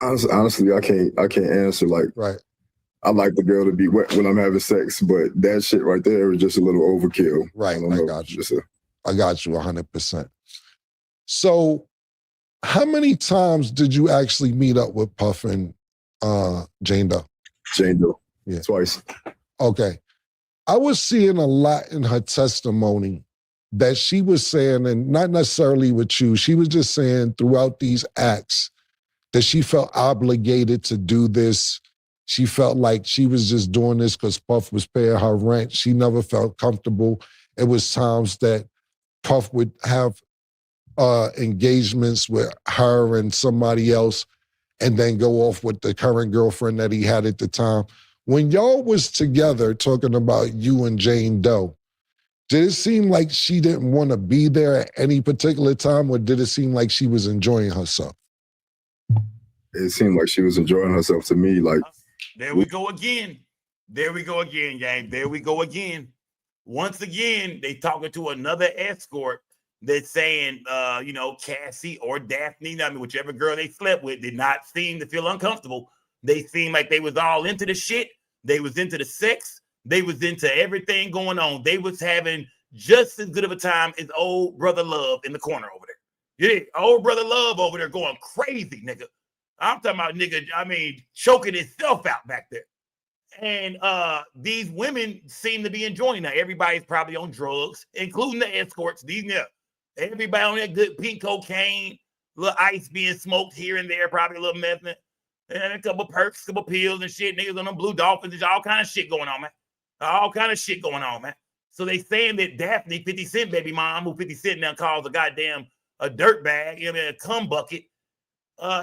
Honestly, I can't answer. Like, right. I like the girl to be wet when I'm having sex, but that shit right there is just a little overkill. Right, I got you. I got you 100%. So, how many times did you actually meet up with Puff and Jane Doe? Jane Doe, yeah, twice. Okay, I was seeing a lot in her testimony that she was saying, and not necessarily with you, she was just saying throughout these acts that she felt obligated to do this. She felt like she was just doing this because Puff was paying her rent. She never felt comfortable. It was times that Puff would have engagements with her and somebody else and then go off with the current girlfriend that he had at the time. When y'all was together talking about you and Jane Doe, did it seem like she didn't want to be there at any particular time, or did it seem like she was enjoying herself? It seemed like she was enjoying herself to me. Like, there we go again. There we go again, gang. There we go again. Once again, they talking to another escort that's saying, you know, Cassie or Daphne, I mean, whichever girl they slept with, did not seem to feel uncomfortable. They seemed like they was all into the shit. They was into the sex. They was into everything going on. They was having just as good of a time as old brother Love in the corner over there. Yeah, old brother Love over there going crazy, nigga. I'm talking about nigga, I mean, choking himself out back there. And these women seem to be enjoying that. Everybody's probably on drugs, including the escorts. Everybody on that good pink cocaine, little ice being smoked here and there, probably a little meth, and a couple perks, couple pills and shit. Niggas on them blue dolphins. There's all kind of shit going on, man. All kind of shit going on, man. So they saying that Daphne, 50 Cent baby mom, who 50 Cent now calls a goddamn a dirt bag, you know, a cum bucket.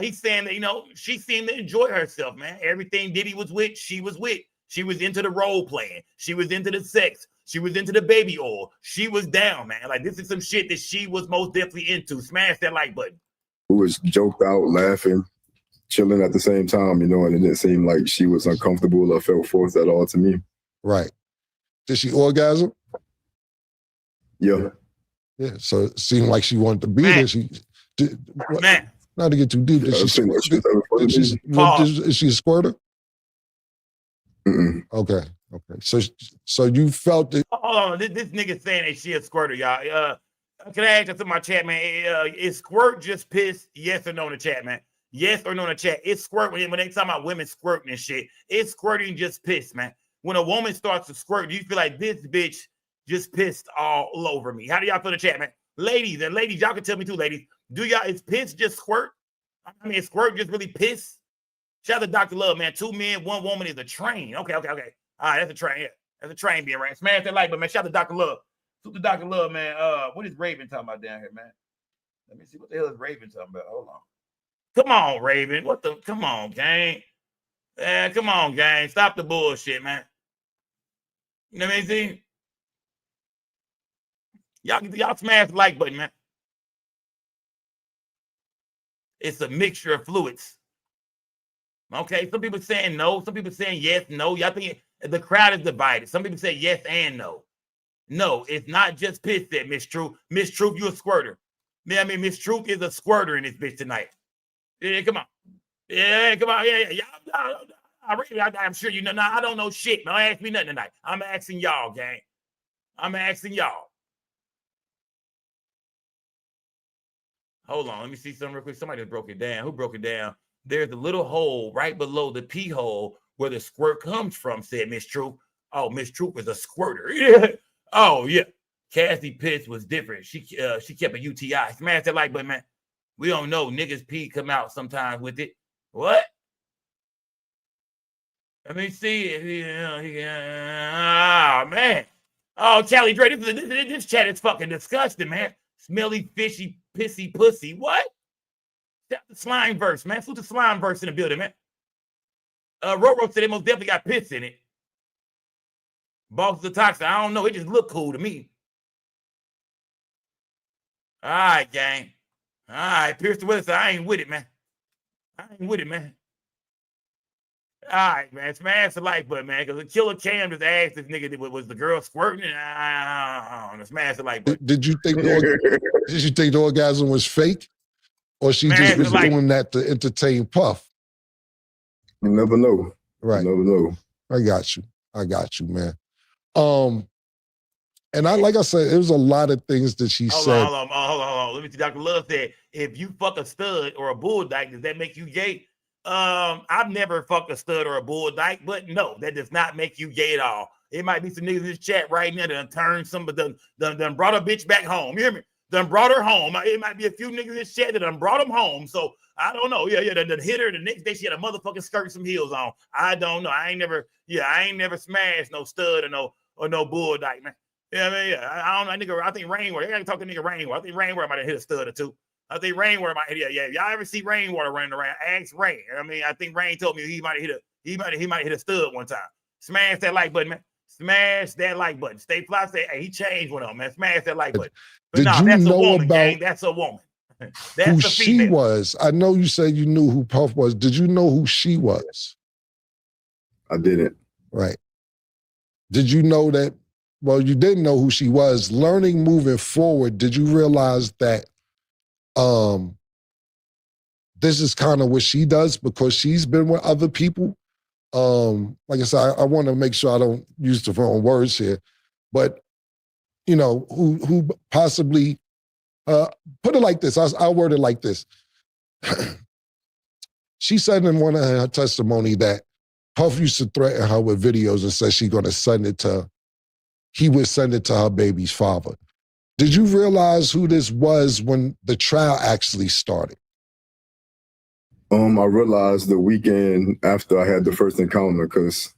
He's saying that, you know, she seemed to enjoy herself, man. Everything Diddy was with, she was with. She was into the role playing. She was into the sex. She was into the baby oil. She was down, man. Like, this is some shit that she was most definitely into. Smash that like button. Who was joked out, laughing, chilling at the same time, you know, and it didn't seem like she was uncomfortable or felt forced at all to me. Right. Did she orgasm? Yeah. Yeah, so it seemed like she wanted to be there. She did. Man. Not to get too deep. Is she a squirter? Mm-mm. Okay. So you felt it. Hold on, this nigga saying that she a squirter, y'all. Can I ask you in my chat, man? Is squirt just piss? Yes or no in the chat, man? Yes or no in the chat? It's squirt when they talk about women squirting and shit. It's squirting just piss, man. When a woman starts to squirt, do you feel like this bitch just pissed all over me? How do y'all feel in the chat, man? Ladies, y'all can tell me too, ladies. Is piss just squirt? I mean, is squirt just really piss? Shout out to Dr. Love, man. 2 men, 1 woman is a train. Okay. All right, that's a train. Yeah. That's a train being ran. Smash that like, but man, shout out to Dr. Love. Shout out to Dr. Love, man. What is Raven talking about down here, man? Let me see. What the hell is Raven talking about? Hold on. Come on, Raven. Come on, gang. Come on, gang. Stop the bullshit, man. You know what I mean? See? Y'all smash the like button, man. It's a mixture of fluids. Okay, some people saying no, some people saying yes, no. Y'all think the crowd is divided. Some people say yes and no. No, it's not just piss, said Miss Truth. Miss Truth, you a squirter. I mean, Miss Truth is a squirter in this bitch tonight. Yeah, come on. Yeah, come on. Yeah. I'm sure you know. Now, I don't know shit. Don't ask me nothing tonight. I'm asking y'all, gang. I'm asking y'all. Hold on. Let me see something real quick. Somebody just broke it down. Who broke it down? There's a little hole right below the pee hole where the squirt comes from, said Miss Truth. Oh, Miss Truth is a squirter. Yeah. Oh, yeah. Cassie Pitts was different. She kept a UTI. Smash that like button, man. We don't know. Niggas pee come out sometimes with it. What? Let me see it. Oh, man. Oh, Callie Dre, this chat is fucking disgusting, man. Smelly, fishy, pissy, pussy. What? That's the slime verse, man. Salute the slime verse in the building, man. Roro said it most definitely got piss in it. Boss the toxic. I don't know. It just looked cool to me. All right, gang. All right, Pierce the Weather said, I ain't with it, man. I ain't with it, man. All right, man. Smash the like button, man. Because the killer Cam just asked this nigga, was the girl squirting? I don't know. Smash the like button. Did you think the orgasm was fake? Or she just was doing that to entertain Puff? You never know. Right. You never know. I got you, man. And like I said, it was a lot of things that she said. Hold on. Let me see. Dr. Love said, if you fuck a stud or a bull dyke, does that make you gay? I've never fucked a stud or a bull dyke, but no, that does not make you gay at all. It might be some niggas in this chat right now that done turned some, but done brought a bitch back home. You hear me? Done brought her home. It might be a few niggas in this chat that done brought them home. So I don't know. Yeah, done hit her. The next day she had a motherfucking skirt and some heels on. I don't know. I ain't never smashed no stud or no bull dyke, man. Yeah, man. Yeah, I don't know. Nigga, I think Rainwater. I gotta talk to nigga Rainwater. I think Rainwater might have hit a stud or two. I think Rainwater might hit. Yeah. Y'all ever see Rainwater running around? Ask Rain. I mean, I think Rain told me he might have hit a stud one time. Smash that like button, man. Smash that like button. Stay fly. Say, hey, he changed one of them, man. Smash that like button. But Did you that's know a woman, about gang. That's a woman. That's who a she female. was? I know you said you knew who Puff was. Did you know who she was? I didn't. Right. Did you know that? Well, you didn't know who she was. Learning moving forward, did you realize that this is kind of what she does because she's been with other people? Like I said, I want to make sure I don't use the wrong words here, but you know, who possibly put it like this. I'll word it like this. She said in one of her testimony that Puff used to threaten her with videos and said he would send it to her baby's father. Did you realize who this was when the trial actually started? I realized the weekend after I had the first encounter, because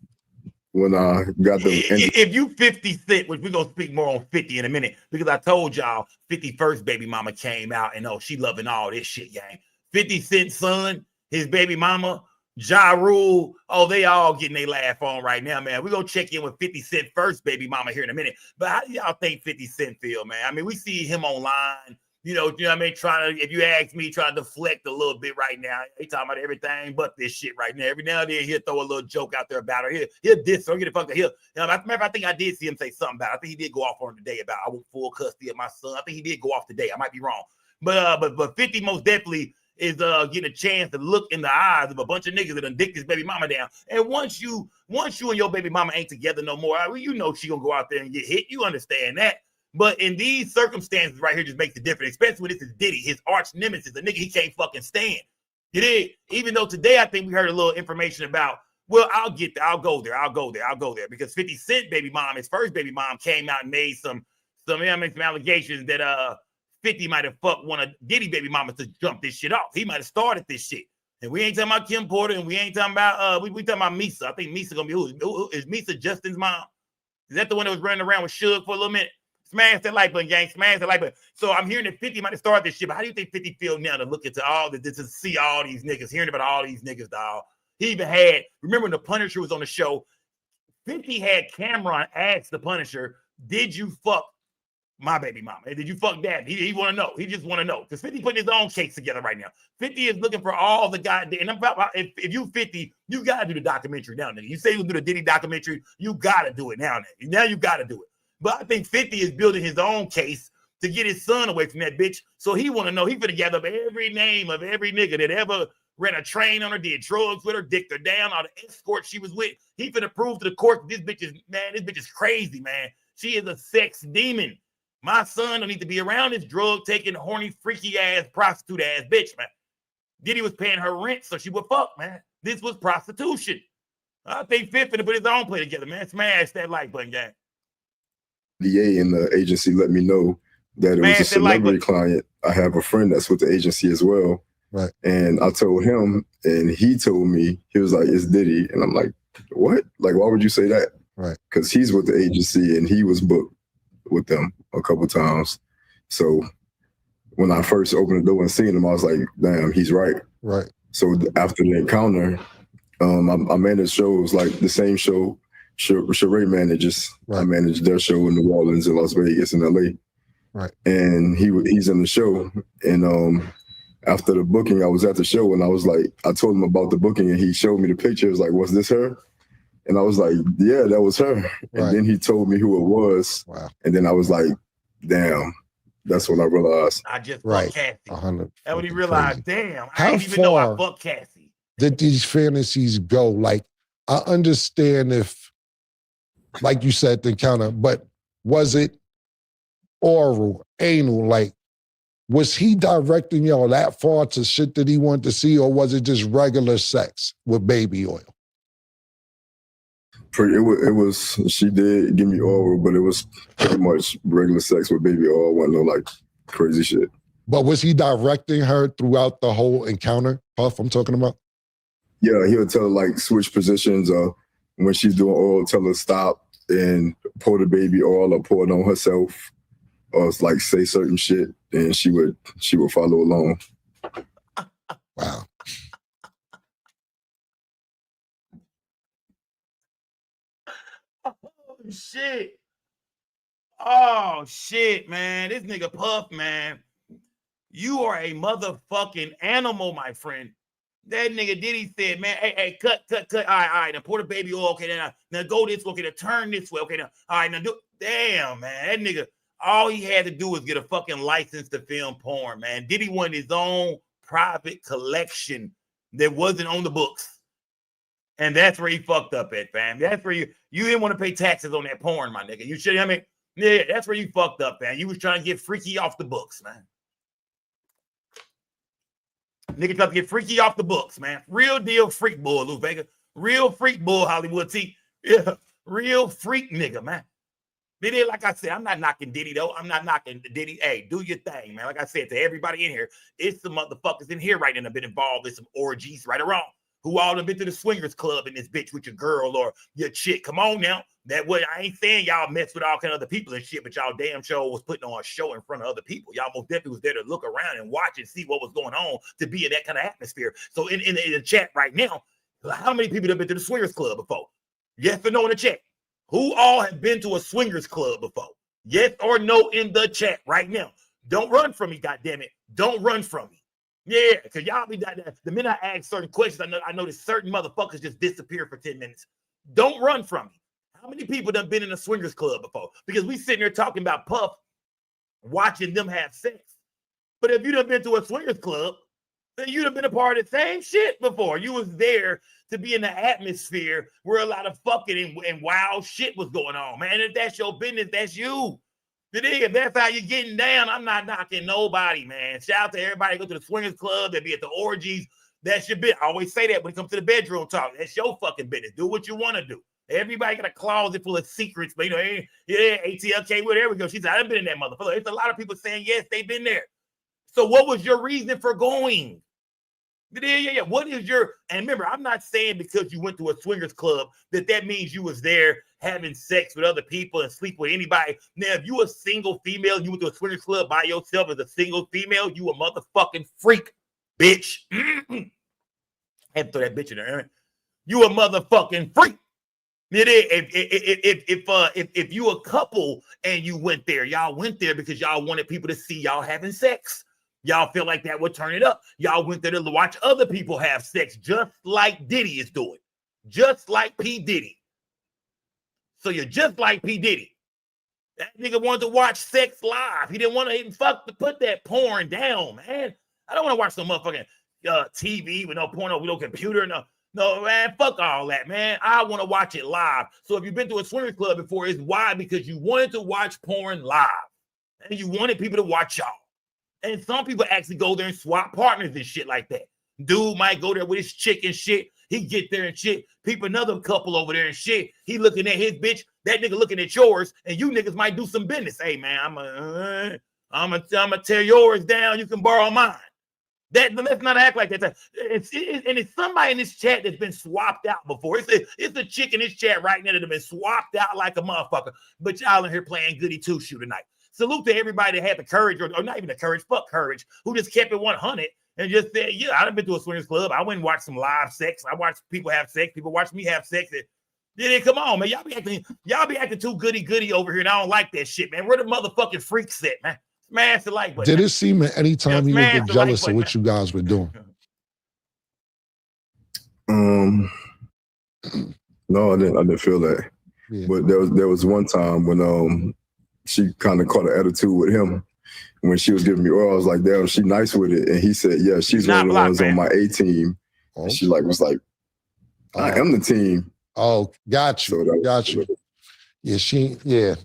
when I got the... If you 50 Cent, which we're going to speak more on 50 in a minute, because I told y'all 51st baby mama came out and she loving all this shit, gang. 50 Cent's son, his baby mama, Ja Rule, they all getting their laugh on right now, man. We're going to check in with 50 Cent first baby mama here in a minute. But how do y'all think 50 Cent feel, man? I mean, we see him online, you know what I mean? If you ask me, trying to deflect a little bit right now. He talking about everything but this shit right now. Every now and then he'll throw a little joke out there about her. He'll diss her, get the fuck out here. I think I did see him say something about it. I think he did go off on today about I want full custody of my son. I think he did go off today. I might be wrong. But 50 most definitely is getting a chance to look in the eyes of a bunch of niggas that done dick this baby mama down. And once you and your baby mama ain't together no more, you know she gonna go out there and get hit. You understand that. But in these circumstances right here just makes it different, especially when this is Diddy, his arch nemesis, a nigga he can't fucking stand. You did. Even though today I think we heard a little information about, well, I'll get there. I'll go there. Because 50 Cent baby mom, his first baby mom, came out and made some allegations that 50 might have fucked one of Diddy baby mamas to jump this shit off. He might have started this shit. And we ain't talking about Kim Porter, and we ain't talking about we talking about Misa. I think Misa gonna be who is Misa Justin's mom? Is that the one that was running around with Suge for a little minute? Smash that like button, gang. Smash that like button. So I'm hearing that 50 might have started this shit, but how do you think 50 feel now to look into all this, to see all these niggas, hearing about all these niggas, dog? He even had, remember when the Punisher was on the show, 50 had Cameron ask the Punisher, did you fuck my baby mama? Did you fuck dad? He want to know. He just want to know. Because 50 putting his own case together right now. 50 is looking for all the goddamn, and if you 50, you got to do the documentary now, nigga. You say you do the Diddy documentary, you got to do it now, nigga. Now you got to do it. But I think 50 is building his own case to get his son away from that bitch. So he want to know. He finna gather up every name of every nigga that ever ran a train on her, did drugs with her, dicked her down, all the escorts she was with. He finna prove to the court this bitch is crazy, man. She is a sex demon. My son don't need to be around this drug-taking, horny, freaky-ass, prostitute-ass bitch, man. Diddy was paying her rent, so she would fuck, man. This was prostitution. I think Fifth finna put his own play together, man. Smash that like button, gang. DA in the agency let me know that it was a celebrity client. I have a friend that's with the agency as well. Right. And I told him, and he told me, he was like, it's Diddy. And I'm like, what? Like, why would you say that? Right. Because he's with the agency and he was booked with them a couple times. So when I first opened the door and seen him, I was like, damn, he's right. Right. So after the encounter, I managed shows like the same show Sheree manages. Right. I managed their show in New Orleans and Las Vegas and LA. Right. And he's in the show. And after the booking, I was at the show and I was like, I told him about the booking and he showed me the picture. He was like, was this her? And I was like, yeah, that was her. Right. And then he told me who it was. Wow. And then I was like, damn. That's when I realized. I just fucked Cassie. 100. And when he realized, damn, how I didn't even know I fucked Cassie. Did these fantasies go? Like, I understand if, like you said, the encounter, but was it oral, anal? Like, was he directing y'all that far to shit that he wanted to see, or was it just regular sex with baby oil? It was, she did give me oral, but it was pretty much regular sex with baby oil. Wasn't no like crazy shit. But was he directing her throughout the whole encounter, Puff, I'm talking about? Yeah, he would tell her like switch positions, when she's doing oral, tell her stop and pour the baby oil or pour it on herself, or like say certain shit, and she would follow along. Wow. Shit. Oh shit, man. This nigga Puff, man. You are a motherfucking animal, my friend. That nigga Diddy said, man, hey, cut. All right, now pour the baby oil. Okay, now go this way. Okay, now turn this way. Okay, now, all right, now do. Damn, man. That nigga, all he had to do was get a fucking license to film porn, man. Diddy wanted his own private collection that wasn't on the books. And that's where he fucked up at, fam. That's where you didn't want to pay taxes on that porn, my nigga. You should, I mean, yeah, that's where you fucked up, man. You was trying to get freaky off the books, man. Nigga trying to get freaky off the books, man. Real deal freak bull, Lou Vega. Real freak bull, Hollywood T. Yeah, real freak nigga, man. Diddy, like I said, I'm not knocking Diddy, though. I'm not knocking Diddy. Hey, do your thing, man. Like I said, to everybody in here, it's some motherfuckers in here right now that have been involved in some orgies, right or wrong. Who all done been to the swingers club in this bitch with your girl or your chick. Come on now. That way, I ain't saying y'all mess with all kind of other people and shit, but y'all damn sure was putting on a show in front of other people. Y'all most definitely was there to look around and watch and see what was going on to be in that kind of atmosphere. So in the chat right now, how many people have been to the swingers club before? Yes or no in the chat. Who all have been to a swingers club before? Yes or no in the chat right now. Don't run from me, goddammit. Don't run from me. Yeah, because y'all be the minute I ask certain questions, I notice certain motherfuckers just disappear for 10 minutes. Don't run from me. How many people done been in a swingers club before? Because we sitting here talking about Puff, watching them have sex. But if you done been to a swingers club, then you'd have been a part of the same shit before. You was there to be in the atmosphere where a lot of fucking and wild shit was going on, man. If that's your business, that's you. If that's how you're getting down, I'm not knocking nobody, man. Shout out to everybody go to the swingers club, they be at the orgies. That's your bit. I always say that when it comes to the bedroom talk. That's your fucking business. Do what you want to do. Everybody got a closet full of secrets, but yeah, ATLK, well, there we go. She said, I've been in that motherfucker. It's a lot of people saying, yes, they've been there. So what was your reason for going? Yeah. What is your, and remember, I'm not saying because you went to a swingers club that means you was there having sex with other people and sleep with anybody. Now, if you a single female and you went to a swingers club by yourself as a single female, you a motherfucking freak, bitch. Had to throw that bitch in there. You a motherfucking freak. If you a couple and you went there, y'all went there because y'all wanted people to see y'all having sex. Y'all feel like that would turn it up. Y'all went there to watch other people have sex, just like Diddy is doing, just like P. Diddy. So you're just like P. Diddy. That nigga wanted to watch sex live. He didn't want to even put that porn down, man. I don't want to watch some motherfucking TV with no porno, with no computer, no, man, fuck all that, man. I want to watch it live. So if you've been to a swingers club before, it's why? Because you wanted to watch porn live. And you wanted people to watch y'all. And some people actually go there and swap partners and shit like that. Dude might go there with his chick and shit, He get there and shit, peep another couple over there and shit. He looking at his bitch, that nigga looking at yours, and you niggas might do some business. Hey man, I'm gonna tear yours down. You can borrow mine. Let's not act like that. It's somebody in this chat that's been swapped out before. It's a chick in this chat right now that have been swapped out like a motherfucker. But y'all in here playing goody two shoe tonight. Salute to everybody that had the courage, or not even the courage, fuck courage, who just kept it 100 and just said, yeah, I've been to a swingers club. I went and watched some live sex. I watched people have sex. People watch me have sex. Then come on, man. Y'all be acting too goody over here, and I don't like that shit, man. Where the motherfucking freaks at, man? Smash the like button. Did it seem at any time he would get jealous of what you guys were doing? No, I didn't feel that. Yeah. But there was one time when she kind of caught an attitude with him when she was giving me oil. I was like, damn, she nice with it. And he said, yeah, she's one of the ones on my A team. Oh. And she was like, I am the team. Oh, got you. So got you. Yeah, see, the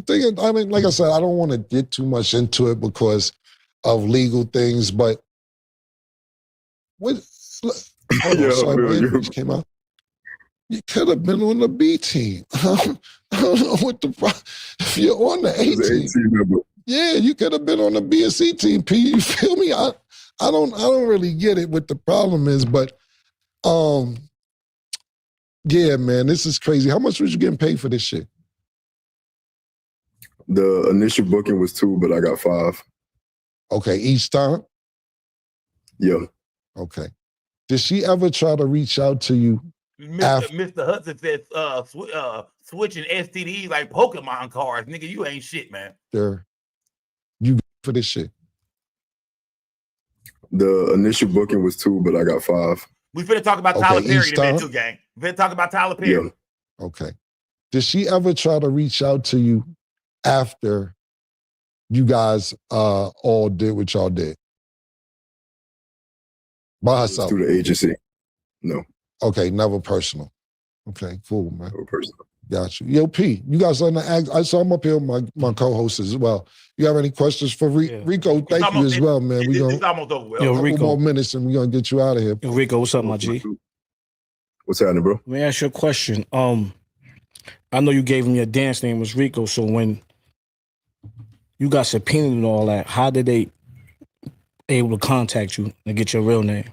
thing is, I mean, like I said, I don't want to get too much into it because of legal things, but came out. You could have been on the B team. I don't know what the problem. If you're on the A team, yeah, you could have been on the B or C team. P, you feel me? I don't really get it. What the problem is, but yeah, man, this is crazy. How much was you getting paid for this shit? The initial booking was 2, but I got 5. Okay, each time? Yeah. Okay. Did she ever try to reach out to you? Mr. Hudson says switching STDs like Pokemon cards. Nigga, you ain't shit, man. Sure. You for this shit? The initial booking was 2, but I got 5. We finna talk about Tyler Perry in a minute too, gang. We finna talk about Tyler Perry. Yeah. Okay. Did she ever try to reach out to you after you guys all did what y'all did? By herself? Through the agency. No. Okay, never personal. Okay, cool, man. Never personal. Got you. Yo, P, you guys on the act. I saw I'm up here with my co-host as well. You have any questions for Rico? Thank you as well, man. It's almost over. Yo, Rico. A couple more minutes and we're going to get you out of here. Yo, Rico, what's up, my G? What's happening, bro? Let me ask you a question. I know you gave him your dance name was Rico, so when you got subpoenaed and all that, how did they able to contact you and get your real name?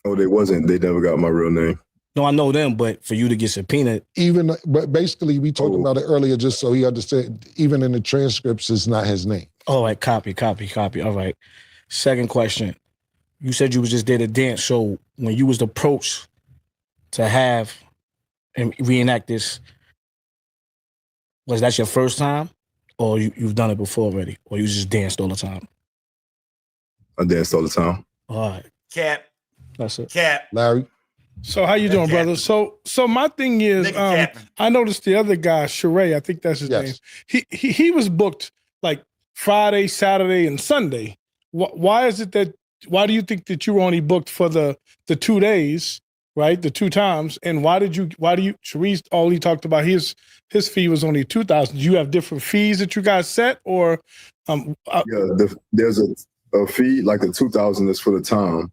Oh, they never got my real name. No, I know them, but for you to get subpoenaed. But basically, we talked about it earlier just so he understood, even in the transcripts, it's not his name. All right, copy. All right. Second question. You said you was just there to dance, so when you was approached to have and reenact this, was that your first time? Or you've done it before already? Or you just danced all the time? I danced all the time. All right. Cap. That's it. Cap. Larry. So how you doing, brother? So my thing is, I noticed the other guy, Sheree, I think that's his name. He was booked like Friday, Saturday, and Sunday. Why is it that? Why do you think that you were only booked for the 2 days, right? The 2 times, and why do you? Sheree's all he talked about his fee was only $2,000. Do you have different fees that you guys set, or? There's a fee like the $2,000 is for the time.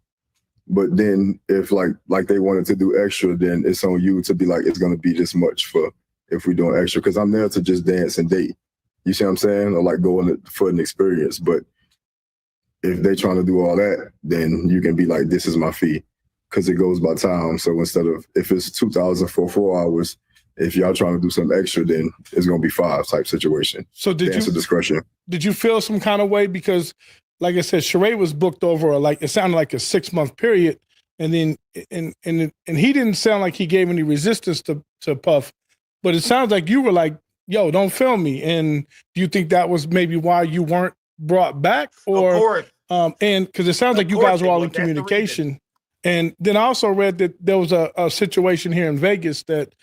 But then if like they wanted to do extra, then it's on you to be like, it's going to be this much for if we're doing extra. Because I'm there to just dance and date. You see what I'm saying? Or like go for an experience. But if they trying to do all that, then you can be like, this is my fee. Because it goes by time. So instead of, if it's $2,000 for 4 hours, if y'all trying to do something extra, then it's going to be 5 type situation. So dance discretion. Did you feel some kind of way? Because like I said, Sheree was booked over it sounded like a 6-month period, and then and he didn't sound like he gave any resistance to Puff, but it sounds like you were like, "Yo, don't film me." And do you think that was maybe why you weren't brought back, or and because it sounds like you guys were all in communication? And then I also read that there was a situation here in Vegas that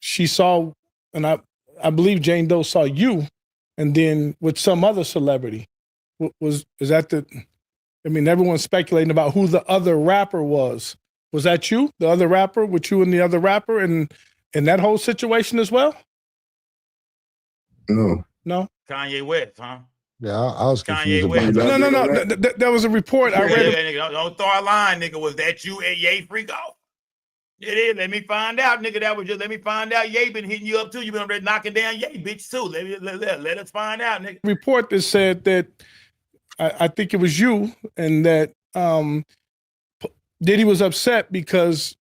she saw, and I believe Jane Doe saw you, and then with some other celebrity. Is that I mean, everyone's speculating about who the other rapper was. Was that you, the other rapper, with you and the other rapper, and in that whole situation as well? No. Kanye West, huh? Yeah, I was confused Kanye about West. that. No. That was a report. I read. Nigga, don't throw a line, nigga. Was that you at Ye freak off? It is. Let me find out, nigga. That was just. Let me find out. Ye been hitting you up too. You been over there knocking down Ye, bitch too. Let us find out, nigga. Report that said that I think it was you, and that Diddy was upset because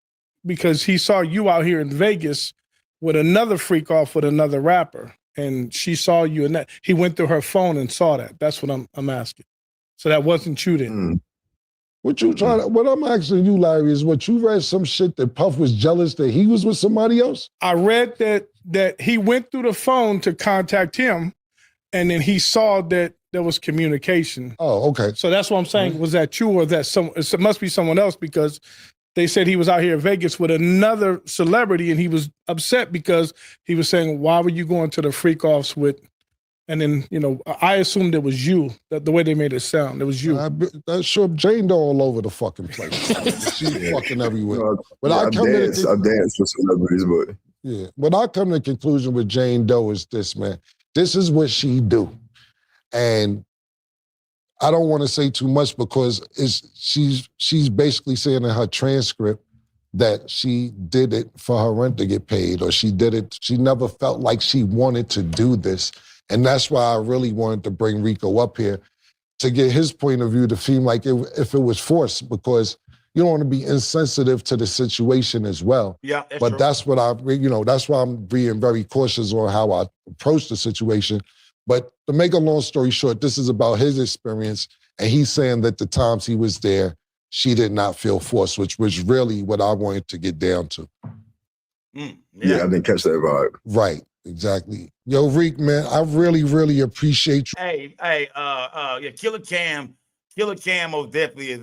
he saw you out here in Vegas with another freak off with another rapper, and she saw you, and that he went through her phone and saw that. That's what I'm asking. So that wasn't you then. What I'm asking you, Larry, is what you read some shit that Puff was jealous that he was with somebody else? I read that he went through the phone to contact him, and then he saw that there was communication. Oh, okay. So that's what I'm saying. Was that you or that it must be someone else, because they said he was out here in Vegas with another celebrity, and he was upset because he was saying, why were you going to the freak offs with? And then, I assumed it was you, that the way they made it sound. It was you. That's sure Jane Doe all over the fucking place. She's fucking everywhere. I dance for celebrities, but yeah. When I come to the conclusion with Jane Doe is this, man. This is what she do. And I don't want to say too much because she's basically saying in her transcript that she did it for her rent to get paid, or she did it. She never felt like she wanted to do this. And that's why I really wanted to bring Rico up here to get his point of view to seem like if it was forced, because you don't want to be insensitive to the situation as well. Yeah, that's but true. that's what that's why I'm being very cautious on how I approach the situation. But to make a long story short, this is about his experience, and he's saying that the times he was there, she did not feel forced, which was really what I wanted to get down to. Yeah, I didn't catch that vibe. Right, exactly. Yo, Reek, man, I really, really appreciate you. Hey, yeah, Killer Cam most definitely is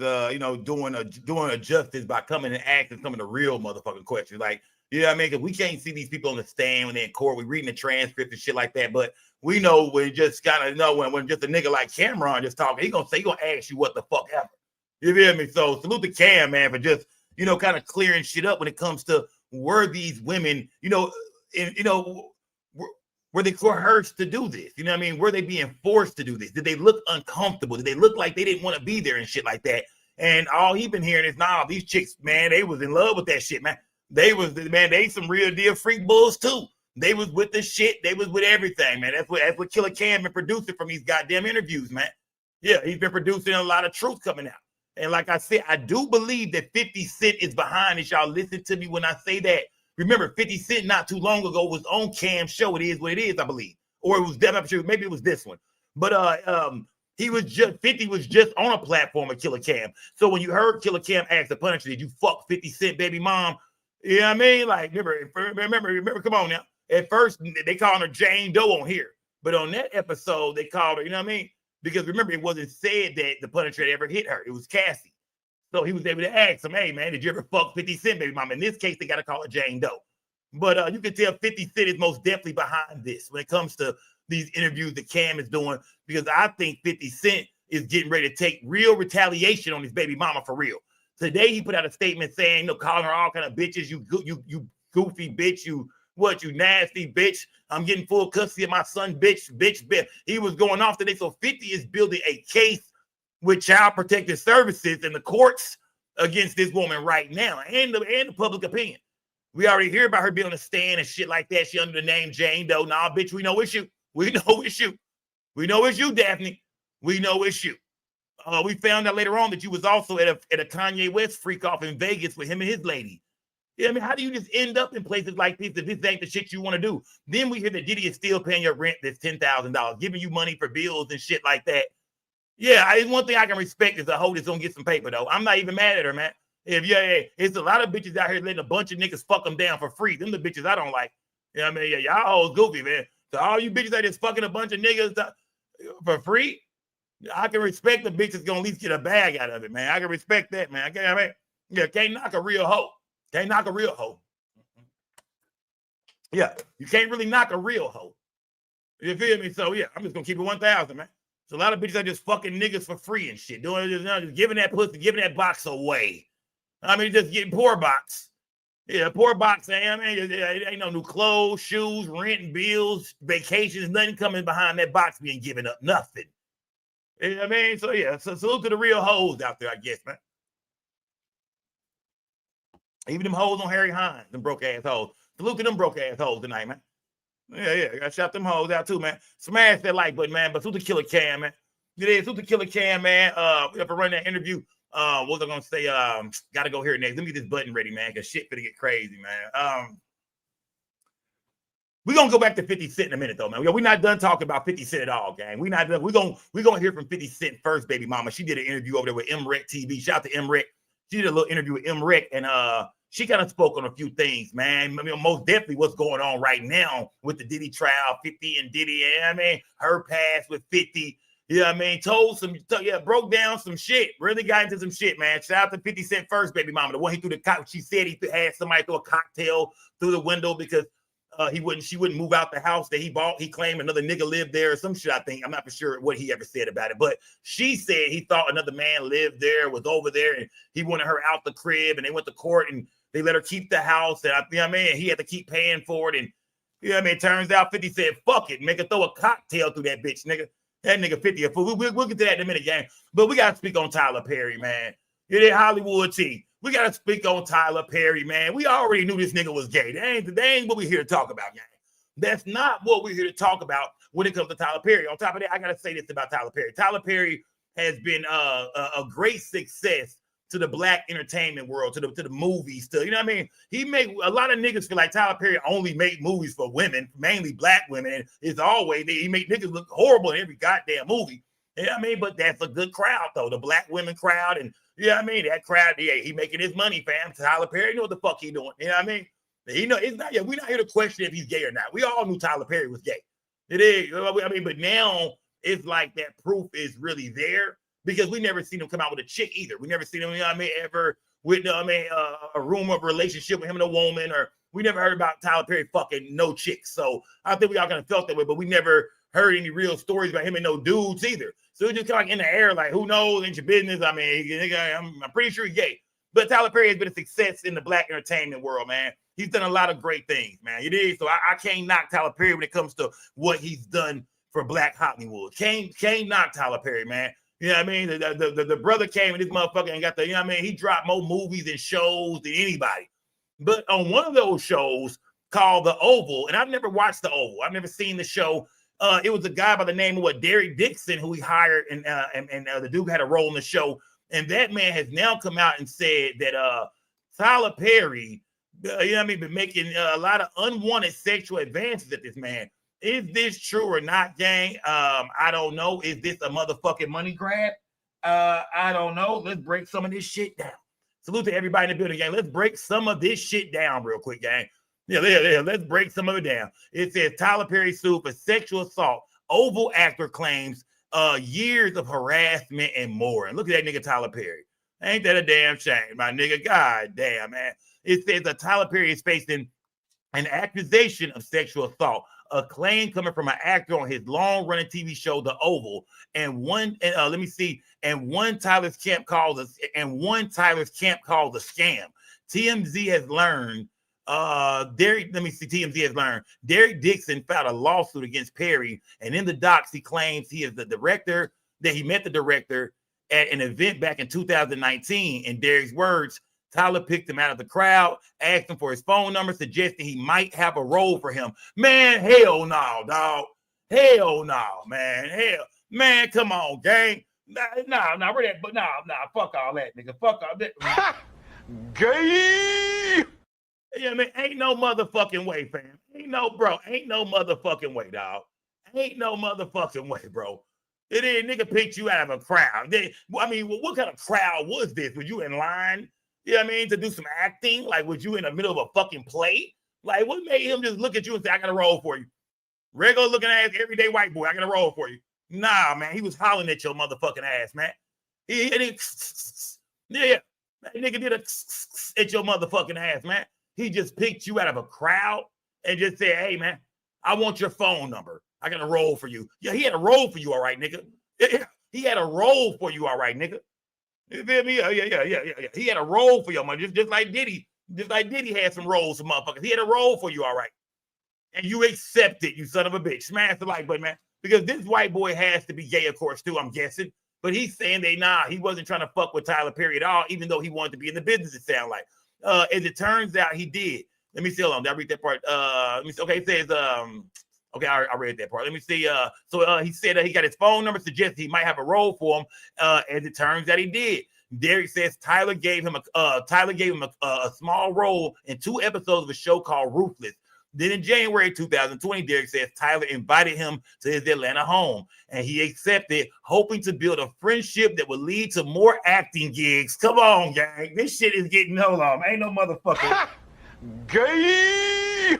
doing a justice by coming and asking some of the real motherfucking questions. Like, you know what I mean? Because we can't see these people on the stand when they're in court. We're reading the transcript and shit like that. But we know when just kind of know when just a nigga like Cameron just talking, he gonna ask you what the fuck happened. You feel me? So salute to Cam, man, for just, kind of clearing shit up when it comes to were these women, were they coerced to do this? You know what I mean? Were they being forced to do this? Did they look uncomfortable? Did they look like they didn't want to be there and shit like that? And all he been hearing is, nah, these chicks, man, they was in love with that shit, man. They some real deal freak bulls too. They was with the shit. They was with everything, man. That's what Killer Cam been producing from these goddamn interviews, man. Yeah, he's been producing a lot of truth coming out. And like I said, I do believe that 50 Cent is behind this. Y'all listen to me when I say that. Remember, 50 Cent not too long ago was on Cam's show. It is what it is, I believe. Or it was definitely, maybe it was this one. But 50 was just on a platform of Killer Cam. So when you heard Killer Cam ask the Punisher, did you fuck 50 Cent baby mom? You know what I mean? Like, remember, come on now. At first, they called her Jane Doe on here. But on that episode, they called her, you know what I mean? Because remember, it wasn't said that the Punisher had ever hit her. It was Cassie. So he was able to ask him, hey, man, did you ever fuck 50 Cent, baby mama? In this case, they got to call her Jane Doe. But you can tell 50 Cent is most definitely behind this when it comes to these interviews that Cam is doing, because I think 50 Cent is getting ready to take real retaliation on his baby mama for real. Today, he put out a statement saying, calling her all kind of bitches, you goofy bitch, you nasty bitch. I'm getting full custody of my son, bitch. He was going off today. So 50 is building a case with Child Protective Services in the courts against this woman right now, and the public opinion. We already hear about her being on the stand and shit like that. She under the name Jane Doe. Nah, bitch, we know it's you. We know it's you. We know it's you, Daphne. We know it's you. We found out later on that you was also at a Kanye West freak off in Vegas with him and his lady. Yeah, I mean, how do you just end up in places like this if this ain't the shit you want to do? Then we hear that Diddy is still paying your rent that's $10,000, giving you money for bills and shit like that. Yeah, one thing I can respect is a hoe that's gonna get some paper, though. I'm not even mad at her, man. It's a lot of bitches out here letting a bunch of niggas fuck them down for free. Them the bitches I don't like. You know what I mean? Yeah, y'all hoes goofy, man. So all you bitches that just fucking a bunch of niggas for free, I can respect the bitches gonna at least get a bag out of it, man. I can respect that, man. Can't knock a real hoe. Can't knock a real hoe. Yeah, you can't really knock a real hoe. You feel me? So yeah, I'm just gonna keep it 1,000, man. So a lot of bitches are just fucking niggas for free and shit. Doing just giving that pussy, giving that box away. I mean, just getting poor box. Yeah, poor box. I mean, it ain't no new clothes, shoes, rent, bills, vacations, nothing coming behind that box being given up. Nothing. You know what I mean? So yeah, so salute to the real hoes out there, I guess, man. Even them hoes on Harry Hines, them broke ass hoes. Salute to them broke ass hoes tonight, man. Yeah, I shout them hoes out too, man. Smash that like button, man. But salute to Killer Cam, man. Yeah, salute to Killer Cam, man. We have to run that interview. What was I gonna say? Gotta go here next. Let me get this button ready, man, because shit finna get crazy, man. We're gonna go back to 50 Cent in a minute, though, man. We're not done talking about 50 Cent at all, gang. We're not done. We're gonna hear from 50 Cent first, baby mama. She did an interview over there with MREC TV. Shout out to MREC. She did a little interview with MREC, and she kind of spoke on a few things, man. I mean, most definitely what's going on right now with the Diddy trial, 50 and Diddy. You know what I mean? Her past with 50. You know what I mean? Broke down some shit. Really got into some shit, man. Shout out to 50 Cent first, baby mama. The one he threw the cocktail. She said he had somebody throw a cocktail through the window because she wouldn't move out the house that he bought. He claimed another nigga lived there or some shit, I think. I'm not for sure what he ever said about it. But she said he thought another man lived there, was over there, and he wanted her out the crib, and they went to court, and they let her keep the house. And you know what I mean? He had to keep paying for it. And you know what I mean? Turns out 50 said, fuck it, make her throw a cocktail through that bitch, nigga. That nigga 50 a fool. We'll get to that in a minute, gang. But we got to speak on Tyler Perry, man. It ain't Hollywood T. We got to speak on Tyler Perry, man. We already knew this nigga was gay. That ain't what we're here to talk about, gang. That's not what we're here to talk about when it comes to Tyler Perry. On top of that, I got to say this about Tyler Perry. Tyler Perry has been a great success to the black entertainment world, to the movies, you know what I mean? He make a lot of niggas feel like Tyler Perry only make movies for women, mainly black women. And it's always, he make niggas look horrible in every goddamn movie. You know what I mean? But that's a good crowd, though. The black women crowd. And you know what I mean? That crowd, yeah, he making his money, fam. Tyler Perry know what the fuck he doing. You know what I mean? He know it's not. Yeah, we're not here to question if he's gay or not. We all knew Tyler Perry was gay. It is. I mean, but now it's like that proof is really there because we never seen him come out with a chick either. We never seen him, you know what I mean, ever with a rumor of a relationship with him and a woman, or we never heard about Tyler Perry fucking no chicks. So I think we all kind of felt that way, but we never heard any real stories about him and no dudes either. So it's just kind of like in the air, like who knows? Ain't your business. I mean, I'm pretty sure he's gay. But Tyler Perry has been a success in the black entertainment world, man. He's done a lot of great things, man. It is. So I can't knock Tyler Perry when it comes to what he's done for black Hollywood. Can't knock Tyler Perry, man. You know what I mean? The brother came and this motherfucker ain't got the, you know what I mean? He dropped more movies and shows than anybody. But on one of those shows called The Oval, and I've never watched The Oval. I've never seen the show. It was a guy by the name of Derek Dixon who he hired, and the dude had a role in the show. And that man has now come out and said that Tyler Perry, you know what I mean, been making a lot of unwanted sexual advances at this man. Is this true or not, gang? I don't know. Is this a motherfucking money grab? I don't know. Let's break some of this shit down. Salute to everybody in the building, gang. Let's break some of this shit down real quick, gang. Yeah. Let's break some of it down. It says Tyler Perry sued for sexual assault. Oval actor claims years of harassment and more. And look at that nigga Tyler Perry. Ain't that a damn shame, my nigga? God damn, man. It says that Tyler Perry is facing an accusation of sexual assault, a claim coming from an actor on his long-running TV show, The Oval, and one Tyler's camp called a scam. TMZ has learned. TMZ has learned Derek Dixon filed a lawsuit against Perry, and in the docs he claims he is the director, that he met the director at an event back in 2019. In Derek's words, Tyler picked him out of the crowd, asked him for his phone number, suggesting he might have a role for him. Man, hell no, dog. Hell no, man. Hell, man, come on, gang. Nah, fuck all that, nigga. Fuck all that. Gay. Yeah, man, ain't no motherfucking way, fam. Ain't no motherfucking way, dog. Ain't no motherfucking way, bro. It is, nigga picked you out of a crowd. I mean, what kind of crowd was this? Were you in line? You know what I mean? To do some acting? Like, was you in the middle of a fucking play? Like, what made him just look at you and say, I got a role for you? Regular looking ass, everyday white boy, I got a role for you. Nah, man, he was hollering at your motherfucking ass, man. That nigga did at your motherfucking ass, man. He just picked you out of a crowd and just said, hey, man, I want your phone number. I got a role for you. Yeah, he had a role for you, all right, nigga. Yeah, he had a role for you, all right, nigga. You feel me? Yeah. He had a role for your money, just like Diddy. Just like Diddy had some roles for motherfuckers. He had a role for you, all right. And you accept it, you son of a bitch. Smash the like button, man. because this white boy has to be gay, of course, too, I'm guessing. But he's saying he wasn't trying to fuck with Tyler Perry at all, even though he wanted to be in the business, it sounds like. As it turns out, he did. Let me see, hold on, did I read that part? Let me see. Okay, it says, okay, I read that part. Let me see. So he said he got his phone number, suggested he might have a role for him. As it turns out, he did. Derek says Tyler gave him a small role in 2 episodes of a show called Ruthless. Then in January 2020, Derek says Tyler invited him to his Atlanta home, and he accepted, hoping to build a friendship that would lead to more acting gigs. Come on, gang. This shit is getting, hold on. Ain't no motherfucking gay.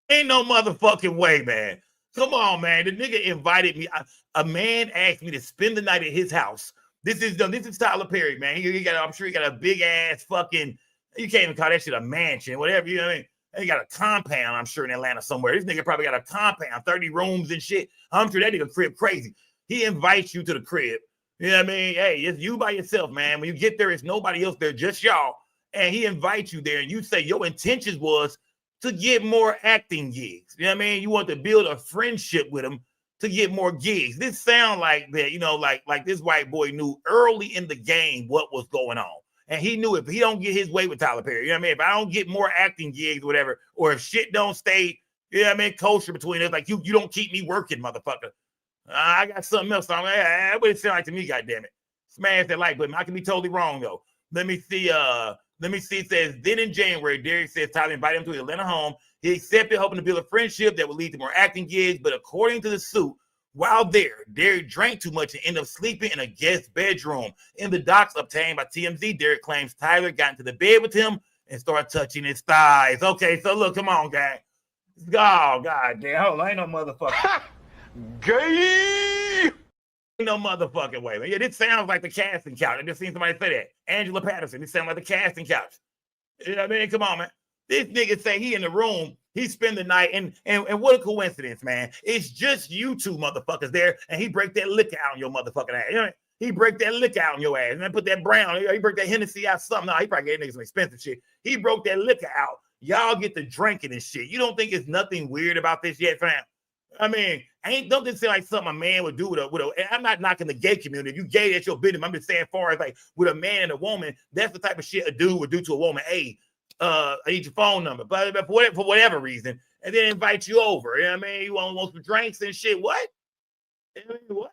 Ain't no motherfucking way, man. Come on, man. The nigga invited me. A man asked me to spend the night at his house. This is Tyler Perry, man. I'm sure he got a big ass fucking, you can't even call that shit a mansion, whatever, you know what I mean? He got a compound, I'm sure, in Atlanta somewhere. This nigga probably got a compound, 30 rooms and shit. I'm sure that nigga crib crazy. He invites you to the crib. You know what I mean? Hey, it's you by yourself, man. When you get there, it's nobody else there, just y'all. And he invites you there, and you say your intentions was to get more acting gigs. You know what I mean? You want to build a friendship with him to get more gigs. This sound like that, you know, like this white boy knew early in the game what was going on. And he knew if he don't get his way with Tyler Perry, you know what I mean? If I don't get more acting gigs or whatever, or if shit don't stay, you know what I mean, kosher between us, like you don't keep me working, motherfucker. I got something else. I'm like, that would sound like to me, goddammit. Smash that like button. I can be totally wrong though. Let me see. It says, then in January, Derek says Tyler invited him to his Atlanta home. He accepted, hoping to build a friendship that would lead to more acting gigs. But according to the suit, while there, Derek drank too much and ended up sleeping in a guest bedroom. In the docs obtained by TMZ, Derek claims Tyler got into the bed with him and started touching his thighs. Okay, so look, come on, gang. Oh, God damn. Hold on, ain't no motherfucker. Gay! Ain't no motherfucking way, man. Yeah, this sounds like the casting couch. I just seen somebody say that. Angela Patterson. This sounds like the casting couch. You know what I mean? Come on, man. This nigga say he in the room. He spend the night, and what a coincidence, man. It's just you two motherfuckers there, and he break that liquor out on your motherfucking ass. You know, he break that liquor out on your ass, and then put that brown, he break that Hennessy out something. No, he probably gave niggas some expensive shit. He broke that liquor out. Y'all get to drinking and shit. You don't think it's nothing weird about this yet, fam? I mean, don't this seem like something a man would do with a I'm not knocking the gay community. If you gay, that's your business. I'm just saying, far as like with a man and a woman, that's the type of shit a dude would do to a woman. Hey, I need your phone number, but for whatever reason, and then invite you over. You know what I mean? You want some drinks and shit. What? I mean, what?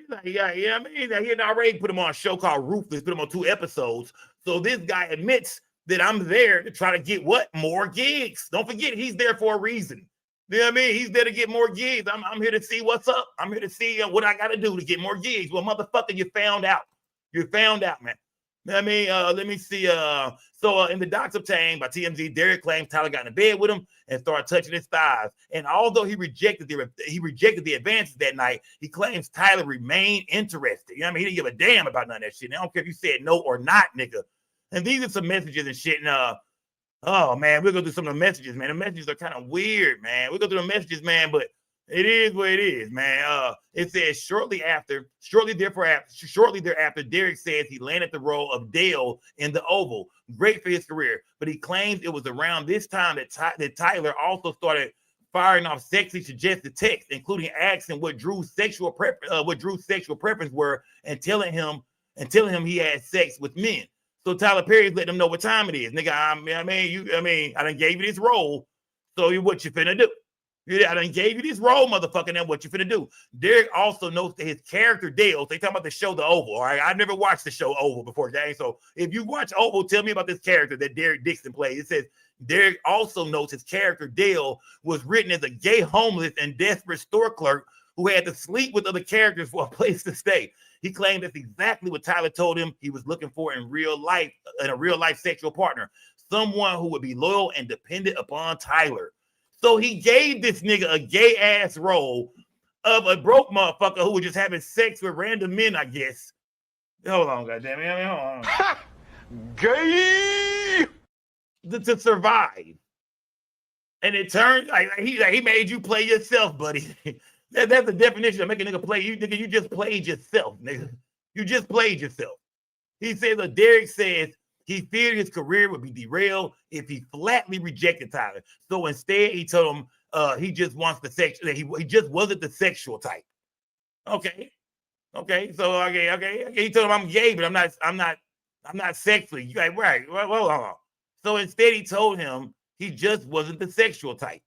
Like, yeah, you know what I mean? He had already put him on a show called Ruthless, put him on 2 episodes. So this guy admits that I'm there to try to get what? More gigs. Don't forget, he's there for a reason. You know what I mean? He's there to get more gigs. I'm here to see what's up. I'm here to see what I got to do to get more gigs. Well, motherfucker, you found out. You found out, man. You know what I mean? Let me see. So in the docs obtained by TMZ, Derek claims Tyler got in bed with him and started touching his thighs. And although he rejected the advances that night, he claims Tyler remained interested. You know what I mean? He didn't give a damn about none of that shit. And I don't care if you said no or not, nigga. And these are some messages and shit. And oh man, we'll go through some of the messages, man. The messages are kind of weird, man. We'll go through the messages, man, but it is what it is, man. It says shortly thereafter, Derek says he landed the role of Dale in The Oval. Great for his career, but he claims it was around this time that Tyler also started firing off sexually suggestive texts, including asking what Drew's sexual preference were, and telling him he had sex with men. So Tyler Perry's letting him know what time it is, nigga. I done gave you this role, so what you finna do? Yeah, I done gave you this role, motherfucker. Now what you finna do? Derek also notes that his character Dale, they talking about the show The Oval, all right? I've never watched the show Oval before, gang. So if you watch Oval, tell me about this character that Derek Dixon played. It says Derek also notes his character Dale was written as a gay, homeless, and desperate store clerk who had to sleep with other characters for a place to stay. He claimed that's exactly what Tyler told him he was looking for in a real life sexual partner, someone who would be loyal and dependent upon Tyler. So he gave this nigga a gay ass role of a broke motherfucker who was just having sex with random men, I guess. Hold on, goddammit. Hold on. Gay to survive. And it turned like he made you play yourself, buddy. That's the definition of making a nigga play you, nigga. You just played yourself, nigga. You just played yourself. He says, Derek says he feared his career would be derailed if he flatly rejected Tyler. So instead, he told him he just wants the sex. He just wasn't the sexual type. Okay. So okay. He told him I'm gay, but I'm not sexually. You like, right? Well, hold on. So instead, he told him he just wasn't the sexual type.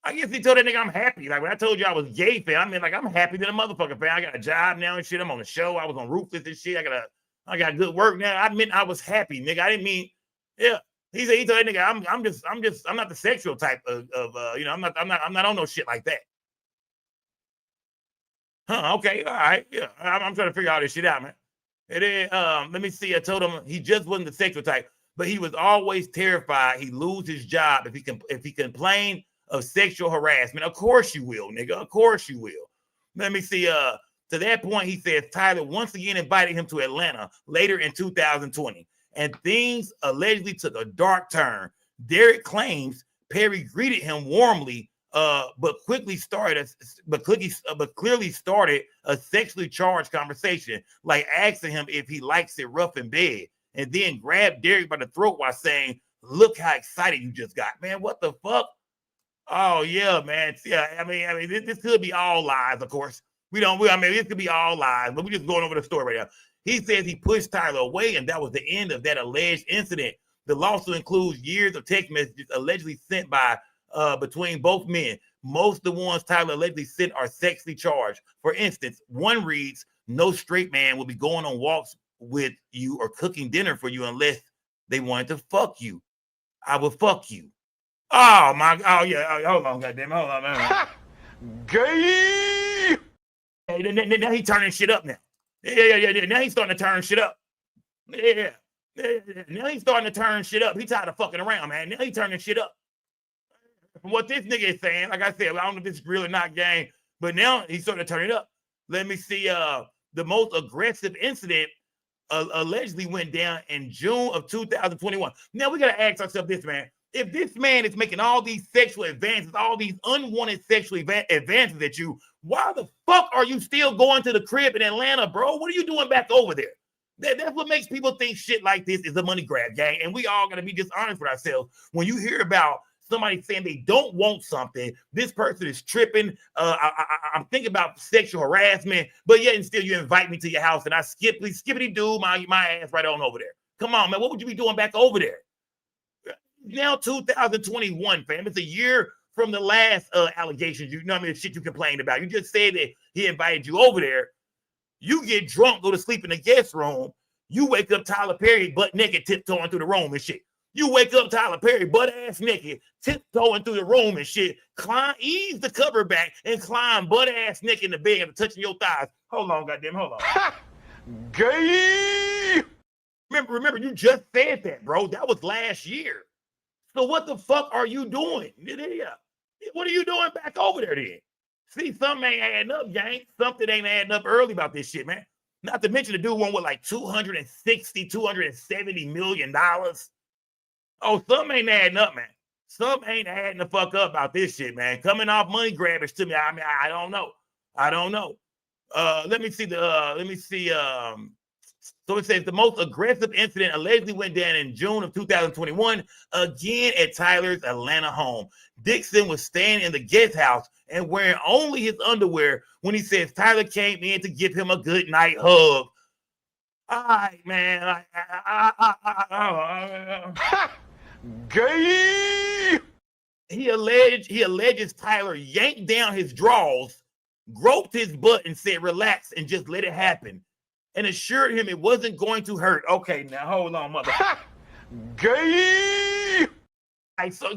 I guess he told that nigga I'm happy. Like when I told you I was gay, fam, I mean like I'm happy than a motherfucker, fam. I got a job now and shit. I'm on the show. I was on Ruthless and shit. I got good work now. I meant I was happy, nigga. I didn't mean, yeah. He told that nigga I'm not the sexual type of you know, I'm not on no shit like that. Huh? Okay, all right, yeah. I'm trying to figure all this shit out, man. And then let me see. I told him he just wasn't the sexual type, but he was always terrified he'd lose his job if he complained of sexual harassment. Of course you will, nigga. Of course you will. Let me see. To that point, he says Tyler once again invited him to Atlanta later in 2020, and things allegedly took a dark turn. Derek claims Perry greeted him warmly, but clearly started a sexually charged conversation, like asking him if he likes it rough in bed, and then grabbed Derek by the throat while saying, "Look how excited you just got, man. What the fuck?" Oh yeah, man. Yeah, I mean, this could be all lies, of course. This could be all lies, but we're just going over the story right now. He says he pushed Tyler away, and that was the end of that alleged incident. The lawsuit includes years of text messages allegedly sent by between both men. Most of the ones Tyler allegedly sent are sexually charged. For instance, one reads, "No straight man will be going on walks with you or cooking dinner for you unless they wanted to fuck you. I will fuck you." Oh my! Oh yeah! Oh, hold on, goddamn! Hold on, man. Gay. Hey, now he turning shit up now. Yeah. Now he's starting to turn shit up. Yeah. Now he's starting to turn shit up. He tired of fucking around, man. Now he turning shit up. From what this nigga is saying, like I said, I don't know if this is real or not, gang, but now he's starting to turn it up. Let me see. The most aggressive incident allegedly went down in June of 2021. Now we gotta ask ourselves this, man. If this man is making all these sexual advances, all these unwanted sexual advances at you, why the fuck are you still going to the crib in Atlanta, bro? What are you doing back over there? That's what makes people think shit like this is a money grab, gang. And we all gotta be just honest with ourselves. When you hear about somebody saying they don't want something, this person is tripping. I'm thinking about sexual harassment, but yet and still you invite me to your house and I skippity do my ass right on over there. Come on, man. What would you be doing back over there? Now 2021, fam. It's a year from the last allegations. You know what I mean? The shit you complained about. You just said that he invited you over there. You get drunk, go to sleep in the guest room. You wake up Tyler Perry butt naked, tiptoeing through the room and shit. You wake up Tyler Perry butt ass naked, tiptoeing through the room and shit. Ease the cover back and climb butt ass naked in the bed and touching your thighs. Hold on, goddamn, hold on. Gay. Remember, you just said that, bro. That was last year. So what the fuck are you doing? What are you doing back over there then? See, something ain't adding up, gang. Something ain't adding up early about this shit, man. Not to mention the dude won with like $270 million. Oh, something ain't adding up, man. Something ain't adding the fuck up about this shit, man. Coming off money grabbers to me. I mean, I don't know. Let me see. So it says the most aggressive incident allegedly went down in June of 2021, again at Tyler's Atlanta home. Dixon was staying in the guest house and wearing only his underwear when he says Tyler came in to give him a good night hug. All right, man. Gay. He alleges Tyler yanked down his drawers, groped his butt, and said, "Relax and just let it happen," and assured him it wasn't going to hurt. Okay, now hold on, mother. Gay. Right, so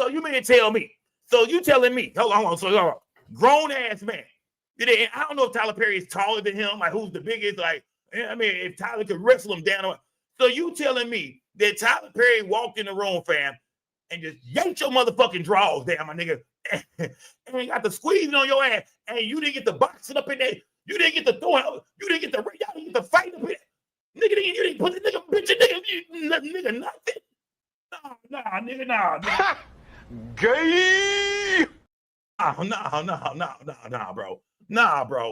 you mean to tell me? So you telling me? Hold on. So grown ass man. I don't know if Tyler Perry is taller than him. Like who's the biggest? Like I mean, if Tyler could wrestle him down. So you telling me that Tyler Perry walked in the room, fam, and just yanked your motherfucking drawers down, my nigga, and got the squeezing on your ass, and you didn't get the boxing up in there. You didn't get the throwing. You didn't get the fight up in there. Nigga, you didn't put the nigga, bitch, nigga, nothing. Nah, nigga, nah. Gay. Nah, bro.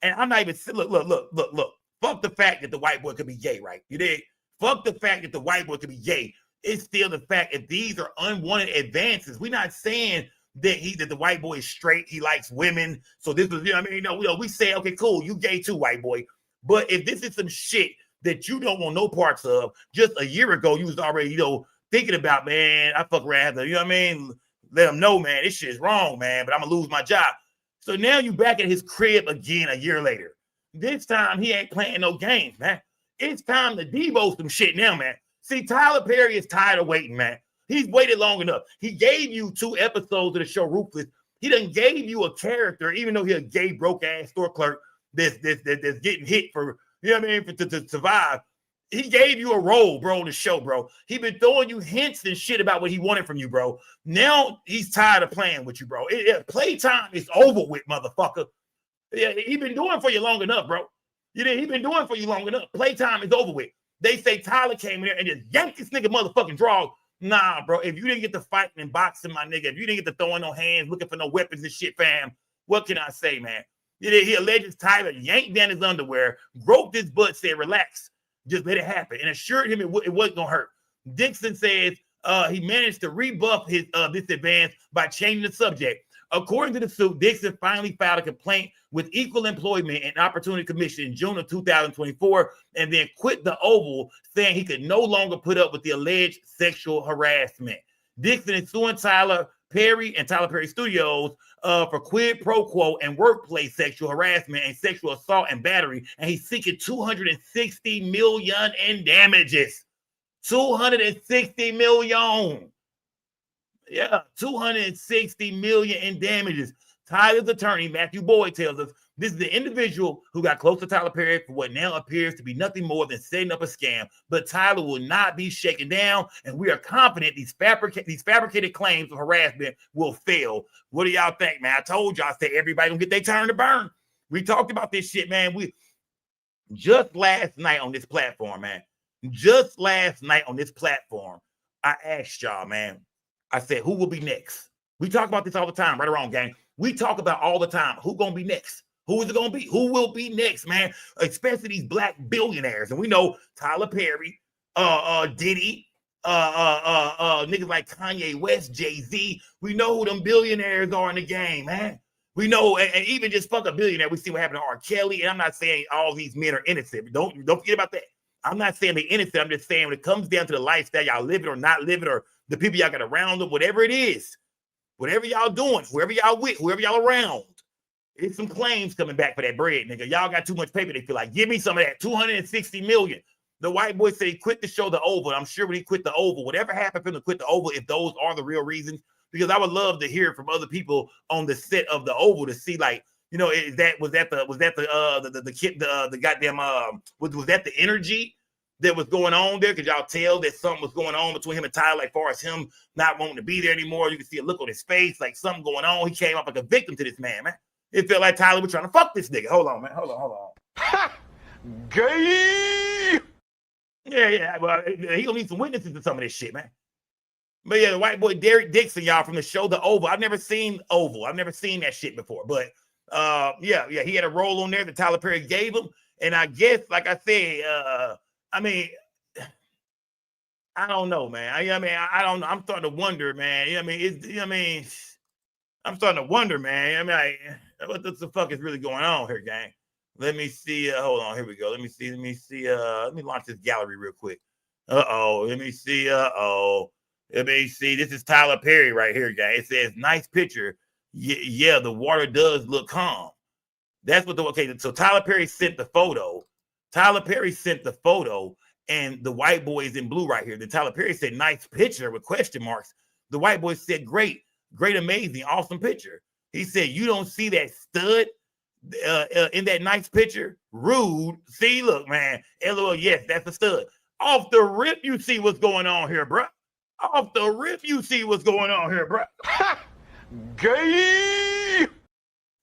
And I'm not even, look. Fuck the fact that the white boy could be gay, right? You did? Fuck the fact that the white boy could be gay. It's still the fact that these are unwanted advances. We're not saying that the white boy is straight, he likes women. So this was, we say, okay, cool, you gay too, white boy. But if this is some shit that you don't want no parts of, just a year ago, you was already, thinking about, man, I fuck around, let him know, man, this shit is wrong, man, but I'm gonna lose my job. So now you back at his crib again a year later. This time he ain't playing no games, man. It's time to Debo some shit now, man. See, Tyler Perry is tired of waiting, man. He's waited long enough. He gave you 2 episodes of the show Ruthless. He done gave you a character, even though he's a gay, broke-ass store clerk that's getting hit for, to survive. He gave you a role, bro, on the show, bro. He been throwing you hints and shit about what he wanted from you, bro. Now he's tired of playing with you, bro. Playtime is over with, motherfucker. Yeah, he been doing for you long enough, bro. He been doing for you long enough. Playtime is over with. They say Tyler came in there and just yanked this nigga motherfucking draw. Nah, bro. If you didn't get to fighting and boxing, my nigga, if you didn't get to throwing no hands, looking for no weapons and shit, fam, what can I say, man? He alleges Tyler yanked down his underwear, groped his butt, said, relax, just let it happen, and assured him it wasn't going to hurt. Dixon says he managed to rebuff his this advance by changing the subject. According to the suit, Dixon finally filed a complaint with Equal Employment and Opportunity Commission in June of 2024 and then quit the Oval, saying he could no longer put up with the alleged sexual harassment. Dixon is suing Tyler Perry and Tyler Perry Studios for quid pro quo and workplace sexual harassment and sexual assault and battery, and he's seeking $260 million in damages. $260 million. Yeah, $260 million in damages. Tyler's attorney, Matthew Boyd, tells us this is the individual who got close to Tyler Perry for what now appears to be nothing more than setting up a scam. But Tyler will not be shaken down, and we are confident these fabricated claims of harassment will fail. What do y'all think, man? I told y'all, I said everybody gonna get their turn to burn. We talked about this shit, man. We just last night on this platform, man. Just last night on this platform, I asked y'all, man. I said, who will be next? We talk about this all the time, right or wrong, gang. We talk about all the time, who gonna be next? Who is it gonna be? Who will be next, man? Especially these black billionaires. And we know Tyler Perry, Diddy, niggas like Kanye West, Jay-Z. We know who them billionaires are in the game, man. We know, and even just fuck a billionaire, we see what happened to R. Kelly. And I'm not saying all these men are innocent. Don't forget about that. I'm not saying they're innocent. I'm just saying when it comes down to the lifestyle y'all living or not living, or the people y'all got around them, whatever it is, whatever y'all doing, whoever y'all with, whoever y'all around, it's some claims coming back for that bread, nigga. Y'all got too much paper. They feel like, give me some of that. $260 million. The white boy said he quit the show, The Oval. I'm sure when he quit The Oval, whatever happened for him to quit The Oval, if those are the real reasons, because I would love to hear from other people on the set of The Oval to see, like, was that the energy that was going on there? Could y'all tell that something was going on between him and Tyler, like, as far as him not wanting to be there anymore? You can see a look on his face, like something going on. He came up like a victim to this man. It felt like Tyler was trying to fuck this nigga. Hold on, man. Hold on. Ha! Gay! Yeah. Well, he gonna need some witnesses to some of this shit, man. But yeah, the white boy Derek Dixon, y'all, from the show The Oval. I've never seen Oval. I've never seen that shit before. But yeah, he had a role on there that Tyler Perry gave him. And I guess, like I said, I don't know, man. I don't know. I'm starting to wonder, man. I'm starting to wonder, man. What the fuck is really going on here, gang? Let me see. Hold on. Here we go. Let me see. Let me launch this gallery real quick. Let me see. This is Tyler Perry right here, gang. It says, nice picture. Yeah, the water does look calm. That's what so Tyler Perry sent the photo. And the white boy is in blue right here. Then Tyler Perry said, nice picture with question marks. The white boy said, great, amazing, awesome picture. He said, you don't see that stud in that nice picture? Rude. See, look, man. LOL, yes, that's a stud. Off the rip, you see what's going on here, bro. Gay.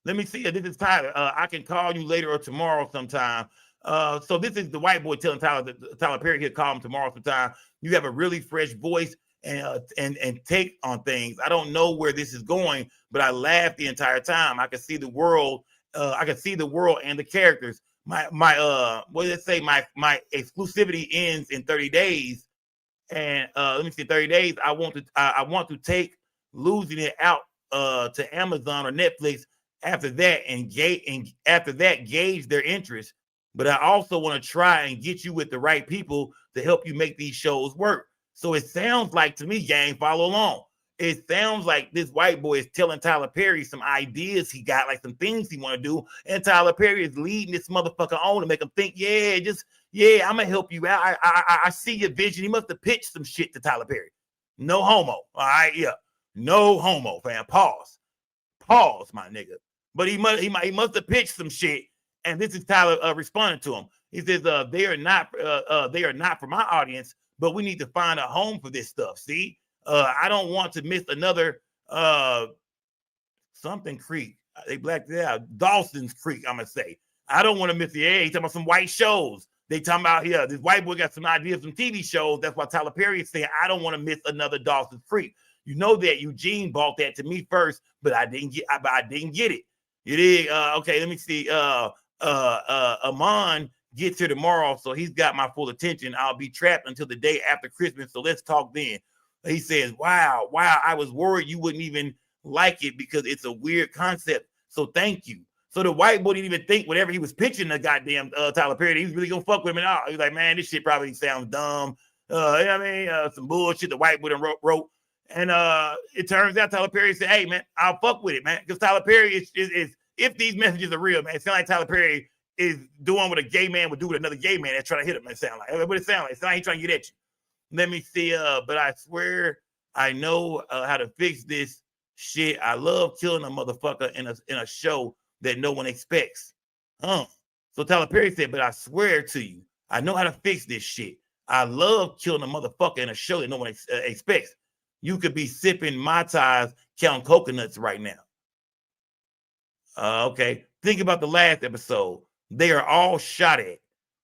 Let me see. This is Tyler. I can call you later or tomorrow sometime. So this is the white boy telling Tyler Perry he'll call him tomorrow sometime. You have a really fresh voice and take on things. I don't know where this is going, but I laughed the entire time. I could see the world. I could see the world and the characters. My what did it say? My exclusivity ends in 30 days. And let me see, 30 days. I want to take losing it out to Amazon or Netflix after that and gauge their interest. But I also want to try and get you with the right people to help you make these shows work. So it sounds like to me, gang, follow along. It sounds like this white boy is telling Tyler Perry some ideas he got, like some things he want to do, and Tyler Perry is leading this motherfucker on to make him think, I'm gonna help you out. I see your vision. He must have pitched some shit to Tyler Perry. No homo. All right, yeah, no homo, fam. Pause, my nigga. But he must have pitched some shit, and this is Tyler responding to him. He says, they are not for my audience, but we need to find a home for this stuff. See. I don't want to miss another something Creek. They blacked it out. Dawson's Creek, I'm gonna say. I don't want to miss the he's talking about some white shows. They talking about here. This white boy got some ideas, some TV shows. That's why Tyler Perry is saying, I don't want to miss another Dawson's Creek. You know that Eugene bought that to me first, but I didn't get it. It is okay. Let me see. Amon gets here tomorrow, so he's got my full attention. I'll be trapped until the day after Christmas. So let's talk then. He says, wow, I was worried you wouldn't even like it because it's a weird concept. So thank you. So the white boy didn't even think whatever he was pitching the goddamn Tyler Perry, he was really going to fuck with him and all. He was like, man, this shit probably sounds dumb. You know what I mean? Some bullshit the white boy wrote. And it turns out Tyler Perry said, hey, man, I'll fuck with it, man. Because Tyler Perry is if these messages are real, man, it sounds like Tyler Perry is doing what a gay man would do with another gay man that's trying to hit him. It sounds like. What it sounds like. It's not he trying to get at you. Let me see, but I swear I know how to fix this shit. I love killing a motherfucker in a show that no one expects. So Tyler Perry said, but I swear to you, I know how to fix this shit. I love killing a motherfucker in a show that no one expects. You could be sipping Mai Tais, counting coconuts right now. Okay, think about the last episode. They are all shot at.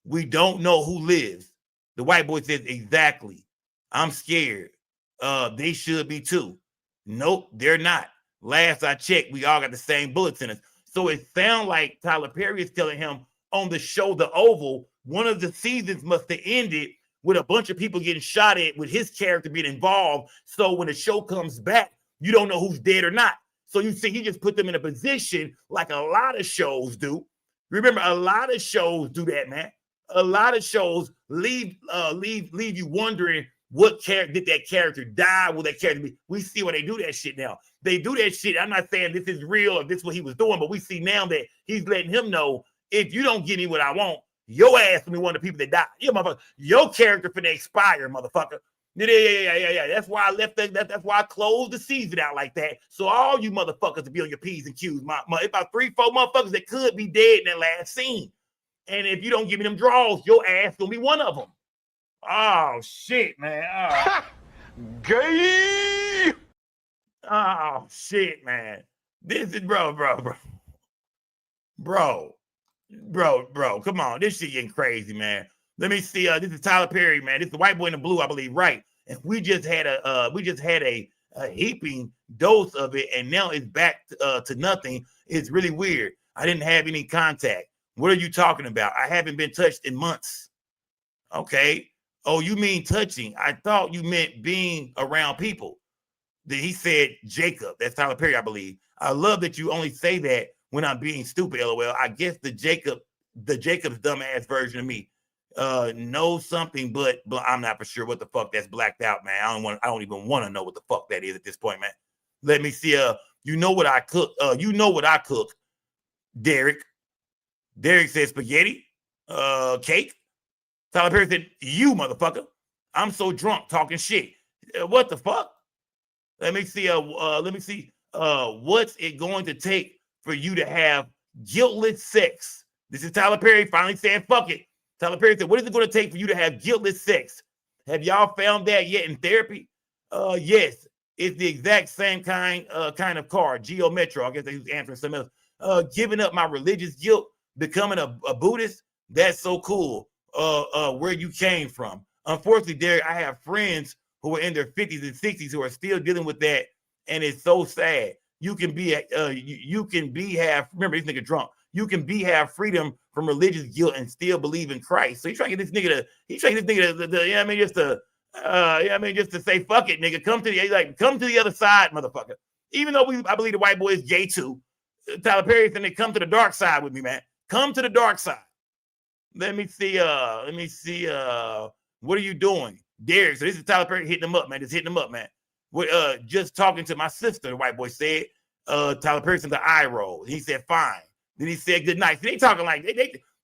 We don't know who lives. The white boy says, exactly. I'm scared. They should be too. Nope, they're not. Last I checked, we all got the same bullets in us. So it sounds like Tyler Perry is telling him on the show The Oval, one of the seasons must have ended with a bunch of people getting shot at with his character being involved. So when the show comes back, you don't know who's dead or not. So you see, he just put them in a position like a lot of shows do. Remember, a lot of shows do that, man. A lot of shows leave you wondering what character did that character die? Will that character be? We see why they do that shit now. They do that shit. I'm not saying this is real or this is what he was doing, but we see now that he's letting him know if you don't give me what I want, your ass will be one of the people that die. Yeah, motherfucker. Your character finna expire, motherfucker. Yeah. That's why I left that. That's why I closed the season out like that. So all you motherfuckers to be on your P's and Q's. About 3-4 motherfuckers that could be dead in that last scene. And if you don't give me them draws, your ass gonna be one of them. Oh shit, man. Oh. Gay. Oh shit, man. This is bro. Come on, this shit getting crazy, man. Let me see. This is Tyler Perry, man. This is the white boy in the blue, I believe, right? And we just had a heaping dose of it, and now it's back to nothing. It's really weird. I didn't have any contact. What are you talking about? I haven't been touched in months. Okay. Oh, you mean touching? I thought you meant being around people. Then he said Jacob. That's Tyler Perry, I believe. I love that you only say that when I'm being stupid, LOL. I guess the Jacob's dumbass version of me knows something, but I'm not for sure what the fuck that's blacked out, man. I don't even want to know what the fuck that is at this point, man. Let me see. You know what I cook? You know what I cook, Derek. Derek said spaghetti, cake. Tyler Perry said, you motherfucker. I'm so drunk talking shit. What the fuck? Let me see. What's it going to take for you to have guiltless sex? This is Tyler Perry finally saying, fuck it. Tyler Perry said, what is it going to take for you to have guiltless sex? Have y'all found that yet in therapy? Yes. It's the exact same kind of car, Geo Metro. I guess they was answering something else. Giving up my religious guilt, becoming a Buddhist, that's so cool. Where you came from. Unfortunately, Derek, I have friends who are in their 50s and 60s who are still dealing with that, and it's so sad. You can be remember this nigga drunk. You can have freedom from religious guilt and still believe in Christ. So he's trying to get this nigga Yeah, I mean, just to say, fuck it, nigga. Come to the other side, motherfucker. Even though I believe the white boy is gay too. Tyler Perry said, come to the dark side with me, man. Come to the dark side. Let me see. What are you doing? Derek. So this is Tyler Perry hitting him up, man. Just hitting him up, man. Just talking to my sister, the white boy said. Tyler Perry sent the eye roll. He said, fine. Then he said, good night. So they talking like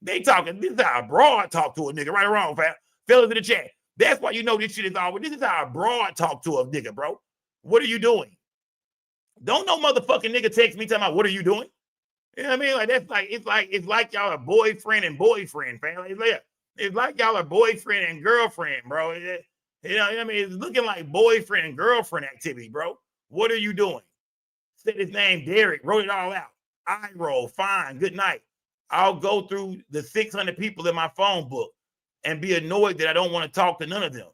they talking. This is how a broad talk to a nigga, right or wrong, fam. Fellas in the chat. That's why you know this shit is all. This is how a broad talk to a nigga, bro. What are you doing? Don't no motherfucking nigga text me talking about what are you doing? You know what I mean? Like that's like it's like y'all are boyfriend and boyfriend, family. It's like y'all are boyfriend and girlfriend, bro. You know what I mean? It's looking like boyfriend and girlfriend activity, bro. What are you doing? Said his name, Derek, wrote it all out. Eye roll, fine, good night. I'll go through the 600 people in my phone book and be annoyed that I don't want to talk to none of them.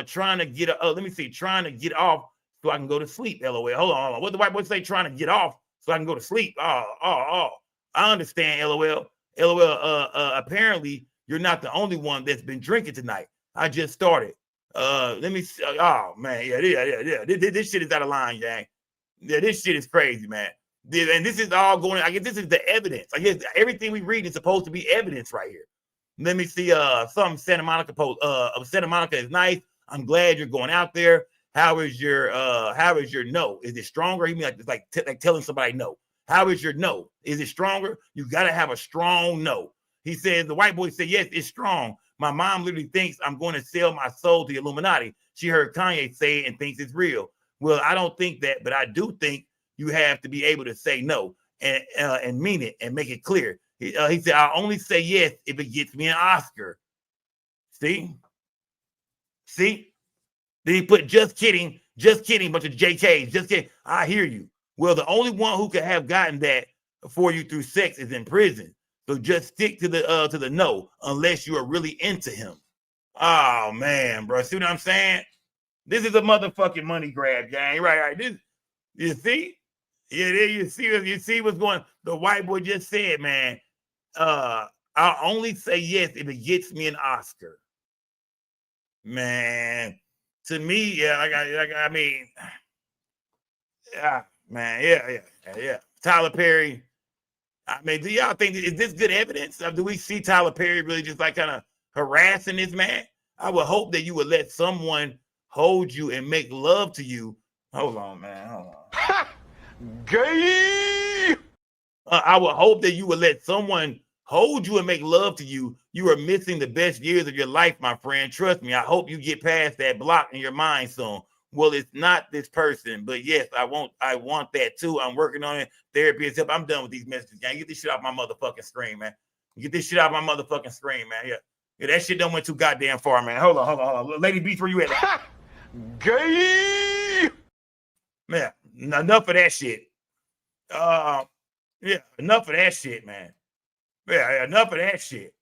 Trying to get off so I can go to sleep. LOL. Hold on. What the white boy say? Trying to get off so I can go to sleep. I understand. LOL. Apparently you're not the only one that's been drinking tonight. I just started. Let me see. Oh man, yeah. This shit is out of line, gang. Yeah, this shit is crazy, man. And this is all going. I guess this is the evidence. I guess everything we read is supposed to be evidence right here. Let me see. Some Santa Monica post. Santa Monica is nice. I'm glad you're going out there. How is your no? Is it stronger? He mean like telling somebody no. How is your no? Is it stronger? You gotta have a strong no. He says the white boy said, yes, it's strong. My mom literally thinks I'm going to sell my soul to the Illuminati. She heard Kanye say it and thinks it's real. Well, I don't think that, but I do think you have to be able to say no and mean it and make it clear. He said, I'll only say yes if it gets me an Oscar. See? Then he put just kidding, bunch of JKs, just kidding. I hear you. Well, the only one who could have gotten that for you through sex is in prison. So just stick to the no, unless you are really into him. Oh man, bro. See what I'm saying? This is a motherfucking money grab, gang. Right. This, you see? Yeah, you see what's going on. The white boy just said, man, I'll only say yes if it gets me an Oscar. Man, to me, yeah, I mean, yeah, man, yeah. Tyler Perry. I mean, do y'all think, is this good evidence? Do we see Tyler Perry really just like kind of harassing this man? I would hope that you would let someone hold you and make love to you. Hold on, man. Hold on. Gay. I would hope that you would let someone hold you and make love to you. You are missing the best years of your life, my friend. Trust me. I hope you get past that block in your mind soon. Well, it's not this person, but yes, I want that too. I'm working on it. Therapy is help. I'm done with these messages, gang. Get this shit off my motherfucking screen, man. Get this shit off my motherfucking screen, man. Yeah, that shit done went too goddamn far, man. Hold on. Lady Beach, where you at? Gay. Man, enough of that shit. Yeah, enough of that shit, man. Yeah, enough of that shit.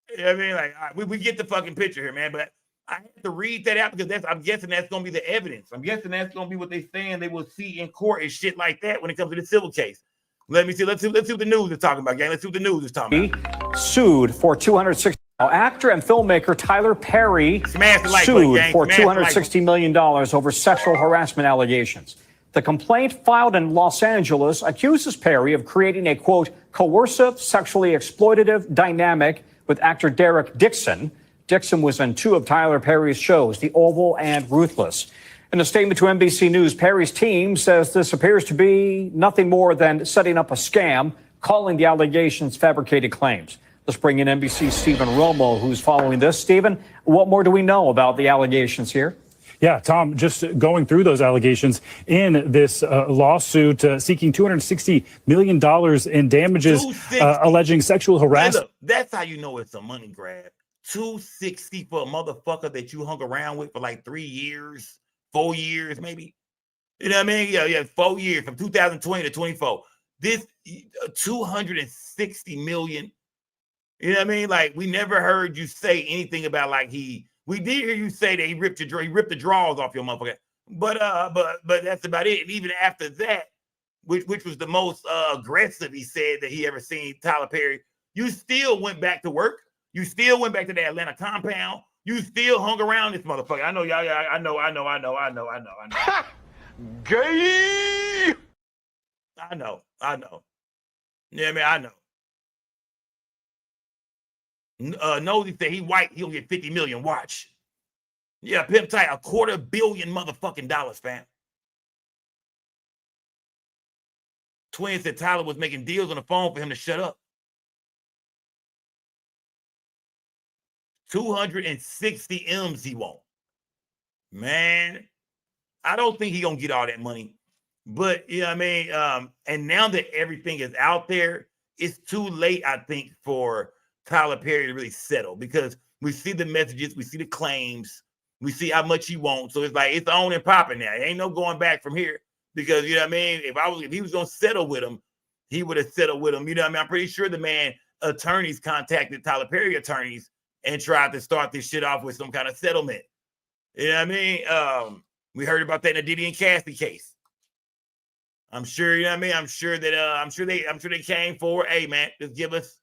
You know what I mean? Like, we get the fucking picture here, man, but I have to read that out because I'm guessing that's going to be the evidence. I'm guessing that's going to be what they're saying they will see in court and shit like that when it comes to the civil case. Let me see. Let's see what the news is talking about, gang. Let's see what the news is talking about. Sued for $260. Actor and filmmaker Tyler Perry sued for $260 million over sexual harassment allegations. The complaint filed in Los Angeles accuses Perry of creating a, quote, coercive, sexually exploitative dynamic with actor Derek Dixon. Dixon was in two of Tyler Perry's shows, The Oval and Ruthless. In a statement to NBC News, Perry's team says this appears to be nothing more than setting up a scam, calling the allegations fabricated claims. Let's bring in NBC's Stephen Romo, who's following this. Stephen, what more do we know about the allegations here? Yeah, Tom, just going through those allegations in this lawsuit seeking $260 million in damages, alleging sexual harassment. Look, that's how you know it's a money grab. $260 for a motherfucker that you hung around with for like 3 years, 4 years, maybe. You know what I mean? Yeah, 4 years from 2020 to 24. This $260 million. You know what I mean? Like, we never heard you say anything about like we did hear you say that he ripped the drawers off your motherfucker. But that's about it. And even after that, which was the most aggressive he said that he ever seen Tyler Perry, you still went back to work. You still went back to the Atlanta compound You still hung around this motherfucker. I know y'all. I know. Gay. I know. Yeah, man, I know. Nosy said he white. He'll get 50 million. Watch. Yeah, pimp tight. $250 million motherfucking dollars, fam. Twin said Tyler was making deals on the phone for him to shut up. 260 M's he won't. Man, I don't think he gonna get all that money. But you know what I mean? And now that everything is out there, it's too late, I think, for Tyler Perry to really settle, because we see the messages, we see the claims, we see how much he wants. So it's like it's on and popping now. There ain't no going back from here. Because you know what I mean? If he was gonna settle with him, he would have settled with him. You know what I mean? I'm pretty sure the man attorneys contacted Tyler Perry attorneys and tried to start this shit off with some kind of settlement. You know what I mean? We heard about that in the Diddy and Cassie case. I'm sure, you know what I mean? I'm sure they came forward. Hey man, just give us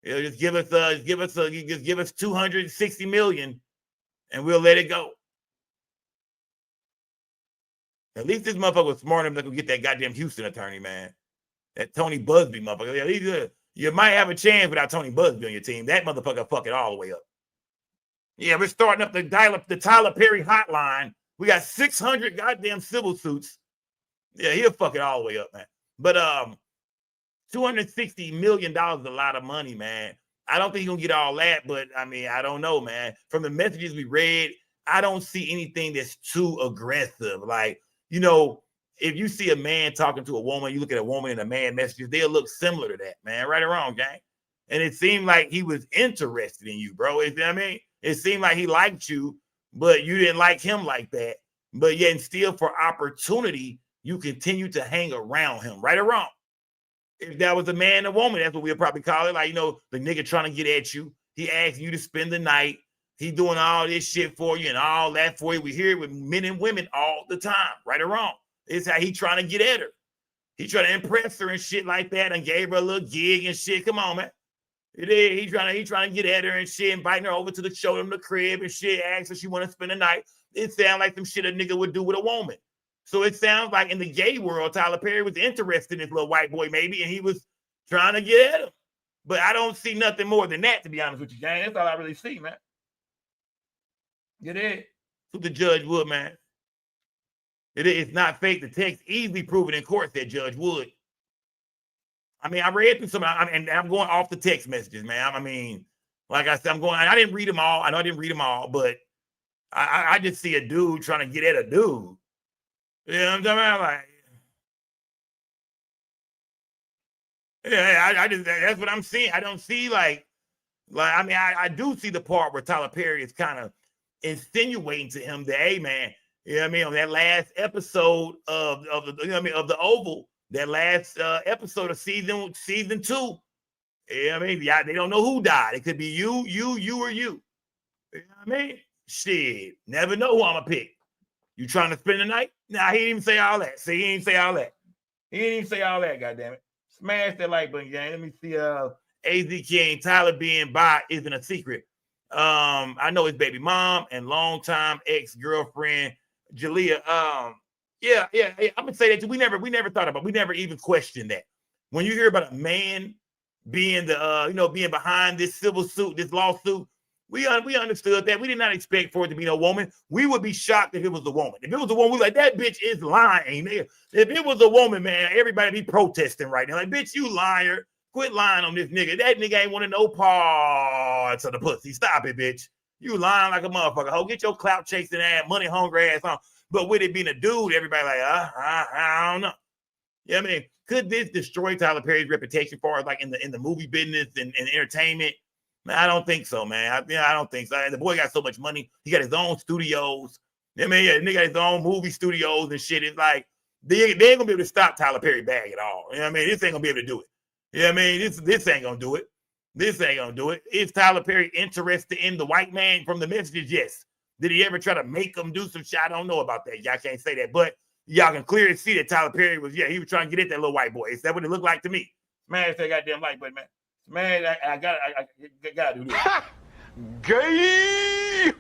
260 million and we'll let it go. At least this motherfucker was smart enough to get that goddamn Houston attorney, man. That Tony Busby motherfucker. You might have a chance without Tony Busby on your team. That motherfucker fuck it all the way up. Yeah, we're starting up the Tyler Perry hotline. We got 600 goddamn civil suits. Yeah, he'll fuck it all the way up, man. But $260 million is a lot of money, man. I don't think he's gonna get all that, but I mean, I don't know, man. From the messages we read, I don't see anything that's too aggressive. Like, you know, if you see a man talking to a woman, you look at a woman and a man messages, they'll look similar to that, man. Right or wrong, gang? And it seemed like he was interested in you, bro. You know what I mean? It seemed like he liked you, but you didn't like him like that. But yet, and still for opportunity, you continue to hang around him, right or wrong. If that was a man or woman, that's what we'll probably call it. Like, you know, the nigga trying to get at you. He asking you to spend the night. He doing all this shit for you and all that for you. We hear it with men and women all the time, right or wrong. It's how he trying to get at her. He trying to impress her and shit like that and gave her a little gig and shit. Come on, man. He trying to get at her and shit, inviting her over to the show, them the crib and shit, asking if she want to spend the night. It sounds like some shit a nigga would do with a woman. So it sounds like in the gay world, Tyler Perry was interested in this little white boy maybe, and he was trying to get at him. But I don't see nothing more than that, to be honest with you, gang. That's all I really see, man. It is. Who the judge would, man. It's not fake. The text easily proven in court, said Judge Wood. I mean, I read through some, and I'm going off the text messages, man. I mean, like I said, I didn't read them all. I know I didn't read them all, but I just see a dude trying to get at a dude. You know what I'm talking about? Like, yeah, I just, that's what I'm seeing. I don't see like I mean, I do see the part where Tyler Perry is kind of insinuating to him that, hey, man, you know what I mean, on that last episode of the, you know what I mean, of the Oval, that last episode of season 2. You know what I mean? Yeah, they don't know who died. It could be you, or you. You know what I mean? Shit, never know who I'm gonna pick. You trying to spend the night? Nah, he didn't even say all that. See, he didn't say all that. He didn't even say all that, goddammit. Smash that like button, gang. Let me see. AZ King, Tyler being bi isn't a secret. I know his baby mom and longtime ex-girlfriend, Jalea. Yeah. I'm gonna say that too. We never thought about. We never even questioned that. When you hear about a man being being behind this civil suit, this lawsuit, we understood that. We did not expect for it to be no woman. We would be shocked if it was a woman. If it was a woman, we like, that bitch is lying. If it was a woman, man, everybody be protesting right now. Like, bitch, you liar. Quit lying on this nigga. That nigga ain't want to know parts of the pussy. Stop it, bitch. You lying like a motherfucker. Ho, get your clout chasing ass, money hungry ass on. But with it being a dude, everybody like, I don't know. You know what I mean? Could this destroy Tyler Perry's reputation for us, like in the movie business and entertainment? Man, I don't think so, man. I don't think so. And the boy got so much money. He got his own studios. I mean, yeah, nigga got his own movie studios and shit. It's like, they ain't gonna be able to stop Tyler Perry bag at all. You know what I mean? This ain't gonna be able to do it. You know what I mean? This ain't gonna do it. This ain't gonna do it. Is Tyler Perry interested in the white man from the messages? Yes. Did he ever try to make him do some shit? I don't know about that. Y'all can't say that. But y'all can clearly see that Tyler Perry he was trying to get at that little white boy. Is that what it looked like to me? Smash that goddamn like button, man. Man, I gotta do this. Gay.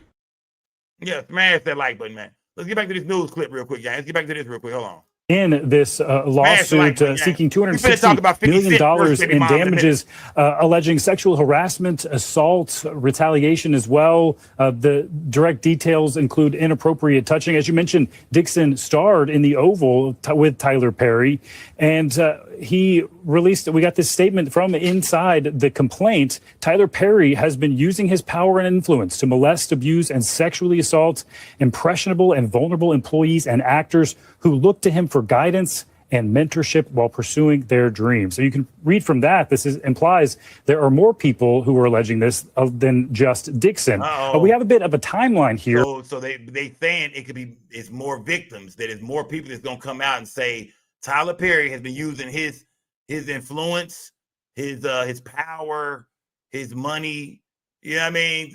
Yeah, smash that like button, man. Let's get back to this news clip real quick, guys. Let's get back to this real quick. Hold on. In this lawsuit seeking $260 million in damages, alleging sexual harassment, assault, retaliation as well. The direct details include inappropriate touching. As you mentioned, Dixon starred in The Oval with Tyler Perry, and he released, we got this statement from inside the complaint. Tyler Perry has been using his power and influence to molest, abuse, and sexually assault impressionable and vulnerable employees and actors who look to him for guidance and mentorship while pursuing their dreams. So you can read from that, implies there are more people who are alleging this than just Dixon. We have a bit of a timeline here. So they saying it could be, it's more victims, that it's more people that's gonna come out and say Tyler Perry has been using his influence, his power, his money, you know what I mean,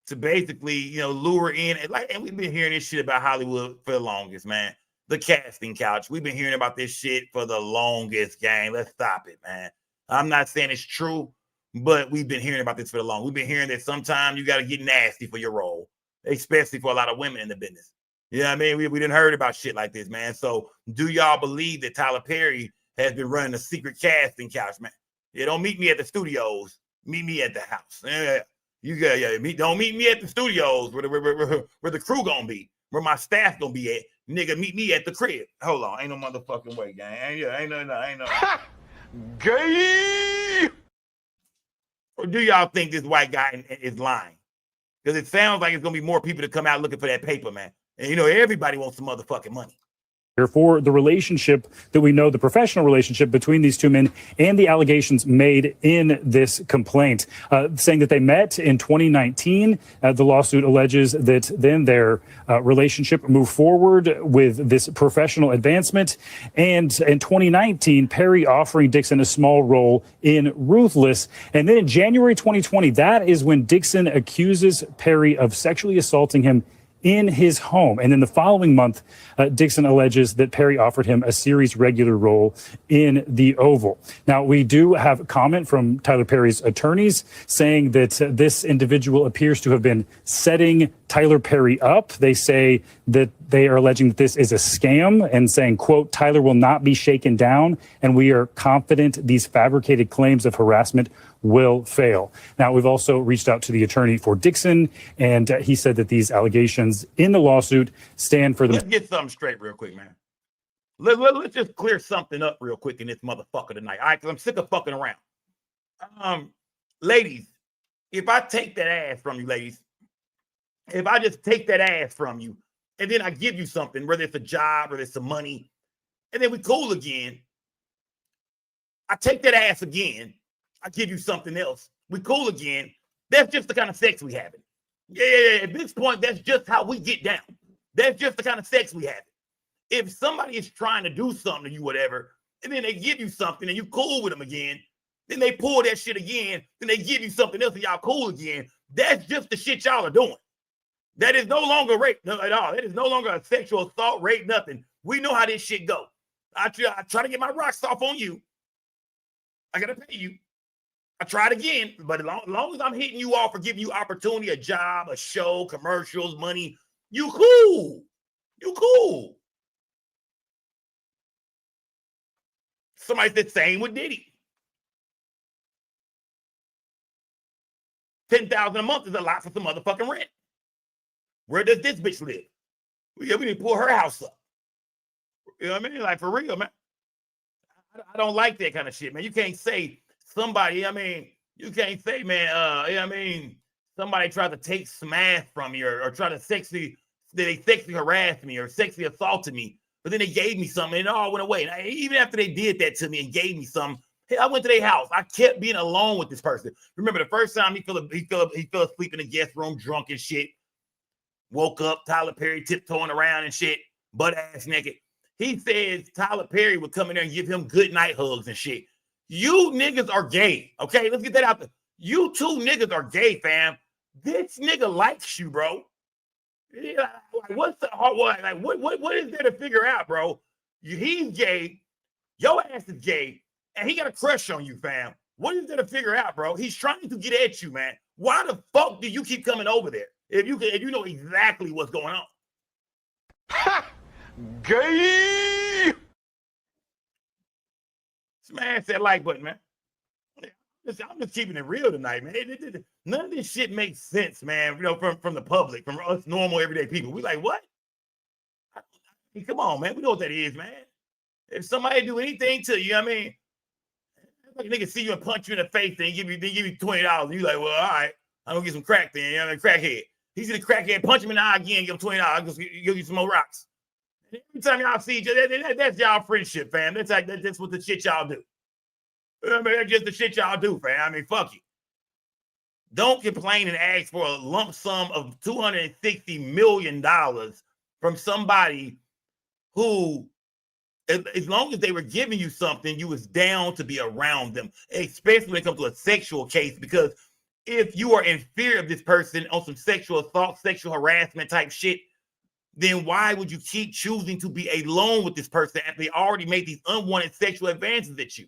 to basically, lure in, and we've been hearing this shit about Hollywood for the longest, man. The casting couch. We've been hearing about this shit for the longest, gang. Let's stop it, man. I'm not saying it's true, but we've been hearing about this for the long. We've been hearing that sometimes you got to get nasty for your role, especially for a lot of women in the business. You know what I mean? We didn't heard about shit like this, man. So do y'all believe that Tyler Perry has been running a secret casting couch, man? Yeah, don't meet me at the studios. Meet me at the house. Yeah. Don't meet me at the studios where the crew gonna be, where my staff gonna be at. Nigga, meet me at the crib. Hold on, ain't no motherfucking way, gang. Ain't no. Gay. Or do y'all think this white guy is lying? Because it sounds like it's gonna be more people to come out looking for that paper, man. And everybody wants some motherfucking money. For the relationship that we know, the professional relationship between these two men and the allegations made in this complaint, saying that they met in 2019. The lawsuit alleges that then their relationship moved forward with this professional advancement. And in 2019, Perry offering Dixon a small role in Ruthless. And then in January 2020, that is when Dixon accuses Perry of sexually assaulting him in his home. And then the following month, Dixon alleges that Perry offered him a series regular role in The Oval. Now, we do have comment from Tyler Perry's attorneys saying that this individual appears to have been setting Tyler Perry up. They say that they are alleging that this is a scam and saying, quote, Tyler will not be shaken down, and we are confident these fabricated claims of harassment will fail. Now, we've also reached out to the attorney for Dixon, and he said that these allegations in the lawsuit stand for the... Let's get something straight real quick, man. Let's just clear something up real quick in this motherfucker tonight, all right? Because I'm sick of fucking around. Ladies, if I take that ass from you, ladies, if I just take that ass from you, and then I give you something, whether it's a job or it's some money, and then we cool again, I take that ass again, I give you something else, we cool again, that's just the kind of sex we having. Yeah, at this point, that's just how we get down. That's just the kind of sex we have. If somebody is trying to do something to you, whatever, and then they give you something and you cool with them again, then they pull that shit again, then they give you something else and y'all cool again, that's just the shit y'all are doing. That is no longer rape at all. That is no longer a sexual assault, rape, nothing. We know how this shit go. I try to get my rocks off on you. I got to pay you. I tried again, but as long as I'm hitting you off or giving you opportunity, a job, a show, commercials, money, you cool. You cool. Somebody said same with Diddy. $10,000 a month is a lot for some motherfucking rent. Where does this bitch live? We need to pull her house up. You know what I mean? Like, for real, man. I don't like that kind of shit, man. You can't say somebody, you can't say, man, somebody tried to take smash from me or try to sexually harass me or sexually assaulted me, but then they gave me something and it all went away. And even after they did that to me and gave me something, hey, I went to their house. I kept being alone with this person. Remember the first time he fell asleep in the guest room, drunk and shit. Woke up, Tyler Perry tiptoeing around and shit, butt ass naked. He says Tyler Perry would come in there and give him good night hugs and shit. You niggas are gay, okay? Let's get that out there. You two niggas are gay, fam. This nigga likes you, bro. What's the hard one? Like, what is there to figure out, bro? He's gay, your ass is gay, and he got a crush on you, fam. What is there to figure out, bro? He's trying to get at you, man. Why the fuck do you keep coming over there if you know exactly what's going on? Ha! Gay! Smash that like button, man. I'm just keeping it real tonight, man. None of this shit makes sense, man. You know, from the public, from us normal everyday people. We like, what? I mean, come on, man. We know what that is, man. If somebody do anything to you, I mean, like a nigga see you and punch you in the face, then give you $20. You like, well, all right, I'm gonna get some crack then. You know, crackhead. He's in the crackhead, punch him in the eye again, give him $20. I'll just give you some more rocks. And every time y'all see each other, that's y'all friendship, fam. That's what the shit y'all do. I mean, that's just the shit y'all do, fam. I mean, fuck you. Don't complain and ask for a lump sum of $260 million from somebody who, as long as they were giving you something, you was down to be around them, especially when it comes to a sexual case, because if you are in fear of this person on some sexual assault, sexual harassment type shit, then why would you keep choosing to be alone with this person after they already made these unwanted sexual advances at you?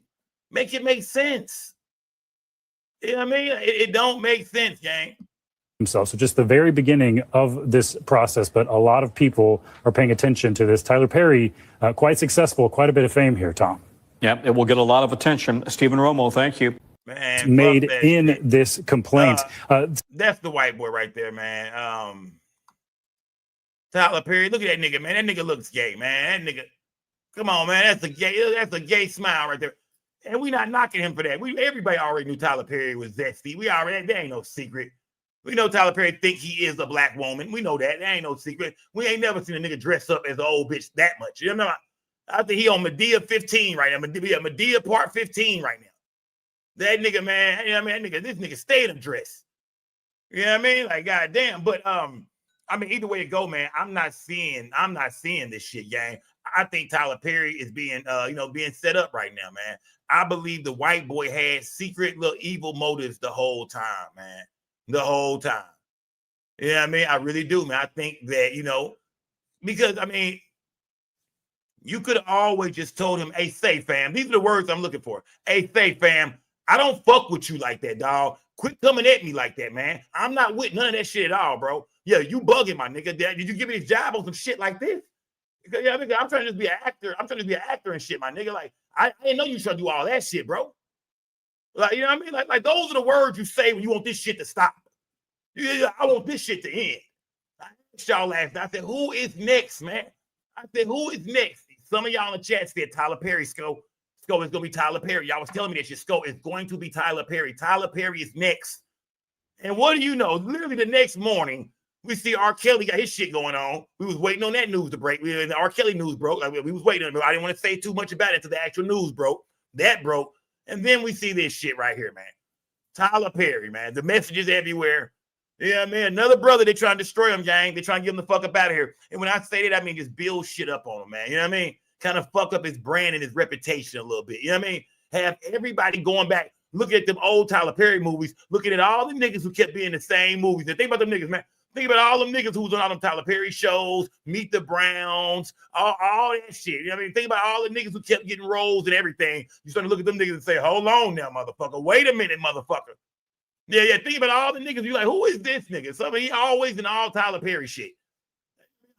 Make it make sense. You know what I mean? It don't make sense, gang. Himself. So just the very beginning of this process, but a lot of people are paying attention to this. Tyler Perry, quite successful, quite a bit of fame here, Tom. Yep, it will get a lot of attention. Stephen Romo, thank you. Man, made in shit. This complaint. That's the white boy right there, man. Tyler Perry, look at that nigga, man. That nigga looks gay, man. That nigga, come on, man. That's a gay smile right there. And we not knocking him for that. Everybody already knew Tyler Perry was zesty. There ain't no secret. We know Tyler Perry think he is a black woman. We know that. There ain't no secret. We ain't never seen a nigga dress up as an old bitch that much. You know, I think he on Medea 15 right now. Medea part 15 right now. That nigga, man, you know what I mean? This nigga stayed in dress. You know what I mean? Like, goddamn. But I mean, either way it go, man, I'm not seeing this shit, gang. I think Tyler Perry is being being set up right now, man. I believe the white boy had secret little evil motives the whole time, man. The whole time. You know what I mean? I really do, man. I think that, because, I mean, you could have always just told him, hey, say, fam. These are the words I'm looking for. Hey, say, fam, I don't fuck with you like that, dog. Quit coming at me like that, man. I'm not with none of that shit at all, bro. Yeah, you bugging, my nigga. Did you give me this job on some shit like this? Yeah, I'm trying to just be an actor. I'm trying to be an actor and shit, my nigga. Like, I didn't know you trying to do all that shit, bro. Like, you know what I mean? Like those are the words you say when you want this shit to stop. Yeah, I want this shit to end. I asked y'all last night. I said, who is next, man? I said, who is next? Some of y'all in the chat said Tyler Perry, Sco. Sco is going to be Tyler Perry. Y'all was telling me that shit. Sco is going to be Tyler Perry. Tyler Perry is next. And what do you know? Literally the next morning, we see R. Kelly got his shit going on. We was waiting on that news to break. The R. Kelly news broke. Like, we was waiting on it. I didn't want to say too much about it until the actual news broke. That broke. And then we see this shit right here, man. Tyler Perry, man. The messages everywhere. Yeah, man. Another brother, they trying to destroy him, gang. They trying to get him the fuck up out of here. And when I say that, I mean just build shit up on him, man. You know what I mean? Kind of fuck up his brand and his reputation a little bit. You know what I mean? Have everybody going back, looking at them old Tyler Perry movies, looking at all the niggas who kept being the same movies. And think about them niggas, man. Think about all them niggas who was on all them Tyler Perry shows, Meet the Browns, all that shit. You know what I mean? Think about all the niggas who kept getting roles and everything. You start to look at them niggas and say, hold on now, motherfucker. Wait a minute, motherfucker. Yeah. Think about all the niggas. You like, who is this nigga? He always in all Tyler Perry shit.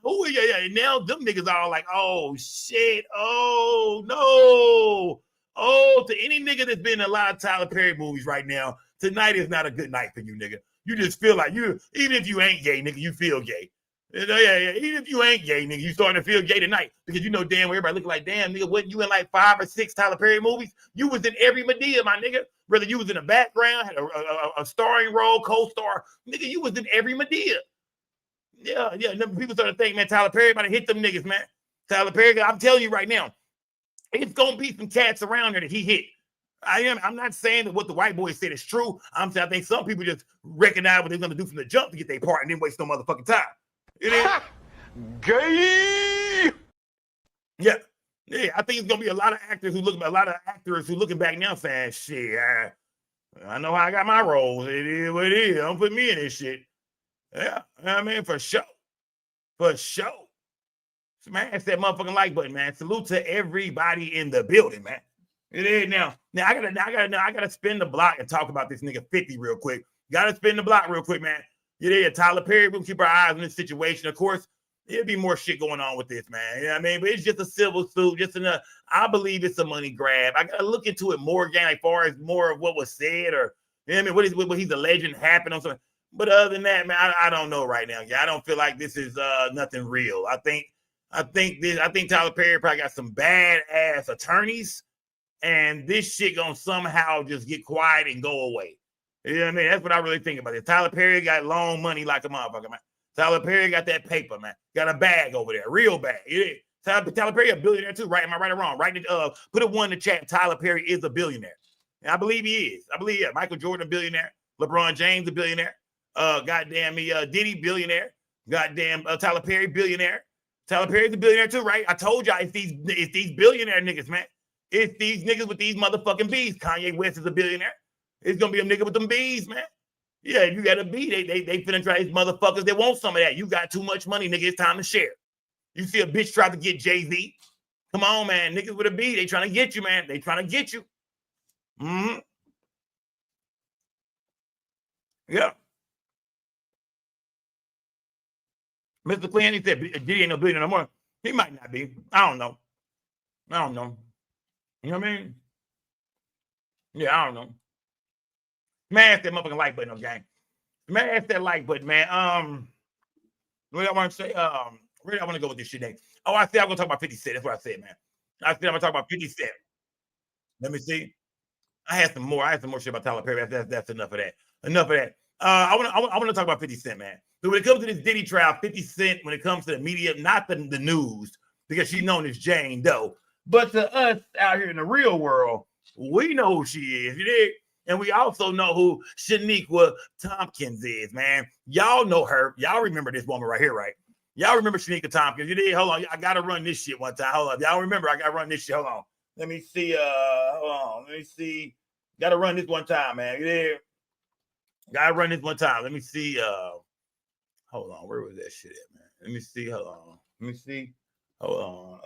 Who? Yeah. And now them niggas are all like, oh shit. Oh no. Oh, to any nigga that's been in a lot of Tyler Perry movies right now, tonight is not a good night for you, nigga. You just feel like even if you ain't gay, nigga, you feel gay. You know, yeah. Even if you ain't gay, nigga, you starting to feel gay tonight because you know damn well everybody looking like, damn, nigga, wasn't you in like 5 or 6 Tyler Perry movies? You was in every Medea, my nigga. Whether you was in the background, had a starring role, co-star, nigga, you was in every Medea. Yeah. People start to think, man, Tyler Perry about to hit them niggas, man. Tyler Perry, I'm telling you right now, it's gonna be some cats around there that he hit. I'm not saying that what the white boy said is true. I think some people just recognize what they're gonna do from the jump to get their part and then waste no motherfucking time. It is gay. Yeah. I think it's gonna be a lot of actors who looking back now saying, shit, I know how I got my roles. It is what it is. Don't put me in this shit. Yeah, I mean, for sure. For sure. Smash that motherfucking like button, man. Salute to everybody in the building, man. It is now. I gotta spin the block and talk about this nigga 50 real quick. Gotta spin the block real quick, man. Yeah, Tyler Perry, we'll keep our eyes on this situation. Of course, there'll be more shit going on with this, man. You know what I mean? But it's just a civil suit, just enough. I believe it's a money grab. I gotta look into it more again, as far as more of what was said, or you know what I mean, what he's alleging happened on something. But other than that, man, I don't know right now. Yeah, I don't feel like this is nothing real. I think Tyler Perry probably got some bad ass attorneys, and this shit gonna somehow just get quiet and go away. You know what I mean? That's what I really think about it. Tyler Perry got long money like a motherfucker, man. Tyler Perry got that paper, man. Got a bag over there, real bag. Tyler Perry a billionaire too, right? Am I right or wrong? Right? Put a one in the chat. Tyler Perry is a billionaire. And I believe he is. I believe, yeah. Michael Jordan, a billionaire. LeBron James, a billionaire. Goddamn me, Diddy, billionaire. Goddamn Tyler Perry, billionaire. Tyler Perry's a billionaire too, right? I told y'all it's these billionaire niggas, man. It's these niggas with these motherfucking bees. Kanye West is a billionaire. It's gonna be a nigga with them bees, man. Yeah, if you got a bee, they finna try these motherfuckers. They want some of that. You got too much money, nigga. It's time to share. You see a bitch try to get Jay-Z. Come on, man. Niggas with a bee, they trying to get you, man. They trying to get you. Mm-hmm. Yeah. Mr. Clinton, he said, Diddy ain't no billionaire no more. He might not be. I don't know. You know what I mean? Yeah, I don't know. Smash that motherfucking like button, gang. Smash that like button, man. What I want to say, where do I want to go with this shit next? Oh, I said I'm gonna talk about 50 Cent. That's what I said, man. I said I'm gonna talk about 50 Cent. Let me see. I had some more shit about Tyler Perry. That's enough of that. Enough of that. I want to talk about 50 Cent, man. So when it comes to this Diddy trial, 50 Cent, when it comes to the media, not the news, because she's known as Jane Doe, but to us out here in the real world, we know who she is. You dig? And we also know who Shaniqua Tompkins is, man. Y'all know her. Y'all remember this woman right here, right? Y'all remember Shaniqua Tompkins. You did? Hold on. I got to run this shit one time. Hold on. Y'all remember I got to run this shit. Hold on. Let me see. Hold on. Let me see. Got to run this one time, man. You did? Got to run this one time. Let me see. Hold on. Where was that shit at, man? Let me see. Hold on. Let me see. Hold on.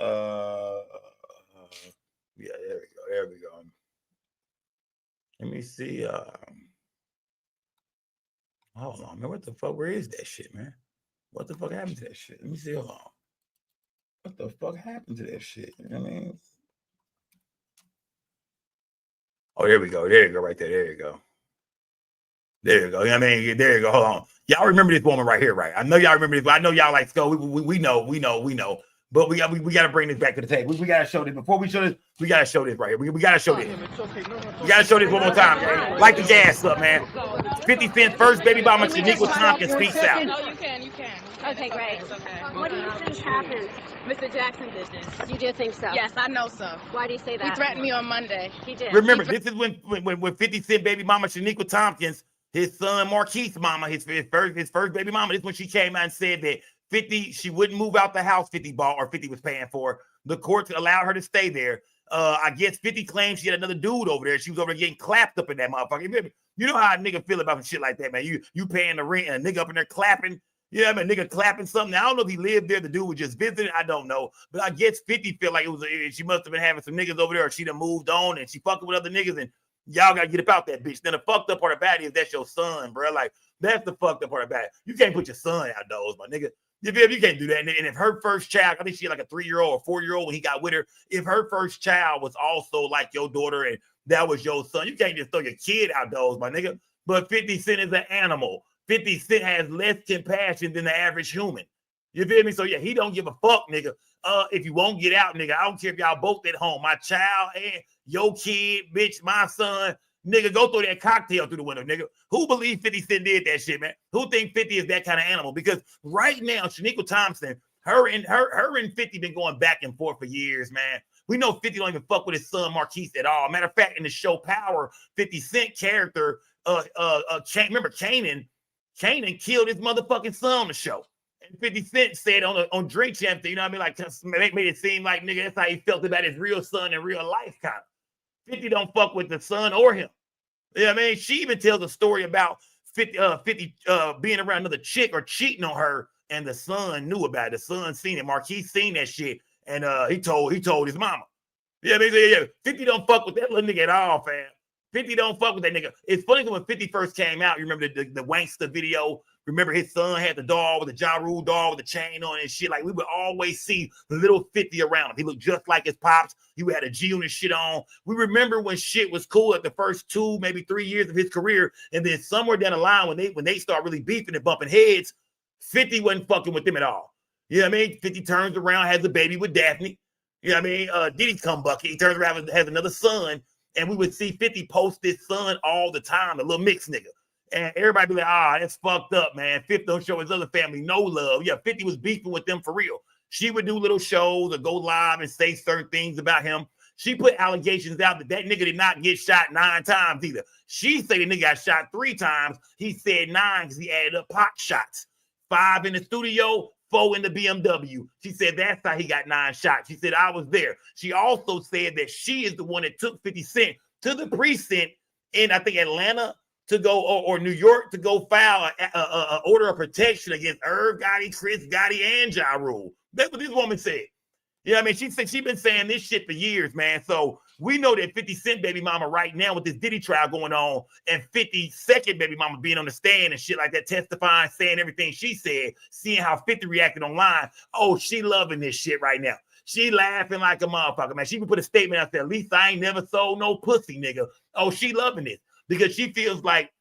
Yeah, there we go. There we go. Let me see. Hold on, man. What the fuck? Where is that shit, man? What the fuck happened to that shit? Let me see. Hold on. What the fuck happened to that shit? You know what I mean? Oh, there we go. There you go, right there. There you go. There you go. You know what I mean? There you go. Hold on. Y'all remember this woman right here, right? I know y'all remember this. I know y'all like Skull. We know. But we got to bring this back to the table. We got to show this. Before we show this, we got to show this right here. We got to show this. We got to show this one more time, man. Light the gas up, man. 50 Cent first baby mama Shaniqua Tompkins speaks out. No, you can. Okay, great. What do you think happened? Mr. Jackson did this. You do think so? Yes, I know so. Why do you say that? He threatened me on Monday. He did. Remember, this is when 50 Cent baby mama Shaniqua Tompkins, his son Marquise mama, his first baby mama, this is when she came out and said that 50, she wouldn't move out the house 50 bought or 50 was paying for. The courts allowed her to stay there. I guess 50 claims she had another dude over there. She was over there getting clapped up in that motherfucker. You know how a nigga feel about shit like that, man. You paying the rent and a nigga up in there clapping. You know what I mean? Nigga clapping something. Now, I don't know if he lived there. The dude was just visiting. I don't know. But I guess 50 feel like she must have been having some niggas over there, or she done moved on and she fucking with other niggas, and y'all got to get about that bitch. Then the fucked up part about it is that's your son, bro. Like, that's the fucked up part about it. You can't put your son outdoors, my nigga. You can't do that. And if her first child, I think she had like a 3-year-old or 4-year-old when he got with her, if her first child was also like your daughter and that was your son, you can't just throw your kid outdoors, my nigga. But 50 Cent is an animal. 50 Cent has less compassion than the average human. You feel me? So yeah, he don't give a fuck, nigga. If you won't get out, nigga, I don't care if y'all both at home. My child and your kid, bitch, my son, nigga, go throw that cocktail through the window, nigga. Who believe 50 Cent did that shit, man? Who think 50 is that kind of animal? Because right now, Shaniqua Thompson, her and 50 been going back and forth for years, man. We know 50 don't even fuck with his son Marquise at all. Matter of fact, in the show Power, 50 Cent character, remember Kanan killed his motherfucking son on the show. And 50 Cent said on Drink Champ, you know what I mean? Like, made it seem like, nigga, that's how he felt about his real son in real life, kind of. 50 don't fuck with the son or him. You know what I mean? She even tells a story about 50 being around another chick or cheating on her, and the son knew about it. The son seen it. Marquise seen that shit, and he told his mama. Yeah, I mean, yeah. 50 don't fuck with that little nigga at all, fam. 50 don't fuck with that nigga. It's funny when 50 first came out, you remember the Wankster video? Remember his son had the doll with the Ja Rule doll with the chain on and shit. Like, we would always see little 50 around him. He looked just like his pops. He had a G-Unit shit on. We remember when shit was cool at the first 2, maybe 3 years of his career. And then somewhere down the line, when they start really beefing and bumping heads, 50 wasn't fucking with them at all. You know what I mean? 50 turns around, has a baby with Daphne. You know what I mean? Diddy come bucket. He turns around, has another son. And we would see 50 post this son all the time, the little mixed nigga. And everybody be like, that's fucked up, man. 50 don't show his other family no love. Yeah, 50 was beefing with them for real. She would do little shows or go live and say certain things about him. She put allegations out that nigga did not get shot 9 times either. She said the nigga got shot 3 times. He said 9 because he added up pot shots. 5 in the studio, 4 in the BMW. She said that's how he got 9 shots. She said, I was there. She also said that she is the one that took 50 Cent to the precinct in, I think, Atlanta to go, or New York to go file a order of protection against Irv Gotti, Chris Gotti, and Ja Rule. That's what this woman said. You know what I mean? She said she's been saying this shit for years, man. So we know that 50 Cent baby mama right now with this Diddy trial going on and 50 second baby mama being on the stand and shit like that, testifying, saying everything she said, seeing how 50 reacted online. Oh, she loving this shit right now. She laughing like a motherfucker, man. She even put a statement out there, at least I ain't never sold no pussy, nigga. Oh, she loving this because she feels like,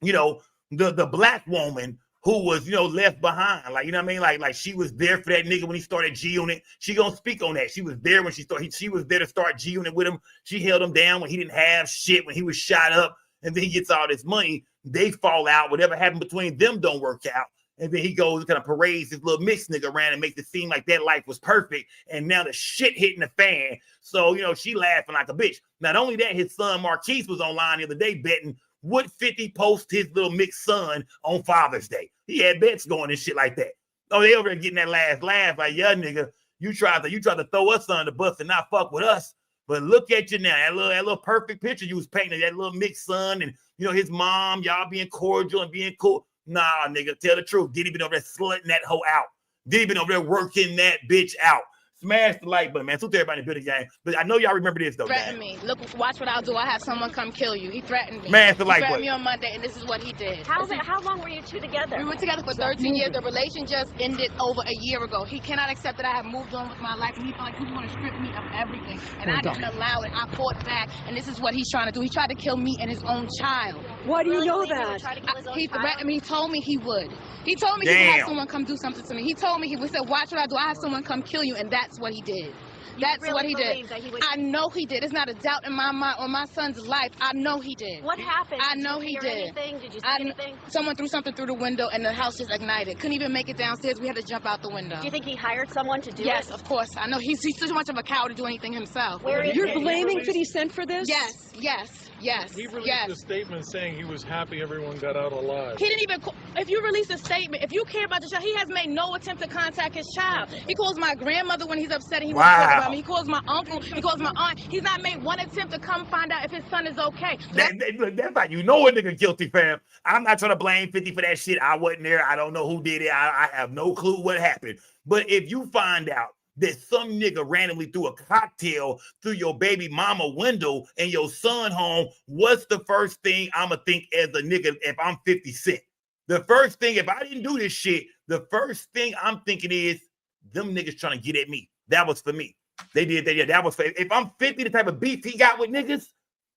you know, the black woman who was, you know, left behind. Like, you know what I mean? Like she was there for that nigga when he started G-Unit. She gonna speak on that. She was there when she was there to start G-Unit with him. She held him down when he didn't have shit, when he was shot up, and then he gets all this money. They fall out. Whatever happened between them don't work out. And then he goes and kind of parades his little mixed nigga around and makes it seem like that life was perfect. And now the shit hitting the fan. So, you know, she laughing like a bitch. Not only that, his son Marquise was online the other day betting would 50 post his little mixed son on Father's Day. He had bets going and shit like that. Oh, they over there getting that last laugh like, yeah, nigga, you tried to throw us under the bus and not fuck with us. But look at you now, that little perfect picture you was painting, that little mixed son and, you know, his mom, y'all being cordial and being cool. Nah, nigga, tell the truth. Diddy been over there slutting that hoe out. Diddy been over there working that bitch out. Smash the like button, man. So to everybody in the building, gang. But I know y'all remember this, though, Threatened me. Look, watch what I'll do. I'll have someone come kill you. He threatened me. Smash the like button. He threatened me on Monday, and this is what he did. How long were you two together? We were together for 13 years. The relation just ended over a year ago. He cannot accept that I have moved on with my life, and he felt like he was going to strip me of everything. And I didn't allow it. I fought back, and this is what he's trying to do. He tried to kill me and his own child. Why do you know that? He threatened me. He told me he would. He told me he would have someone come do something to me. He told me, he said, watch what I do. I have someone come kill you, and that's what he did. That's really what he did. I know he did. It's not a doubt in my mind on my son's life. I know he did. What happened? I know he did. Anything? Did you see anything? Someone threw something through the window and the house just ignited. Couldn't even make it downstairs. We had to jump out the window. Do you think he hired someone to do it? Yes, of course. I know he's too much of a coward to do anything himself. You're blaming 50 Cent for this? Yes, yes. Yes. He released a statement saying he was happy everyone got out alive. He didn't even. If you release a statement, if you care about your child, he has made no attempt to contact his child. He calls my grandmother when he's upset and he wants to talk about me. He calls my uncle. He calls my aunt. He's not made one attempt to come find out if his son is okay. That's like, you know, a nigga guilty, fam. I'm not trying to blame 50 for that shit. I wasn't there. I don't know who did it. I have no clue what happened. But if you find out that some nigga randomly threw a cocktail through your baby mama window and your son home, what's the first thing I'ma think as a nigga if I'm 50 Cent? The first thing, if I didn't do this shit, the first thing I'm thinking is, them niggas trying to get at me. That was for me. They did that. Yeah, that was for, if I'm 50, the type of beef he got with niggas,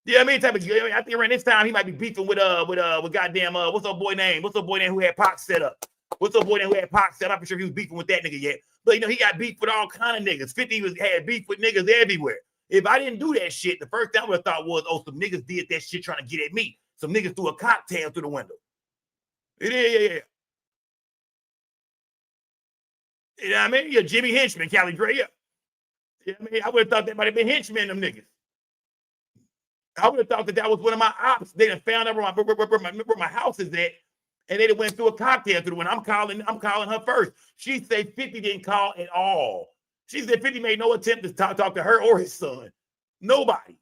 yeah, I mean, I think around this time he might be beefing with goddamn what's up boy name? What's up boy name who had Pac set up? What's up boy name who had Pac set up? I'm sure he was beefing with that nigga yet. But you know, he got beef with all kind of niggas. 50 had beef with niggas everywhere. If I didn't do that shit, the first thing I would have thought was, oh, some niggas did that shit trying to get at me. Some niggas threw a cocktail through the window. Yeah. You know what I mean? Yeah, Jimmy Henchman, Cali Dre, yeah. You know what I mean? I would have thought that might have been henchmen, them niggas. I would have thought that was one of my ops. They done found out where my house is at. And they done went through a cocktail through the window. I'm calling her first. She said 50 didn't call at all. She said 50 made no attempt to talk to her or his son. Nobody.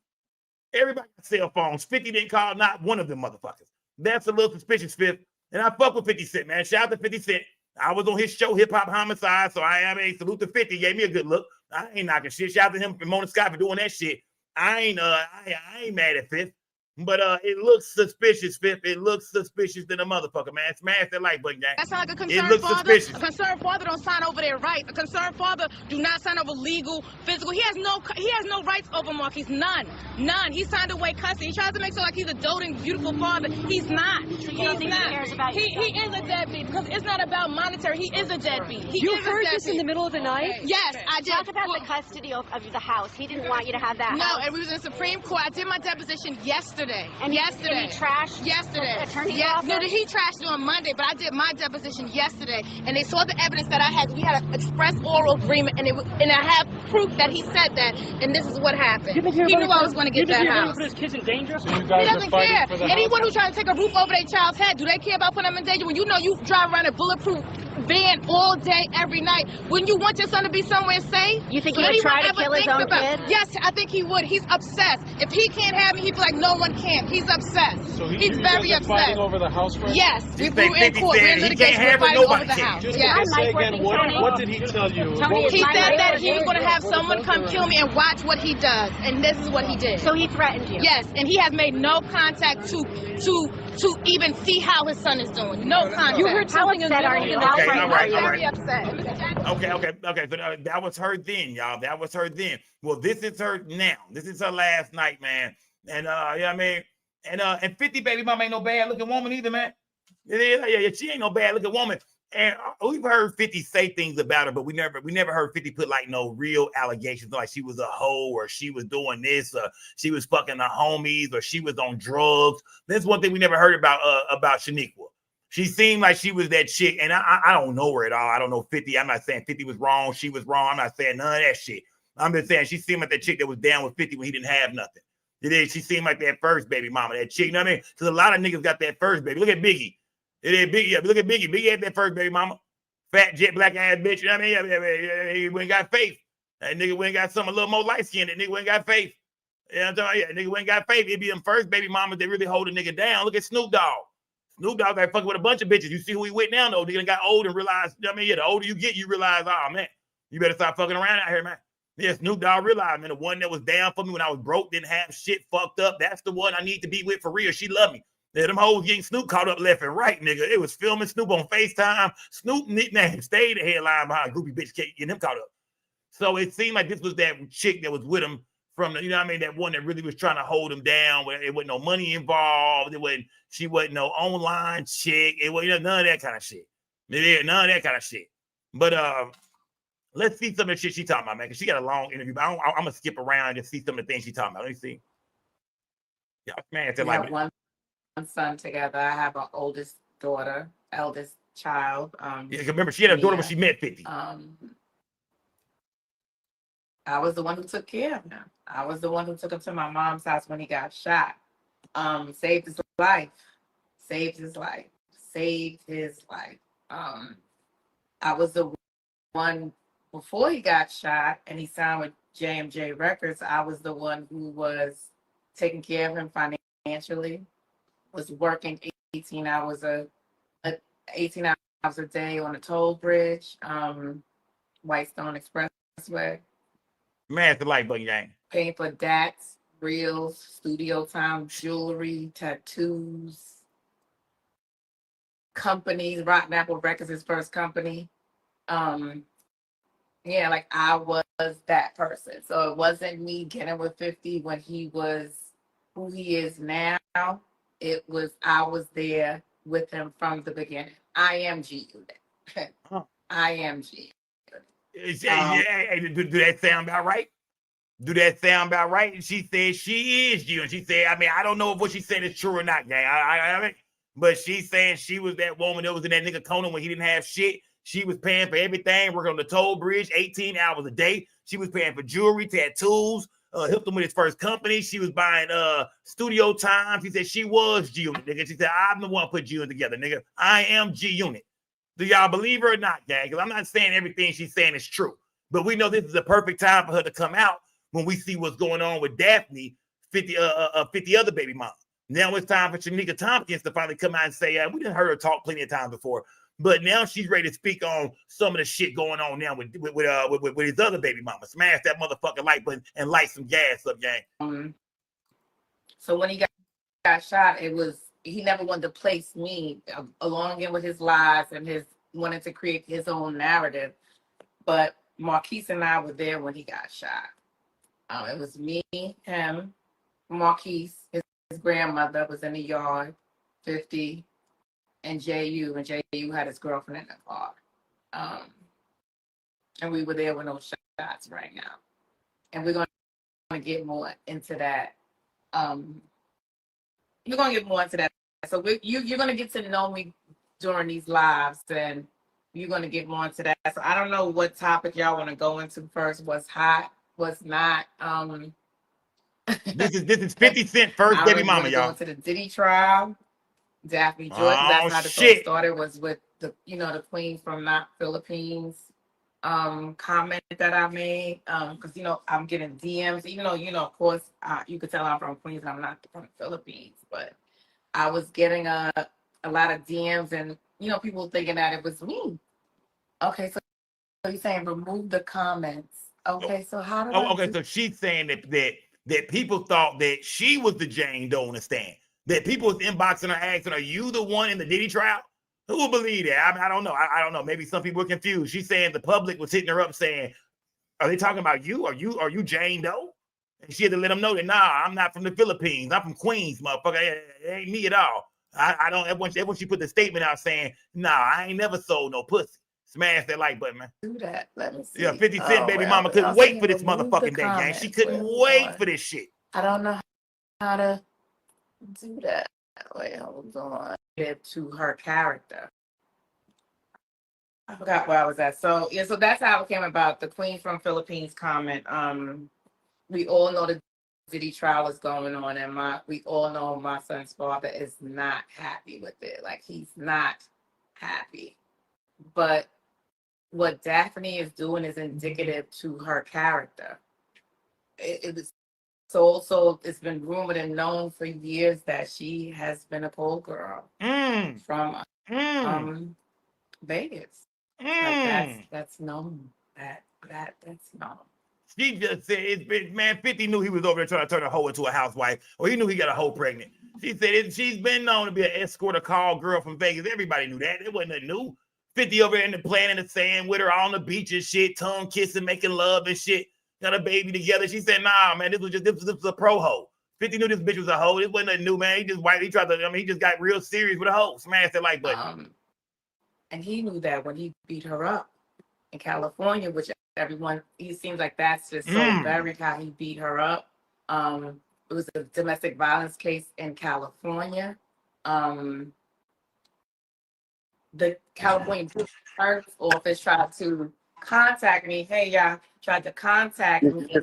Everybody got cell phones. 50 didn't call not one of them motherfuckers. That's a little suspicious, Fifth. And I fuck with 50 Cent, man. Shout out to 50 Cent. I was on his show, Hip Hop Homicide, so I am a salute to 50. Gave me a good look. I ain't knocking shit. Shout out to him and Mona Scott for doing that shit. I ain't mad at Fifth. But it looks suspicious, Fifth. It looks suspicious than a motherfucker, man. Smash that like button, gang. That sounds like a It concerned looks father. suspicious. A concerned father don't sign over their rights. A concerned father do not sign over legal, physical. He has no rights over Marquise. None. He signed away custody. He tries to make sure like he's a doting, beautiful father. He's not. So you don't think he cares about you? He is a deadbeat because it's not about monetary. He is a deadbeat. You heard this in the middle of the night? Yes, I did. Talk about the custody of the house. He didn't want you to have that. No, and we was in the Supreme Court. I did my deposition yesterday. And he trashed yesterday. attorney's Yeah, office? no, he trashed it on Monday, but I did my deposition yesterday, and they saw the evidence that I had. We had an express oral agreement, and I have proof that he said that, and this is what happened. He knew I was going to get that house. Put his kids in danger? He doesn't care. Anyone who's trying to take a roof over their child's head, do they care about putting them in danger? When you know you drive around a bulletproof van all day, every night, wouldn't you want your son to be somewhere safe? You think he would try to kill his own kid? Yes, I think he would. He's obsessed. If he can't have me, he'd be like, no one can. He's obsessed. So he's very upset. Fighting over the house, right? Yes, we were in 50 court. We're in said he can't litigation. have We're it, fighting over nobody the can. house. Just Yes. say again, what did he tell you? He said that he was going to have someone come kill me and watch what he does, and this is what he did. So he threatened you? Yes, and he has made no contact to even see how his son is doing. No contact. You heard something in the middle of the night. Okay, all right. Very upset. Okay. So that was her then, y'all. That was her then. Well, this is her now. This is her last night, man. And you know what I mean? And 50 baby mama ain't no bad looking woman either, man. Yeah, she ain't no bad looking woman. And we've heard 50 say things about her, but we never heard 50 put like no real allegations, like she was a hoe or she was doing this, or she was fucking her homies, or she was on drugs. That's one thing we never heard about Shaniqua. She seemed like she was that chick, and I don't know her at all. I don't know 50. I'm not saying 50 was wrong. She was wrong. I'm not saying none of that shit. I'm just saying she seemed like that chick that was down with 50 when he didn't have nothing. She seemed like that first baby mama, that chick. You know what I mean? Because a lot of niggas got that first baby. Look at Biggie. It is Biggie. Yeah, look at Biggie. Biggie had that first baby mama. Fat, jet, black ass bitch. You know what I mean? He went got faith. That nigga went got something a little more light skinned. That nigga went got faith. You know what I'm talking about? Yeah, nigga went got faith. It'd be them first baby mamas that really hold a nigga down. Look at Snoop Dogg. Snoop Dogg got fucking with a bunch of bitches. You see who he with now, though. Nigga got old and realized, you know what I mean? Yeah, the older you get, you realize, oh, man, you better stop fucking around out here, man. Yeah, Snoop Dogg realized, man, the one that was down for me when I was broke, didn't have shit, fucked up. That's the one I need to be with for real. She loved me. Yeah, them hoes getting Snoop caught up left and right, nigga. It was filming Snoop on FaceTime. Snoop nickname stayed the headline behind groupie bitch getting him caught up. So it seemed like this was that chick that was with him from the, you know what I mean, that one that really was trying to hold him down, where it wasn't no money involved. She wasn't no online chick. It wasn't none of that kind of shit. Yeah, none of that kind of shit. But let's see some of the shit she talking about, man, because she got a long interview. But I'm gonna skip around and see some of the things she talking about. Let me see. Yeah, man, we have one son together. I have an eldest child. Yeah, remember she had a daughter when she met 50. I was the one who took care of him. I was the one who took him to my mom's house when he got shot. Saved his life. I was the one before he got shot and he signed with J&J Records. I was the one who was taking care of him financially, was working 18 hours a day on a toll bridge, Whitestone Expressway. Man, the light button gang. Paying for DATs, reels, studio time, jewelry, tattoos, companies. Rotten Apple Records, his first company. Yeah, like I was that person. So it wasn't me getting with 50 when he was who he is now. It was I was there with him from the beginning. I am G Unit. I am G Unit. Do that sound about right? Do that sound about right? And she said she is you. And she said, I mean, I don't know if what she said is true or not, gang. I mean, but she's saying she was that woman that was in that nigga Conan when he didn't have shit. She was paying for everything, working on the toll bridge, 18 hours a day. She was paying for jewelry, tattoos, helped him with his first company. She was buying studio time. She said she was G Unit, nigga. She said, I'm the one who put G Unit together, nigga. I am G Unit. Do y'all believe her or not, gang? Because I'm not saying everything she's saying is true. But we know this is the perfect time for her to come out when we see what's going on with Daphne, 50 other baby moms. Now it's time for Shanika Tompkins to finally come out and say, we didn't heard her talk plenty of times before, but now she's ready to speak on some of the shit going on now with his other baby mama. Smash that motherfucking like button and light some gas up, gang. So when he got shot, he never wanted to place me along in with his lies and his wanted to create his own narrative. But Marquise and I were there when he got shot. It was me, him, Marquise, his grandmother was in the yard, 50, and JU, and JU had his girlfriend in the car. And we were there with no shots right now. And we're going to get more into that. We're going to get more into that. So you're going to get to know me during these lives, and you're going to get more into that. So I don't know what topic y'all want to go into first. What's hot, what's not. This is 50 Cent first baby mama, y'all. Go into the Diddy trial. Daphne Joy, that's how this all started, was with the queen from not Philippines comment that I made. Because I'm getting DMs, even though, of course, you could tell I'm from Queens and I'm not from the Philippines, but I was getting a lot of DMs and people thinking that it was me. Okay, so you're saying remove the comments. Okay, so how do so she's saying that people thought that she was the Jane Doe on the stand. That people was inboxing her asking, are you the one in the Diddy trial? Who will believe that? I don't know. I don't know. Maybe some people were confused. She's saying the public was hitting her up saying, are they talking about you? Are you Jane Doe? And she had to let them know that, nah, I'm not from the Philippines. I'm from Queens, motherfucker. It ain't me at all. I don't, when she put the statement out saying, nah, I ain't never sold no pussy. Smash that like button, man. Do that. Let me see. Yeah, 50 Cent baby mama couldn't wait for this motherfucking day, gang. She couldn't wait for this shit. I don't know how to do that. Wait, hold on. To her character. I forgot where I was at. So yeah, so that's how it came about. The Queen from Philippines comment. We all know the Diddy trial is going on, and we all know my son's father is not happy with it. Like, he's not happy. But what Daphne is doing is indicative to her character. It was so it's been rumored and known for years that she has been a pole girl from Vegas. Like that's known. That's known. She just said, man, 50 knew he was over there trying to turn a hoe into a housewife, or he knew he got a hoe pregnant. She said she's been known to be an escort, a call girl from Vegas. Everybody knew that. It wasn't nothing new. 50 over in the playing in the sand with her on the beach and shit, tongue kissing, making love and shit. Got a baby together. She said, nah, man, this was a pro hoe. 50 knew this bitch was a hoe. It wasn't nothing new, man. He just got real serious with a hoe. Smashed that like button. And he knew that when he beat her up in California, which he seems like that's just so very how he beat her up. It was a domestic violence case in California. The California Clerk's office tried to contact me. Hey, y'all, tried to contact me to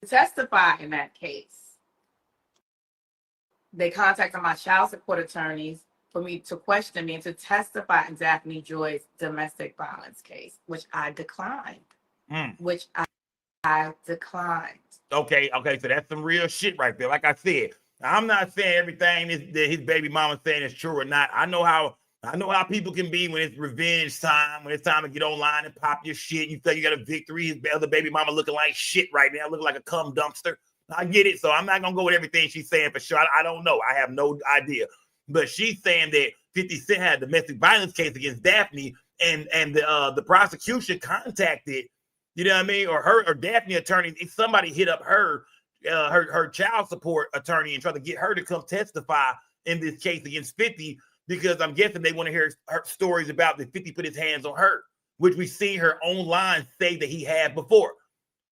testify in that case. They contacted my child support attorneys for me to question me and to testify in Daphne Joy's domestic violence case, which I declined. Which I declined. Okay, so that's some real shit right there. Like I said, I'm not saying everything that his baby mama saying is true or not. I know how people can be when it's revenge time, when it's time to get online and pop your shit. You think you got a victory. His other baby mama looking like shit right now, looking like a cum dumpster. I get it. So I'm not gonna go with everything she's saying for sure. I don't know. I have no idea. But she's saying that 50 Cent had a domestic violence case against Daphne, and the prosecution contacted, you know what I mean, or Daphne attorney. Somebody hit up her child support attorney and tried to get her to come testify in this case against 50, because I'm guessing they want to hear her stories about that 50 put his hands on her, which we've seen her online say that he had before.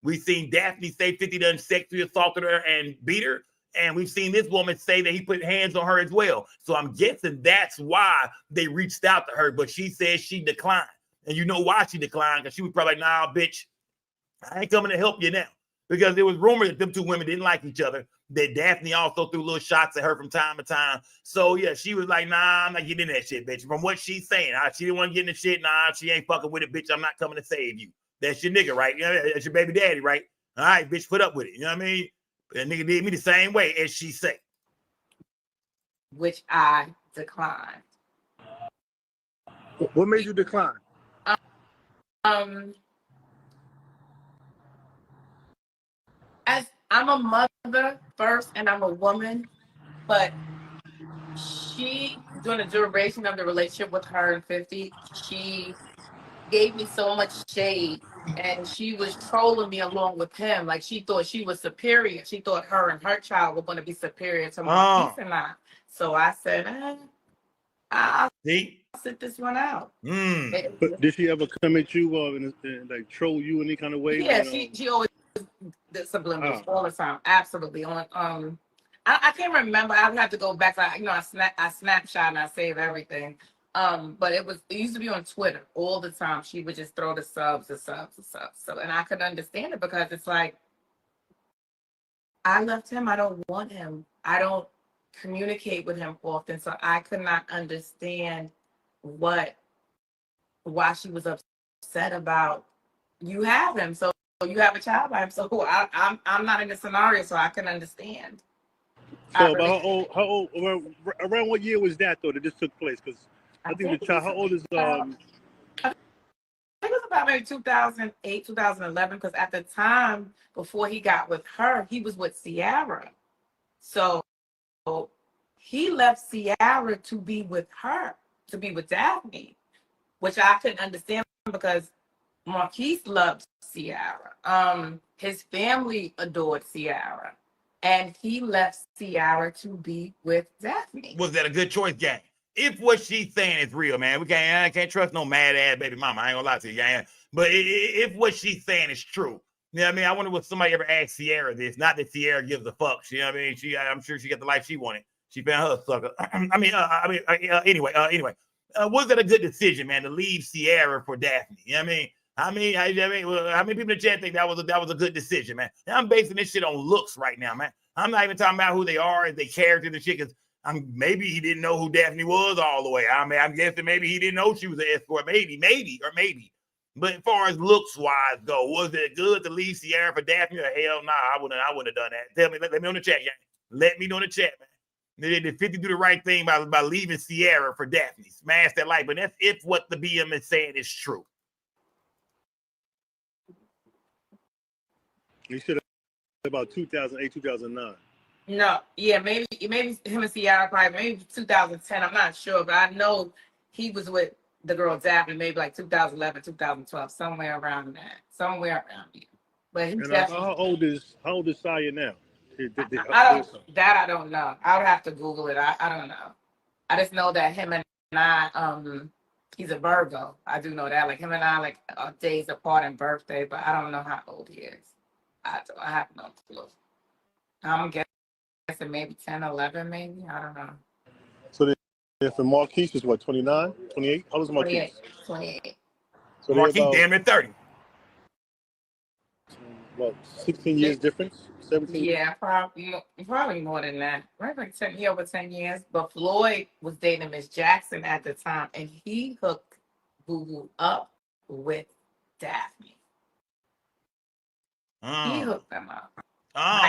We've seen Daphne say 50 done sexually assaulted her and beat her. And we've seen this woman say that he put hands on her as well. So I'm guessing that's why they reached out to her. But she said she declined. And you know why she declined? Because she was probably like, nah, bitch, I ain't coming to help you now. Because there was rumors that them two women didn't like each other. That Daphne also threw little shots at her from time to time. So, yeah, she was like, nah, I'm not getting in that shit, bitch. From what she's saying, she didn't want to get in the shit. Nah, she ain't fucking with it, bitch. I'm not coming to save you. That's your nigga, right? You know, that's your baby daddy, right? All right, bitch, put up with it. You know what I mean? That nigga did me the same way as she said. Which I declined. What made you decline? As I'm a mother first, and I'm a woman, but during the duration of the relationship with her and 50, she gave me so much shade, and she was trolling me along with him. Like, she thought she was superior. She thought her and her child were going to be superior to Marquise and I. So I said, I'll sit this one out. But did she ever come at you and like troll you any kind of way? Yeah, she always did subliminals all the time. Absolutely. I can't remember. I would have to go back. I snapshot and I save everything. But it used to be on Twitter all the time. She would just throw the subs. So, and I could understand it because it's like, I left him. I don't want him. I don't communicate with him often. So I could not understand why she was upset about you have him. So you have a child by him. So I'm not in the scenario, so I can understand. So about how old around what year was that though that this took place? Because I think the child, how old is I think it was about maybe 2008, 2011, because at the time before he got with her, he was with Ciara. So he left Ciara to be with her, to be with Daphne, which I couldn't understand because Marquise loved Ciara. His family adored Ciara. And he left Ciara to be with Daphne. Was that a good choice, gang? If what she's saying is real, man, I can't trust no mad ass baby mama. I ain't gonna lie to you, gang. But if what she's saying is true, you know what I mean? I wonder if somebody ever asked Ciara this. Not that Ciara gives a fuck. You know what I mean? I'm sure she got the life she wanted. She found her sucker. Anyway, was that a good decision, man, to leave Ciara for Daphne? You know what I mean? How many people in the chat think that was a good decision, man? I'm basing this shit on looks right now, man. I'm not even talking about who they are as they character and shit, because maybe he didn't know who Daphne was all the way. I mean, I'm guessing maybe he didn't know she was an escort. Maybe. But as far as looks wise go, was it good to leave Ciara for Daphne? Or hell nah, I wouldn't have done that. Tell me, let me know in the chat, gang. Let me know in the chat, man. Did 50 do the right thing by leaving Ciara for Daphne? Smash that like, but that's if what the BM is saying is true. You said about 2008, 2009. No, yeah, maybe him and Ciara probably maybe 2010. I'm not sure, but I know he was with the girl Daphne maybe like 2011, 2012, somewhere around here. But he how old is Saya now? I don't know. I would have to Google it. I don't know. I just know that him and I, he's a Virgo. I do know that. Like him and I, like days apart and birthday, but I don't know how old he is. I have no clue. I'm guessing maybe 10, 11, maybe. I don't know. So then for Marquise is what, 29, 28? How old is Marquise? 28. So Marquise damn near 30. What, 16 years difference? 17? Yeah, probably more than that. Right, like over 10 years. But Floyd was dating Miss Jackson at the time, and he hooked Boo Boo up with Daphne. He hooked them up.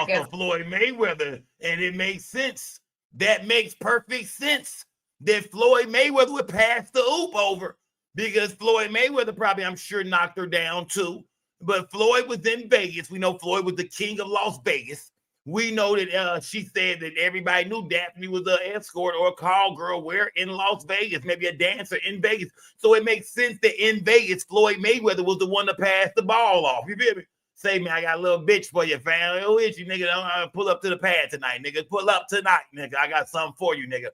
So Floyd Mayweather, and it makes sense. That makes perfect sense that Floyd Mayweather would pass the oop over, because Floyd Mayweather probably, I'm sure, knocked her down too. But Floyd was in Vegas. We know Floyd was the king of Las Vegas. We know that she said that everybody knew Daphne was an escort or a call girl where in Las Vegas, maybe a dancer in Vegas. So it makes sense that in Vegas, Floyd Mayweather was the one to pass the ball off. You feel me? Say, man, I got a little bitch for you, fam. Who is you, nigga? Don't pull up to the pad tonight, nigga. Pull up tonight, nigga. I got something for you, nigga.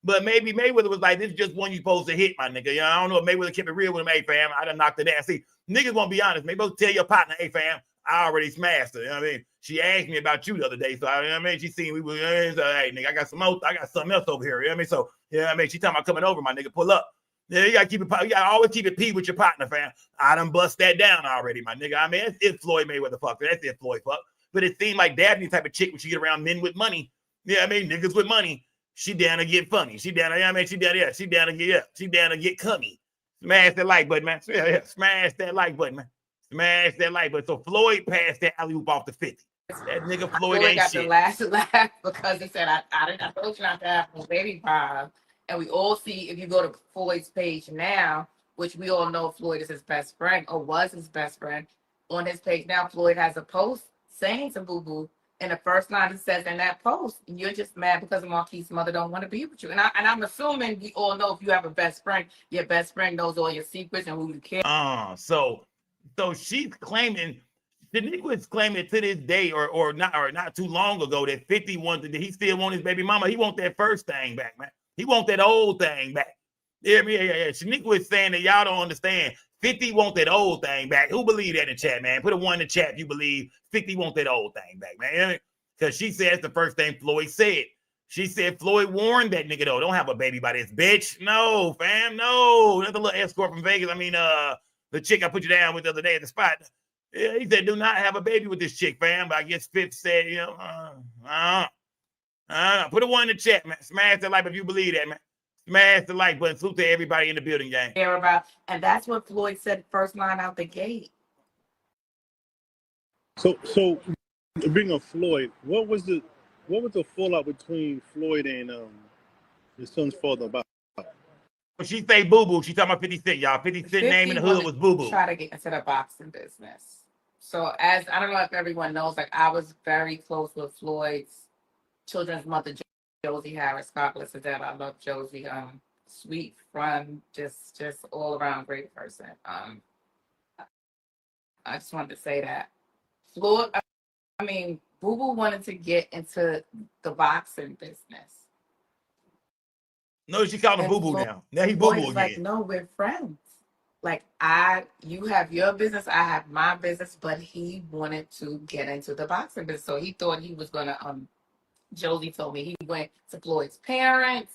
But maybe Mayweather was like, this is just one you supposed to hit, my nigga. You know, I don't know if Mayweather kept it real with him. Hey, fam, I done knocked it down. See, niggas won't be honest. Maybe tell your partner, hey, fam, I already smashed her. You know what I mean? She asked me about you the other day. So, you know what I mean? She seen we were, hey, nigga, I got something else over here. You know what I mean? So, you know what I mean? She talking about coming over, my nigga. Pull up. Yeah, you gotta always keep it P with your partner, fam. I done bust that down already, my nigga. I mean, that's if Floyd Mayweather fuck. That's if Floyd fuck. But it seemed like Daphne type of chick when she get around men with money. Yeah, I mean, niggas with money. She down to get funny. She down to, you know what I mean? She down to get cummy. Smash that like button, man. Yeah. Smash that like button, man. Smash that like button. So Floyd passed that alley-oop off the 50. That nigga Floyd ain't got shit. The last laugh because he said, I told you not to have no baby vibe. And we all see, if you go to Floyd's page now, which we all know Floyd is his best friend or was his best friend, on his page now, Floyd has a post saying to Boo Boo, in the first line it says in that post, you're just mad because Marquise's mother don't want to be with you. And I'm assuming we all know if you have a best friend, your best friend knows all your secrets and who you care. So she's claiming, Shaniqua is claiming to this day or not too long ago that 50 wanted, he still want his baby mama. He want that first thing back, man. He want that old thing back. Yeah. Shaniqua is saying that y'all don't understand. 50 want that old thing back. Who believe that in the chat, man? Put a 1 in the chat if you believe 50 want that old thing back, man. Because she said that's the first thing Floyd said. She said Floyd warned that nigga, though, don't have a baby by this bitch. No, fam, no. Another little escort from Vegas. I mean, the chick I put you down with the other day at the spot. Yeah, he said, do not have a baby with this chick, fam. But I guess Fifth said, you know, put a 1 in the chat, man. Smash the like if you believe that, man. Smash the like button. Salute to everybody in the building, gang. And that's what Floyd said first line out the gate. So being a Floyd, what was the fallout between Floyd and his son's father about? When she say boo boo, she talking about 50 Cent, y'all. 50 Cent name in the hood was boo boo. Try to get into the boxing business. So as I don't know if everyone knows, like I was very close with Floyd's children's mother, Josie Harris. God bless her dead. I love Josie. Sweet, fun, just all around great person. I just wanted to say that. Floyd, I mean, Boo Boo wanted to get into the boxing business. No, she called him Boo Boo now. Now he Boo Boo again. Like, no, we're friends. Like you have your business, I have my business, but he wanted to get into the boxing business. So he thought he was gonna Josie told me he went to Floyd's parents.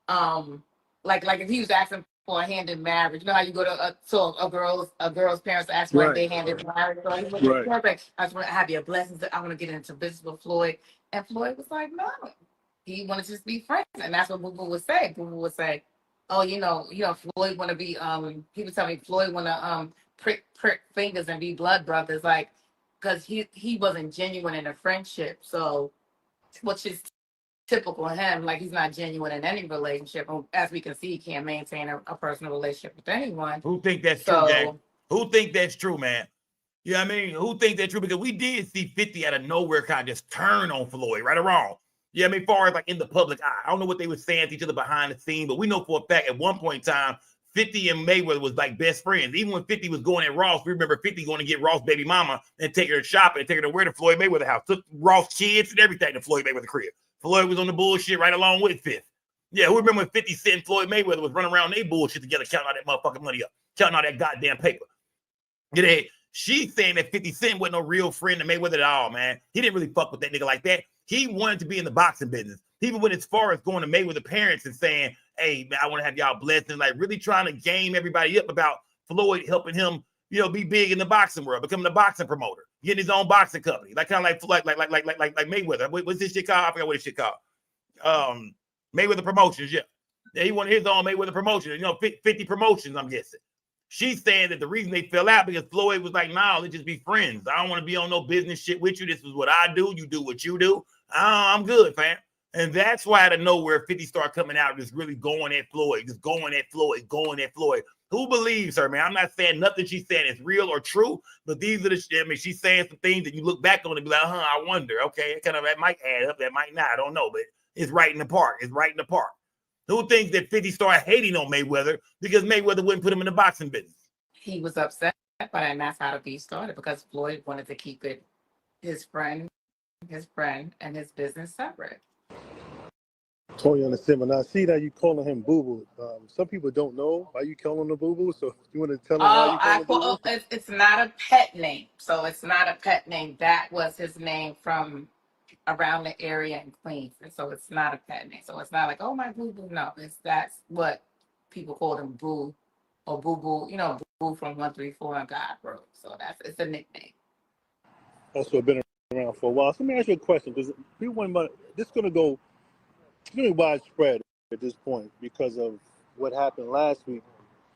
Like if he was asking for a hand in marriage, you know how you go to a girl's parents to ask for their hand in marriage. So he went to perfect. I just want to have your blessings. I want to get into business with Floyd. And Floyd was like, no. He wanted to just be friends. And that's what Boo Boo would say. Boo Boo would say, oh, you know, Floyd want to be, he would tell me Floyd want to prick fingers and be blood brothers, like, because he wasn't genuine in a friendship. So, which is typical of him, like he's not genuine in any relationship. As we can see, he can't maintain a personal relationship with anyone. Who think that's true, gang? Who think that's true, man? You know what I mean? Who think that's true? Because we did see 50 out of nowhere kind of just turn on Floyd, right or wrong. Yeah, I mean, far as like in the public eye, I don't know what they were saying to each other behind the scene, but we know for a fact at one point in time, 50 and Mayweather was like best friends. Even when 50 was going at Ross, we remember 50 going to get Ross' baby mama and take her to shopping and take her to where the Floyd Mayweather house. Took Ross' kids and everything to Floyd Mayweather crib. Floyd was on the bullshit right along with Fifth. Yeah, who remember when 50 Cent and Floyd Mayweather was running around they bullshit together, counting all that motherfucking money up, counting all that goddamn paper. Get ahead. She's saying that 50 Cent wasn't no real friend to Mayweather at all, man. He didn't really fuck with that nigga like that. He wanted to be in the boxing business. He even went as far as going to Mayweather parents and saying, hey, man, I want to have y'all blessed, and like really trying to game everybody up about Floyd helping him, you know, be big in the boxing world, becoming a boxing promoter, getting his own boxing company, like kind of like Mayweather. What's this shit called? I forgot what this shit called. Mayweather Promotions, yeah. He wanted his own Mayweather Promotion, you know, 50 promotions, I'm guessing. She's saying that the reason they fell out because Floyd was like, nah, let's just be friends. I don't want to be on no business shit with you. This is what I do. You do what you do. I'm good, fam. And that's why out of nowhere, 50 started coming out just really going at Floyd, just going at Floyd, going at Floyd. Who believes her, man? I'm not saying nothing she's saying is real or true, but these are the, I mean, she's saying some things that you look back on and be like, I wonder. Okay, that might add up. That might not. I don't know, but it's right in the park. It's right in the park. Who thinks that 50 started hating on Mayweather because Mayweather wouldn't put him in the boxing business? He was upset by that, and that's how the beef started because Floyd wanted to keep it his friend, and his business separate. Totally understand, but now I see that you calling him Boo Boo. Some people don't know why you calling him Boo Boo, so you want to tell them why you calling him Boo Boo? It's not a pet name, so it's not a pet name. That was his name from around the area in Queens, and so it's not a pet name. So it's not like, oh my Boo Boo. No, that's what people called him, Boo or Boo Boo. You know, Boo from 134 and God Road. So it's a nickname. Also been around for a while. So let me ask you a question, because this is going to go really widespread at this point because of what happened last week.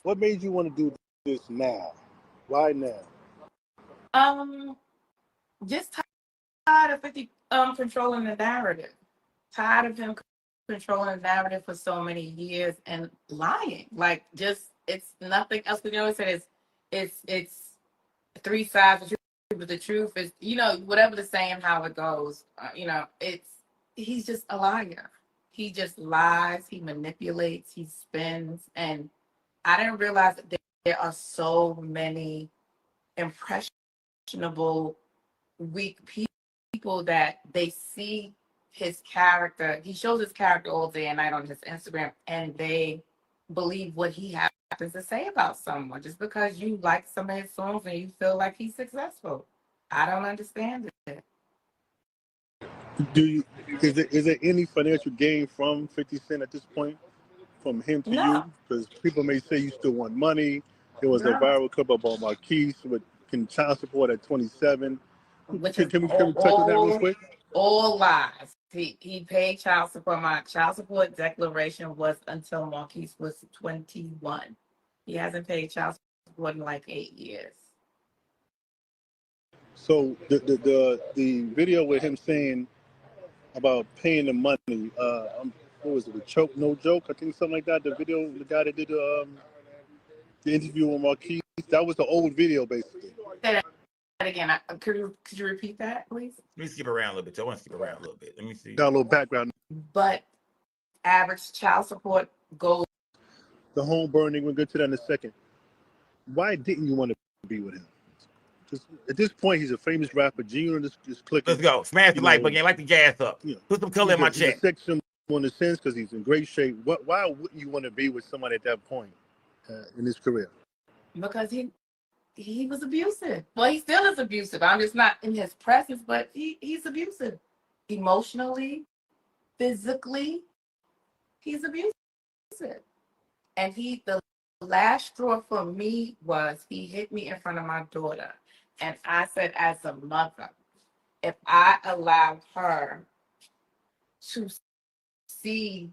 What made you want to do this now? Why now? Just tired of 50 controlling the narrative. Tired of him controlling the narrative for so many years and lying. Like, just it's nothing else. You know, it's three sides. But but the truth is, whatever the saying, how it goes, he's just a liar. He just lies, he manipulates, he spins. And I didn't realize that there are so many impressionable, weak people that they see his character. He shows his character all day and night on his Instagram, and they believe what he happens to say about someone just because you like some of his songs and you feel like he's successful. I don't understand it. Is there any financial gain from 50 Cent at this point, from him to you? Because people may say you still want money. There was a viral clip about Marquise with child support at 27. Can we touch on that real quick? All lies. He paid child support. My child support declaration was until Marquise was 21. He hasn't paid child support in like 8 years. So the video with him saying about paying the money, what was it, a choke, no joke? I think something like that. The video, the guy that did the interview with Marquise, that was the old video, basically. Say that again. Could you repeat that, please? Let me skip around a little bit. I want to skip around a little bit. Let me see. Got a little background. But average child support goes. The home burning, we'll get to that in a second. Why didn't you want to be with him? Just at this point, he's a famous rapper. Gino just clicking. Let's go. Smash the like button. Light the gas up. Put some color in my chat. Section in a sense because he's in great shape. Why wouldn't you want to be with someone at that point in his career? Because he was abusive. Well, he still is abusive. I'm just not in his presence, but he's abusive. Emotionally, physically, he's abusive. And the last straw for me was he hit me in front of my daughter. And I said, as a mother, if I allow her to see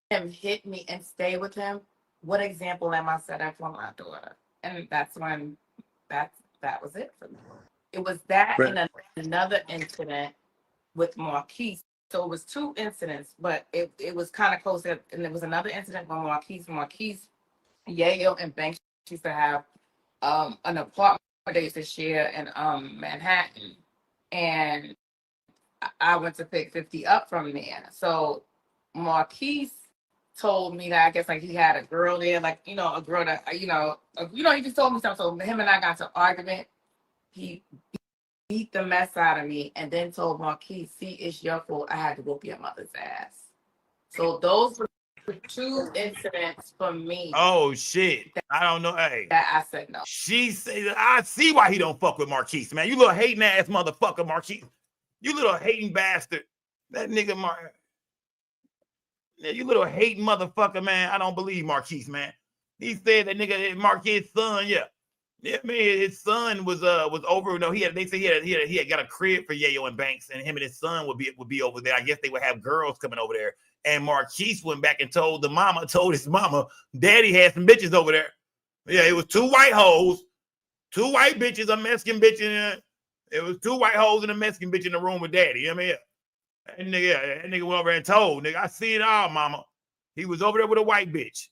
him hit me and stay with him, what example am I setting for my daughter? And that's when that was it for me. It was that and another incident with Marquise. So it was 2 incidents, but it was kind of close. And there was another incident with Marquise, Yayo, and Banks used to have an apartment they used to share in Manhattan. And I went to pick 50 up from there. So Marquise told me that I guess like he had a girl there, like, a girl that, he just told me something. So him and I got to an argument. He beat the mess out of me and then told Marquise, see, it's your fault. I had to whoop your mother's ass. So those were 2 incidents for me. Oh shit. I don't know. Hey. That I said no. She said, I see why he don't fuck with Marquise, man. You little hating ass motherfucker, Marquise. You little hating bastard. That nigga you little hating motherfucker, man. I don't believe Marquise, man. He said that nigga Marquise's son, yeah. Yeah, man, his son was over. No, they say he had got a crib for Yayo and Banks, and him and his son would be over there. I guess they would have girls coming over there. And Marquise went back and told his mama, Daddy had some bitches over there. Yeah, it was 2 white hoes, 2 white bitches, a Mexican bitch in there. It was 2 white hoes and a Mexican bitch in the room with Daddy. You know what I mean? That nigga went over and told, nigga, I see it all, mama. He was over there with a white bitch.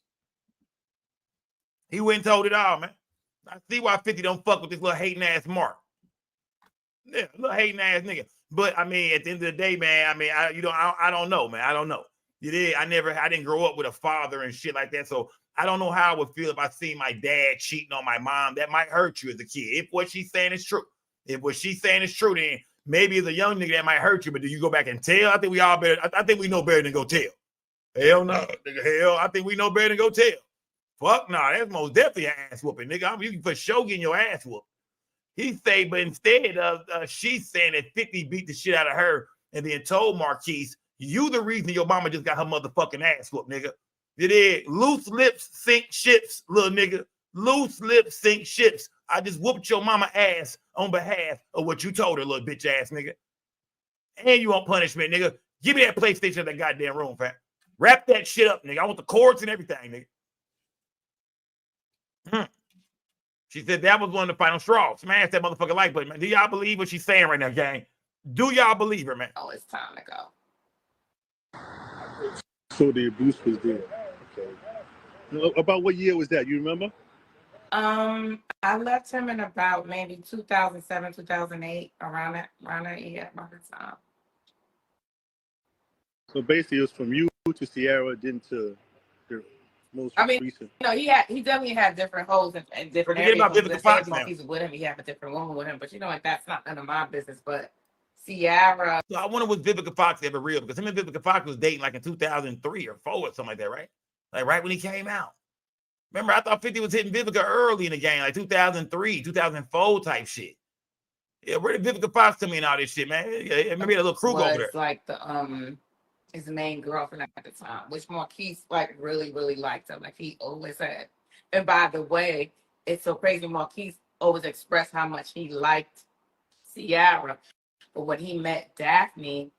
He went and told it all, man. I see why 50 don't fuck with this little hating ass Mark. Yeah, little hating ass nigga. But I mean, at the end of the day, man, I mean, I don't know, man. I don't know. I didn't grow up with a father and shit like that. So I don't know how I would feel if I see my dad cheating on my mom. That might hurt you as a kid. If what she's saying is true. If what she's saying is true, then maybe as a young nigga that might hurt you. But do you go back and tell? I think we all better. I think we know better than go tell. Hell no, nigga. Hell, I think we know better than go tell. Fuck no, that's most definitely an ass whooping, nigga. You for sure getting your ass whooped. He say, but instead of she's saying that 50 beat the shit out of her and then told Marquise, you the reason your mama just got her motherfucking ass whooped, nigga. You did. Loose lips sink ships, little nigga. Loose lips sink ships. I just whooped your mama ass on behalf of what you told her, little bitch ass nigga. And you want punishment, nigga. Give me that PlayStation in that goddamn room, fam. Wrap that shit up, nigga. I want the cords and everything, nigga. She said that was one of the final straws. Smash that motherfucking like button, man. Do y'all believe what she's saying right now, gang? Do y'all believe her, man? Oh, it's time to go. So the abuse was there. Okay. About what year was that? You remember? I left him in about maybe 2007, 2008, around that year, around the time. So basically, it was from you to Sierra, then to the most recent. You know, he definitely had different holes in different areas. About Vivica Fox now. He's with him, he had a different woman with him, but you know, like that's not none of my business. But Sierra. So I wonder was Vivica Fox ever real? Because him and Vivica Fox was dating like in 2003 or 4 or something like that, right? Like right when he came out. Remember, I thought 50 was hitting Vivica early in the game, like 2003, 2004 type shit. Yeah, where did Vivica Fox come in all this shit, man? Yeah, maybe a little crew over there. Like the his main girlfriend at the time, which Marquise like really, really liked him. Like he always had. And by the way, it's so crazy. Marquise always expressed how much he liked Sierra. But when he met Daphne,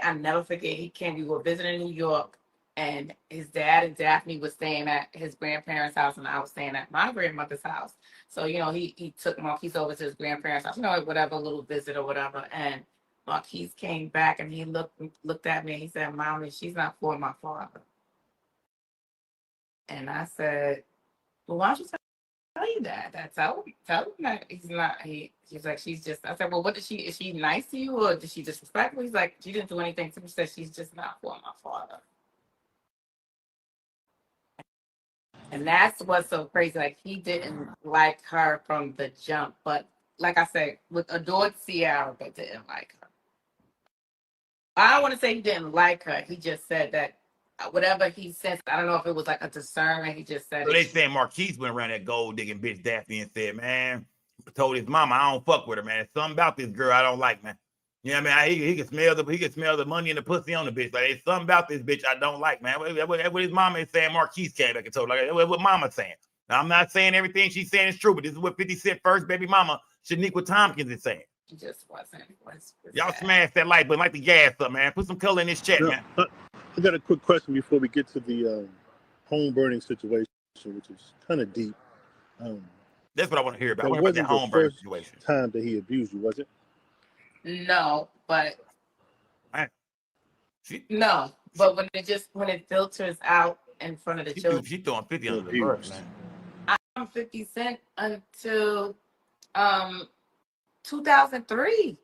I never forget, we were visiting New York, and his dad and Daphne was staying at his grandparents' house, and I was staying at my grandmother's house. So, you know, he took Marquise over to his grandparents' house, you know, whatever, a little visit or whatever. And Marquise came back and he looked at me and he said, "Mommy, she's not for my father." And I said, "Well, why don't you tell you that? Tell him that he's not." She's like, "She's just." I said, "Well, what is she nice to you or did she disrespect me?" He's like, "She didn't do anything to me." She said, "She's just not for my father." And that's what's so crazy. Like he didn't like her from the jump, but like I said, adored Sierra, but didn't like her. I don't want to say he didn't like her. He just said that whatever he said, I don't know if it was like a discernment. He just said. So they saying Marquise went around that gold digging bitch Daphne and said, "Man," told his mama, "I don't fuck with her, man. There's something about this girl I don't like, man." You know what I mean? He can smell the money and the pussy on the bitch. Like there's something about this bitch I don't like, man. What his mama is saying. Marquise came back and told her, like what mama's saying. Now, I'm not saying everything she's saying is true, but this is what 50 Cent first baby mama Shaniqua Tompkins is saying. He just wasn't. Y'all smash that like button, like the gas up, man. Put some color in this chat, man. I got a quick question before we get to the home burning situation, which is kind of deep. That's what I want to hear about. I want to hear about that home burning situation. Time that he abused you, was it? No, but no, but when it filters out in front of the children, she throwing 50 under the bus, man. I'm 50 Cent until 2003.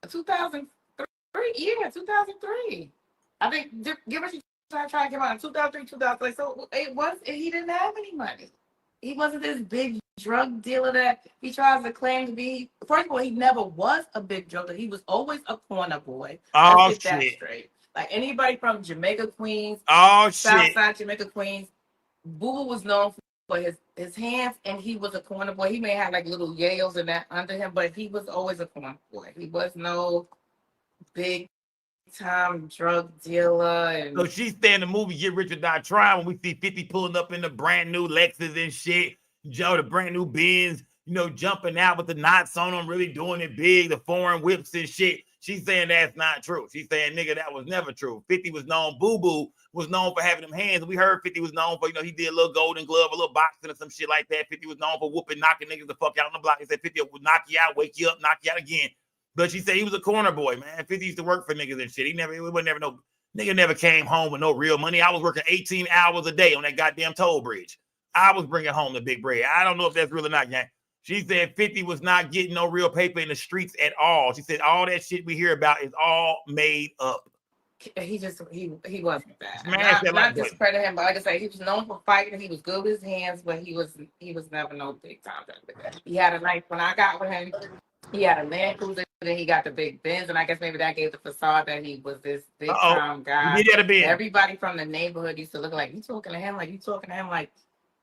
2003, yeah, 2003. I think give us trying to come out in 2003, 2003. So he didn't have any money. He wasn't this big drug dealer that he tries to claim to be. First of all, he never was a big drug dealer. He was always a corner boy. Oh, shit. That straight. Like anybody from Jamaica, Queens, Southside Jamaica, Queens, Boo Boo was known for his hands, and he was a corner boy. He may have like little Yales and that under him, but he was always a corner boy. He was no big time drug dealer. And so she's staying in the movie Get Rich or Die Trying when we see 50 pulling up in the brand new Lexus and shit, Joe, the brand new Benz, you know, jumping out with the knots on them, really doing it big, the foreign whips and shit. She's saying that's not true. She's saying, nigga, that was never true. 50 was known, Boo Boo was known for having them hands. We heard 50 was known for, you know, he did a little golden glove, a little boxing or some shit like that. 50 was known for whooping, knocking niggas the fuck out on the block. He said 50 would knock you out, wake you up, knock you out again. But she said he was a corner boy, man. 50 used to work for niggas and shit. Nigga never came home with no real money. I was working 18 hours a day on that goddamn toll bridge. I was bringing home the big bread. I don't know if that's real or not, gang. She said 50 was not getting no real paper in the streets at all. She said all that shit we hear about is all made up. He wasn't bad. Not discredit him, but like I said, he was known for fighting. He was good with his hands, but he was never no big time. He had a nice, when I got with him, he had a Land Cruiser, then he got the big Benz, and I guess maybe that gave the facade that he was this big time guy. Everybody from the neighborhood used to look like, you talking to him like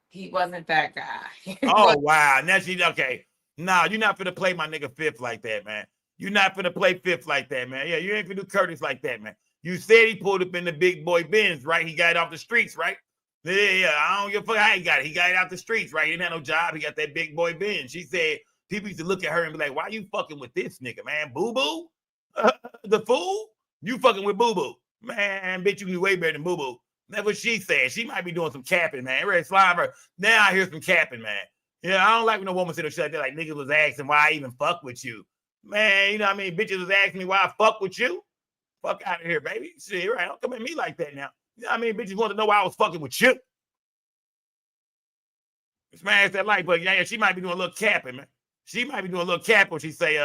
he wasn't that guy. Oh, wow. Now she's okay. Nah, you're not finna play my nigga Fifth like that, man. You're not finna play Fifth like that, man. Yeah, you ain't finna do Curtis like that, man. You said he pulled up in the big boy Benz, right? He got it off the streets, right? Yeah, I don't give a fuck how he got it. He got it out the streets, right? He didn't have no job. He got that big boy Benz. She said people used to look at her and be like, why you fucking with this nigga, man? Boo Boo? The fool? You fucking with Boo Boo. Man, bitch, you can be way better than Boo Boo. That's what she said. She might be doing some capping, man. Ready to slime her. Now I hear some capping, man. Yeah, I don't like when a woman said no shit like that. Like, niggas was asking why I even fuck with you. Man, you know what I mean? Bitches was asking me why I fuck with you. Fuck out of here, baby. Shit, right? Don't come at me like that now. You know what I mean? Bitches want to know why I was fucking with you. Smash that like button. Yeah, she might be doing a little capping, man. She might be doing a little cap when she say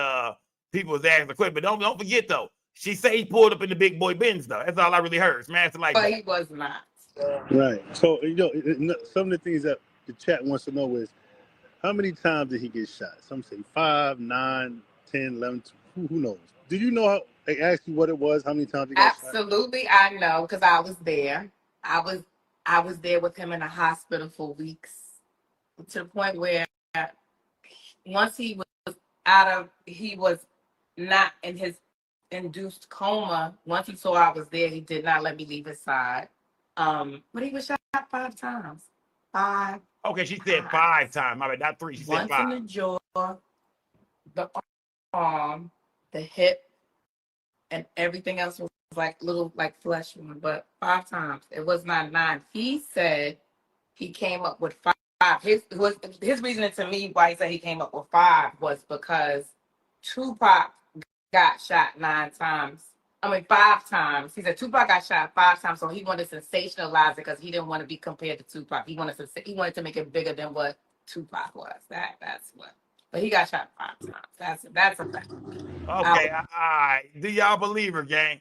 people was asking the question. But don't forget though, she say he pulled up in the big boy Benz though. That's all I really heard. Smash the like But button. he was not. Right. So some of the things that the chat wants to know is how many times did he get shot? Some say 5, 9, 10, 11. Who knows? Do you know how they asked you what it was? How many times he got shot? Absolutely, I know because I was there. I was there with him in the hospital for weeks, to the point where once he was he was not in his induced coma. Once he saw I was there, he did not let me leave his side. But he was shot 5 times. 5. Okay, she said 5 times. My bad, not 3. She said 5. Once in the jaw, the arm, the hip, and everything else was like little flesh wound, but 5 times. It was not 9. He said he came up with 5. His reasoning to me why he said he came up with 5 was because Tupac got shot 5 times. He said Tupac got shot 5 times, so he wanted to sensationalize it because he didn't want to be compared to Tupac. He wanted to make it bigger than what Tupac was. That's what. But he got shot 5 times. That's a fact. Okay, all right. Do y'all believe her, gang?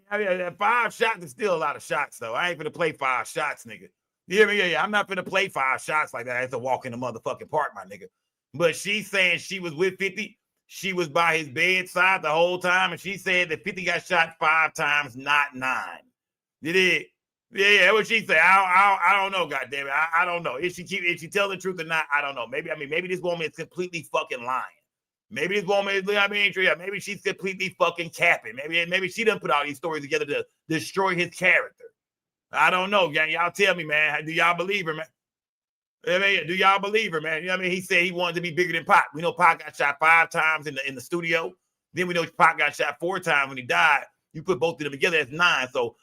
I mean, 5 shots is still a lot of shots, though. I ain't gonna play 5 shots, nigga. You hear me? Yeah. I'm not gonna play 5 shots like that. I have to walk in the motherfucking park, my nigga. But she's saying she was with 50. She was by his bedside the whole time, and she said that 50 got shot 5 times, not 9. You did? Yeah, that's what she said. I don't know, goddamn it. I don't know. If she tell the truth or not, I don't know. Maybe this woman is completely fucking lying. Maybe this woman is, maybe she's completely fucking capping. Maybe she done put all these stories together to destroy his character. I don't know, gang. Y'all tell me, man. Do y'all believe her, man? I mean, do y'all believe her, man? You know what I mean? He said he wanted to be bigger than Pac. We know Pac got shot 5 times in the studio. Then we know Pac got shot 4 times when he died. You put both of them together, that's 9. So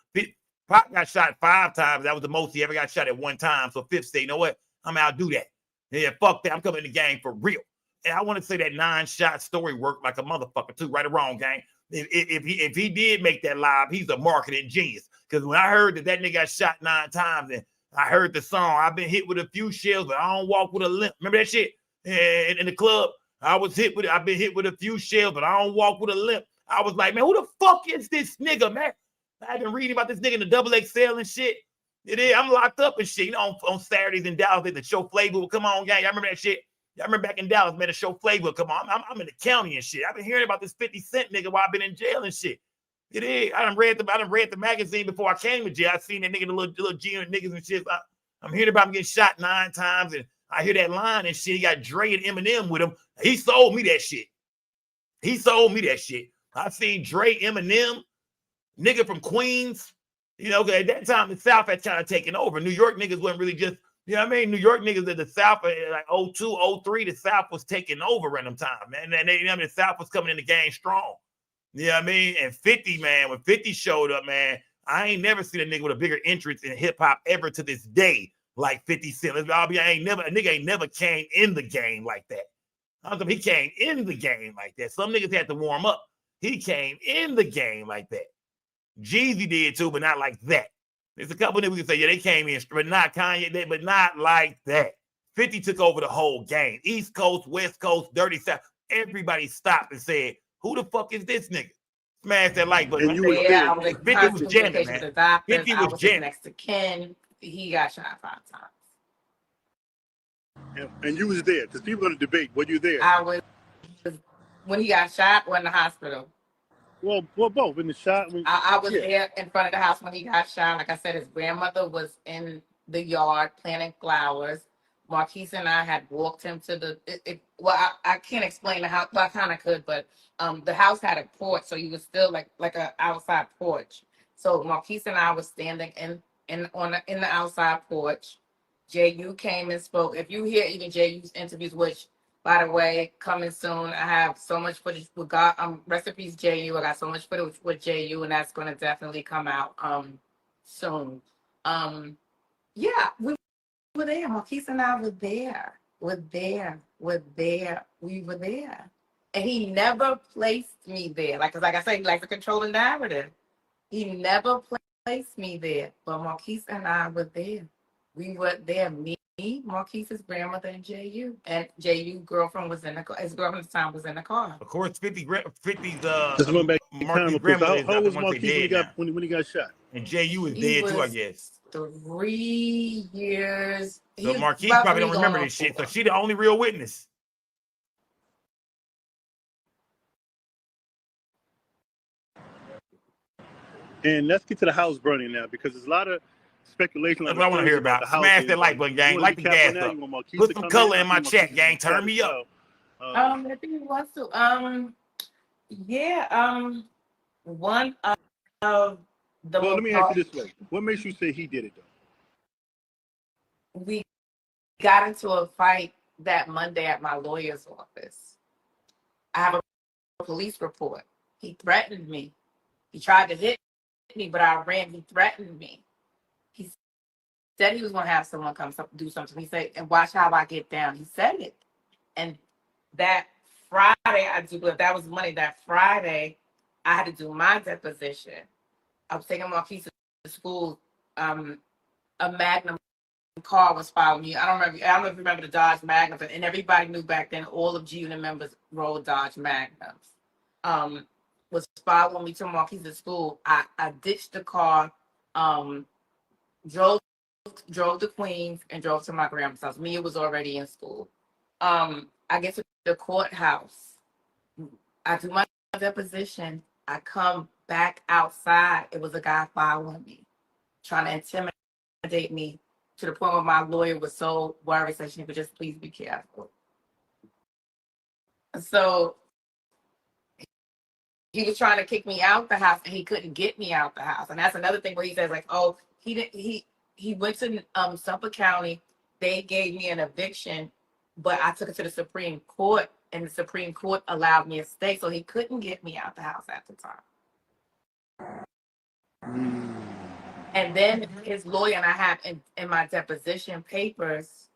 Pac got shot 5 times. That was the most he ever got shot at one time. So Fifth said, you know what? I'm gonna outdo that. Yeah, fuck that. I'm coming in the game for real. And I want to say that 9-shot story worked like a motherfucker too. Right or wrong, gang? If he did make that live, he's a marketing genius. Because when I heard that nigga got shot 9 times and I heard the song, I've been hit with a few shells, but I don't walk with a limp. Remember that shit? In the club, I've been hit with a few shells, but I don't walk with a limp. I was like, man, who the fuck is this nigga, man? I've been reading about this nigga in the double XL and shit. I'm locked up and shit. You know, on Saturdays in Dallas, the show Flavor would come on, gang. Y'all remember that shit? Y'all remember back in Dallas, man, the show Flavor would come on. I'm in the county and shit. I've been hearing about this 50 Cent nigga while I've been in jail and shit. I done read the magazine before I came to jail. I seen that nigga, the little G niggas and shit. I'm hearing about him getting shot 9 times, and I hear that line and shit. He got Dre and Eminem with him. He sold me that shit. I seen Dre, Eminem, nigga from Queens. You know, at that time, the South had kind of taken over. New York niggas wasn't really just, you know what I mean? New York niggas at the South, like 02, 03, the South was taking over in them time, man. And they, you know, the South was coming in the game strong. You know what I mean? And 50, man, when 50 showed up, man, I ain't never seen a nigga with a bigger entrance in hip hop ever to this day like 50 Cent. A nigga ain't never came in the game like that. He came in the game like that. Some niggas had to warm up. He came in the game like that. Jeezy did too, but not like that. There's a couple niggas who can say, yeah, they came in, but not Kanye, but not like that. 50 took over the whole game. East Coast, West Coast, Dirty South. Everybody stopped and said, who the fuck is this nigga? Smash that like button. I was 50 was jamming, man. 50 was jamming. Next to Ken. He got shot 5 times. And you was there, because people in the debate, were you there? I was, when he got shot or in the hospital? Well, both. In the shot. I was there in front of the house when he got shot. Like I said, his grandmother was in the yard planting flowers. Marquise and I had walked him to the, I can't explain the house. Well, I kind of could, but the house had a porch, so he was still like an outside porch. So Marquise and I was standing in the outside porch. JU came and spoke. If you hear even JU's interviews, which, by the way, coming soon, I have so much footage with recipes JU. I got so much footage with JU, and that's going to definitely come out soon. Yeah, we were there. Marquise and I were there. We were there. And he never placed me there. Like I said, he likes to control the narrative. He never placed me there. But Marquise and I were there. We were there, me Marquise's grandmother, and JU. And JU girlfriend was in the car. His girlfriend at the time was in the car. Of course, 50's Let's run back in time Marquis real quick. So grandmother is how I old was want to say Marquise dead now. when he got shot? And JU is He dead too, I was guess. 3 years. So Marquise probably don't remember this shit. So she the only real witness. And let's get to the house burning now, because there's a lot of speculation. That's what I want to hear about. Smash that like button, gang. Light the gas up. Put some color in my chat, gang. Turn me up. I think he wants to. One of the. Well, let me ask you this way: what makes you say he did it, though? We got into a fight that Monday at my lawyer's office. I have a police report. He threatened me. He tried to hit me, but I ran. He threatened me. He said he was going to have someone come do something. He said, and watch how I get down. He said it. And that Friday, I do believe that was Monday. That Friday, I had to do my deposition. I was taking my piece to school. A Magnum car was following me. I don't know if you remember the Dodge Magnum, and everybody knew back then all of G-Unit members rode Dodge Magnums. Was following me to Marquise at school. I ditched the car, drove to Queens and drove to my grandma's house. Mia was already in school. I get to the courthouse. I do my deposition. I come back outside. It was a guy following me, trying to intimidate me to the point where my lawyer was so worried that she would just please be careful. So he was trying to kick me out the house, and he couldn't get me out the house. And that's another thing where he says, like, oh, he went to Suffolk County. They gave me an eviction, but I took it to the Supreme Court, and the Supreme Court allowed me to stay. So he couldn't get me out the house at the time. And then his lawyer, and I have in my deposition papers,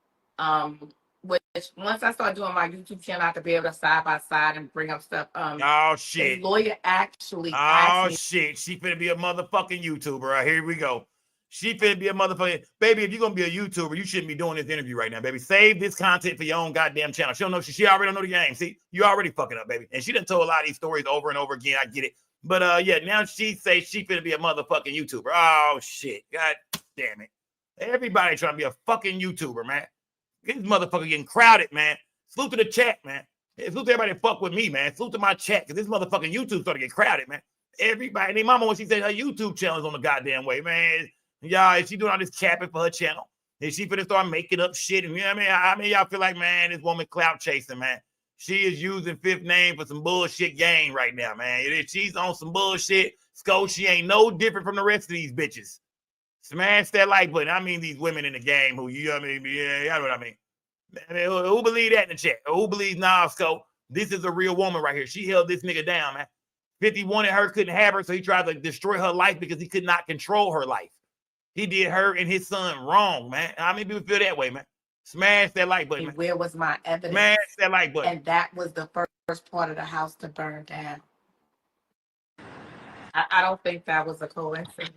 which once I start doing my YouTube channel, I could be able to side by side and bring up stuff. Oh shit! His lawyer actually. Oh shit! She finna be a motherfucking YouTuber. Right, here we go. She finna be a motherfucking baby. If you're gonna be a YouTuber, you shouldn't be doing this interview right now, baby. Save this content for your own goddamn channel. She don't know. She already don't know the game. See, you already fucking up, baby. And she done told a lot of these stories over and over again. I get it. But yeah, now she say she finna be a motherfucking YouTuber. Oh shit! God damn it! Everybody trying to be a fucking YouTuber, man. This motherfucker getting crowded, man. Salute to the chat, man. Salute to everybody that fuck with me, man. Salute to my chat, because this motherfucking YouTube started to get crowded, man. Everybody, their mama, when she said her YouTube channel is on the goddamn way, man. Y'all, is she doing all this capping for her channel? Is she finna start making up shit? And you know what I mean? Y'all feel like, man, this woman clout chasing, man. She is using fifth name for some bullshit game right now, man. If she's on some bullshit, she ain't no different from the rest of these bitches. Smash that like button. I mean, these women in the game who, you know what I mean? Yeah, you know what I mean. Who believe that in the chat? Who believes, nah, Sco, this is a real woman right here. She held this nigga down, man. 50 wanted her, couldn't have her, so he tried to destroy her life because he could not control her life. He did her and his son wrong, man. How many people feel that way, man? Smash that like button, man. Where was my evidence? Smash that like button. And that was the first part of the house to burn down. I don't think that was a coincidence.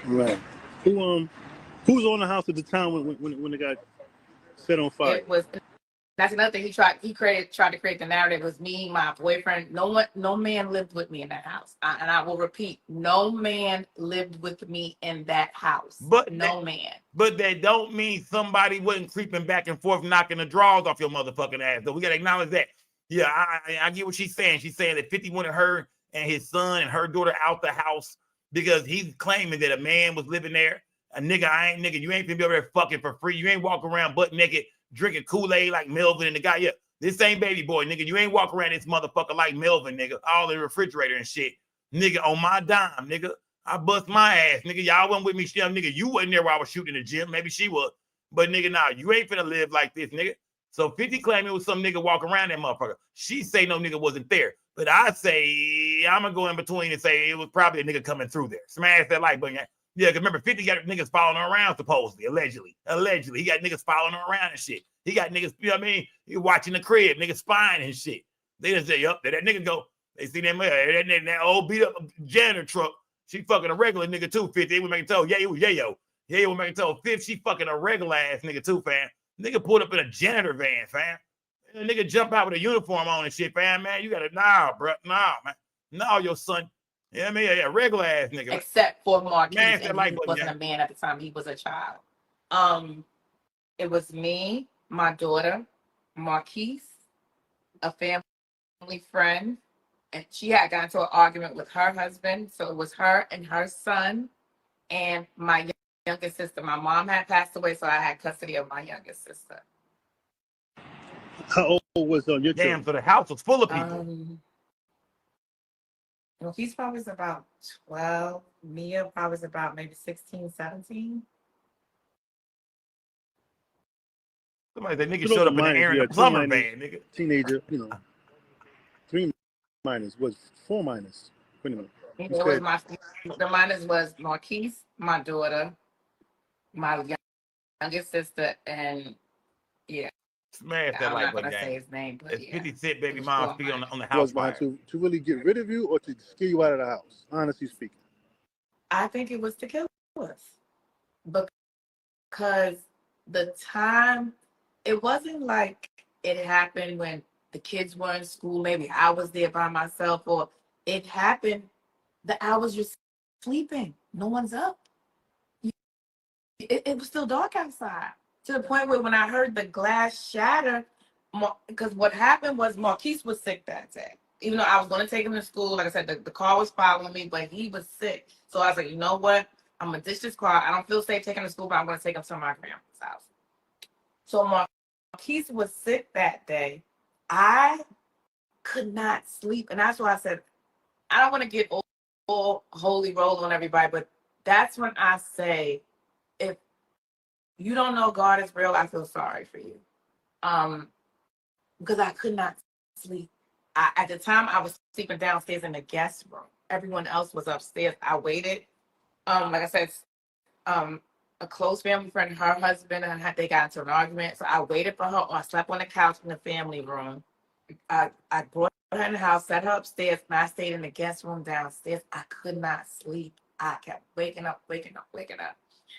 Right. Who's on the house at the time when it got set on fire? It was. That's another thing. He tried to create the narrative. It was me, my boyfriend. No man lived with me in that house. And I will repeat, no man lived with me in that house. But man. But that don't mean somebody wasn't creeping back and forth, knocking the drawers off your motherfucking ass. So we gotta acknowledge that. Yeah, I get what she's saying. She's saying that 50 wanted her and his son and her daughter out the house because he's claiming that a man was living there. A nigga, nigga, you ain't gonna be over there fucking for free. You ain't walking around butt naked, drinking Kool-Aid like Melvin and the guy. Yeah, this ain't baby boy, nigga. You ain't walking around this motherfucker like Melvin, nigga. All in the refrigerator and shit. Nigga, on my dime, nigga. I bust my ass, nigga. Y'all wasn't with me, shit, nigga. You wasn't there while I was shooting in the gym. Maybe she was. But nigga, nah, you ain't finna live like this, nigga. So 50 claiming it was some nigga walking around that motherfucker. She say no nigga wasn't there. But I say, I'm gonna go in between and say it was probably a nigga coming through there. Smash that like button. Yeah, because remember, 50 got niggas following her around, supposedly, allegedly. He got niggas following her around and shit. He got niggas, you know what I mean? He watching the crib, niggas spying and shit. They just say, yup, that nigga go. They see that old beat up janitor truck. She fucking a regular nigga too, 50. We making tell, yeah, it was yayo. Yeah, we'll make it told fifth. She fucking a regular ass nigga too, fam. Nigga pulled up in a janitor van, fam. And nigga jump out with a uniform on and shit, fam. Man, you gotta bro. Man. Your son. Yeah, I mean, yeah, regular ass nigga. Except for Marquise, Man, and he wasn't a man at the time. He was a child. It was me, my daughter, Marquise, a family friend, and she had gotten into an argument with her husband. So it was her and her son and my youngest sister. My mom had passed away, so I had custody of my youngest sister. How old was your Damn, so the house was full of people. Well, he's probably about 12. Mia probably was about maybe 16, 17. Somebody said nigga showed up in the Aaron Plumber van, nigga. Teenager, 3 minors was 4 minors. Pretty much. The minors was Marquise, my daughter, my youngest sister, and yeah. Smash that I'm like not button, gonna say gang. his name, but It's 50 Cent baby mom speaking on the house Was fire. to really get rid of you or to scare you out of the house, honestly speaking? I think it was to kill us. Because the time, it wasn't like it happened when the kids were in school. Maybe I was there by myself, or it happened that I was just sleeping. No one's up. It was still dark outside, to the point where when I heard the glass shatter, because what happened was Marquise was sick that day. Even though I was going to take him to school, like I said, the car was following me, but he was sick. So I was like, you know what? I'm going to ditch this car. I don't feel safe taking him to school, but I'm going to take him to my grandma's house. So Marquise was sick that day. I could not sleep. And that's why I said, I don't want to get all holy roll on everybody, but that's when I say, if you don't know God is real, I feel sorry for you. Because I could not sleep. At the time, I was sleeping downstairs in the guest room. Everyone else was upstairs. I waited. Like I said, a close family friend, her husband, and they got into an argument. So I waited for her, or I slept on the couch in the family room. I brought her in the house, set her upstairs, and I stayed in the guest room downstairs. I could not sleep. I kept waking up.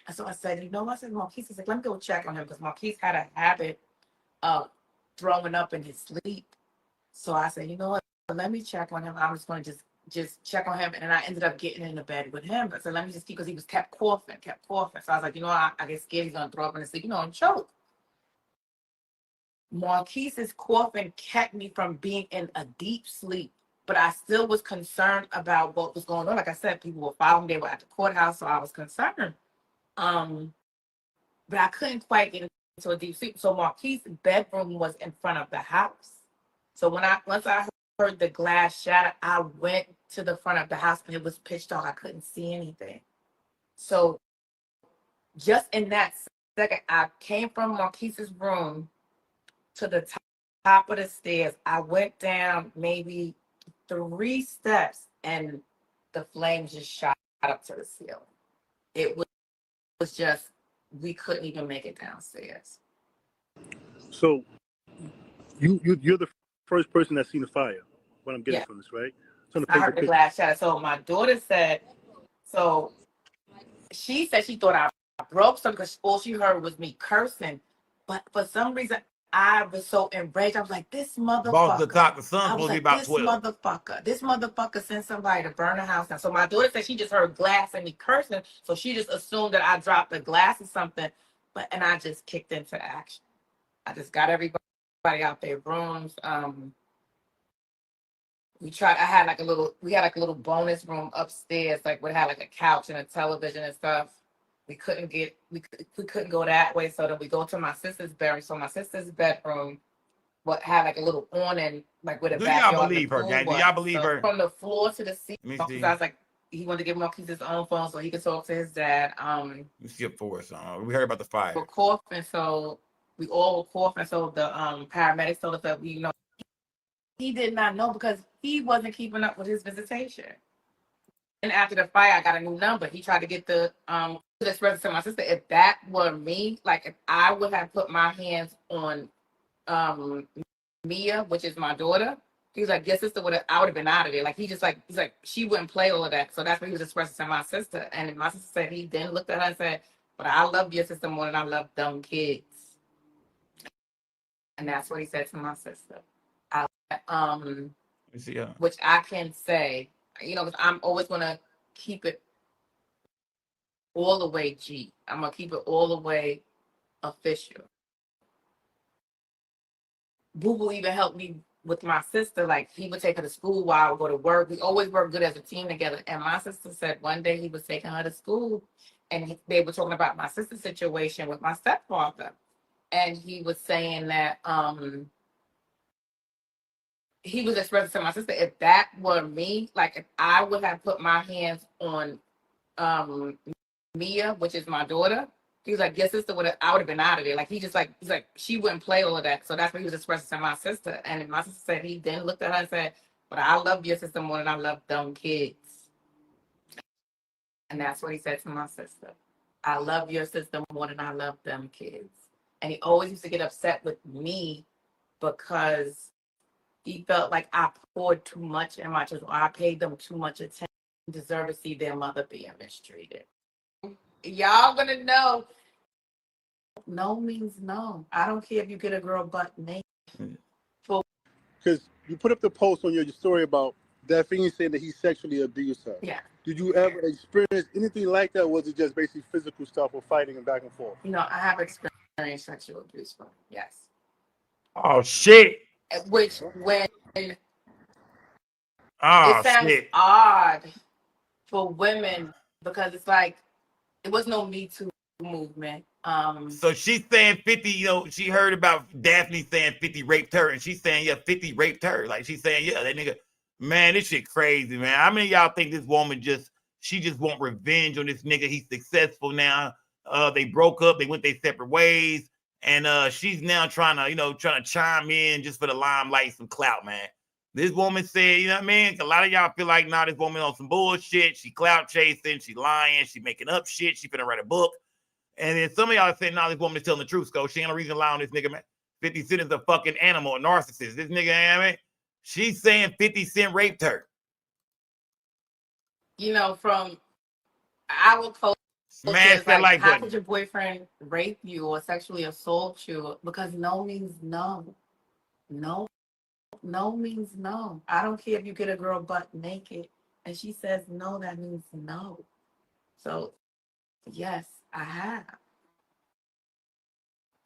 And so I said, Marquise is like, let me go check on him, because Marquise had a habit of throwing up in his sleep. So I said, you know what? Let me check on him. I'm just going to just check on him. And then I ended up getting into bed with him. But so let me just keep, because he was kept coughing. So I was like, you know what? I get scared he's going to throw up in his sleep, and choke. Marquise's coughing kept me from being in a deep sleep, but I still was concerned about what was going on. Like I said, people were following me. They were at the courthouse, so I was concerned. But I couldn't quite get into a deep sleep. So Marquise's bedroom was in front of the house. So once I heard the glass shatter, I went to the front of the house, and it was pitch dark. I couldn't see anything. So just in that second, I came from Marquise's room to the top of the stairs. I went down maybe 3 steps, and the flames just shot up to the ceiling. It was just, we couldn't even make it downstairs. So you're the first person that's seen the fire. What I'm getting from this, right? I heard the glass shatter. So my daughter said, she said she thought I broke something, because all she heard was me cursing. But for some reason, I was so enraged. I was like, this motherfucker. Boss the top, the son's supposed to be about 12. This motherfucker sent somebody to burn the house down. So my daughter said she just heard glass and me cursing. So she just assumed that I dropped the glass or something. And I just kicked into action. I just got everybody out their rooms. We had like a little bonus room upstairs, like we had like a couch and a television and stuff. We couldn't go that way, so then we go to my sister's bedroom. So my sister's bedroom had like a little awning, like with a backyard. Do y'all believe her, gang? Do y'all believe her? From the floor to the ceiling. Because I was like, he wanted to give Marquise his own phone so he could talk to his dad. We skip forward, we heard about the fire. We're coughing, so we all were coughing. So the paramedics told us that he did not know, because he wasn't keeping up with his visitation. And after the fire, I got a new number. He tried to get the express to my sister. If that were me, like if I would have put my hands on Mia, which is my daughter, he was like, your sister I would have been out of there. Like he's like, she wouldn't play all of that. So that's what he was expressing to my sister. And my sister said he then looked at her and said, but I love your sister more than I love dumb kids. And that's what he said to my sister. Which I can say, because I'm always gonna keep it all the way G. I'm gonna keep it all the way official. Boo Boo even helped me with my sister. Like, he would take her to school while I would go to work. We always worked good as a team together. And my sister said one day he was taking her to school, and they were talking about my sister's situation with my stepfather. And he was saying that he was expressing to my sister, if that were me, like if I would have put my hands on Mia, which is my daughter, he was like, your sister I would have been out of there. Like, he's like, she wouldn't play all of that. So that's what he was expressing to my sister. And my sister said he then looked at her and said, but I love your sister more than I love dumb kids. And that's what he said to my sister. I love your sister more than I love them kids. And he always used to get upset with me because he felt like I poured too much in my children, or I paid them too much attention, deserve to see their mother being mistreated. Y'all gonna know. No means no. I don't care if you get a girl butt naked. Because you put up the post on your story about Daphne saying that he sexually abused her. Yeah. Did you ever experience anything like that? Or was it just basically physical stuff or fighting and back and forth? I have experienced sexual abuse from him. Yes. Oh shit. Which when it sounds odd for women because it's like it was no Me Too movement. So she's saying 50, she heard about Daphne saying 50 raped her, and she's saying, yeah, 50 raped her. Like, she's saying, yeah, that nigga, man, this shit crazy, man. How many of y'all think this woman just want revenge on this nigga? He's successful now. They broke up, they went their separate ways, and she's now trying to chime in just for the limelight, some clout, man. This woman said, you know what I mean? A lot of y'all feel like, nah, this woman on some bullshit. She clout chasing, she lying, she making up shit, she finna write a book. And then some of y'all saying, nah, this woman is telling the truth, Sco. She ain't no reason to lie on this nigga, man. 50 Cent is a fucking animal, a narcissist. This nigga, I mean, she's saying 50 Cent raped her. From our culture, smash that like how button. could your boyfriend rape you or sexually assault you? Because no means no. No means no. I don't care if you get a girl butt naked and she says no, that means no. So, yes, I have.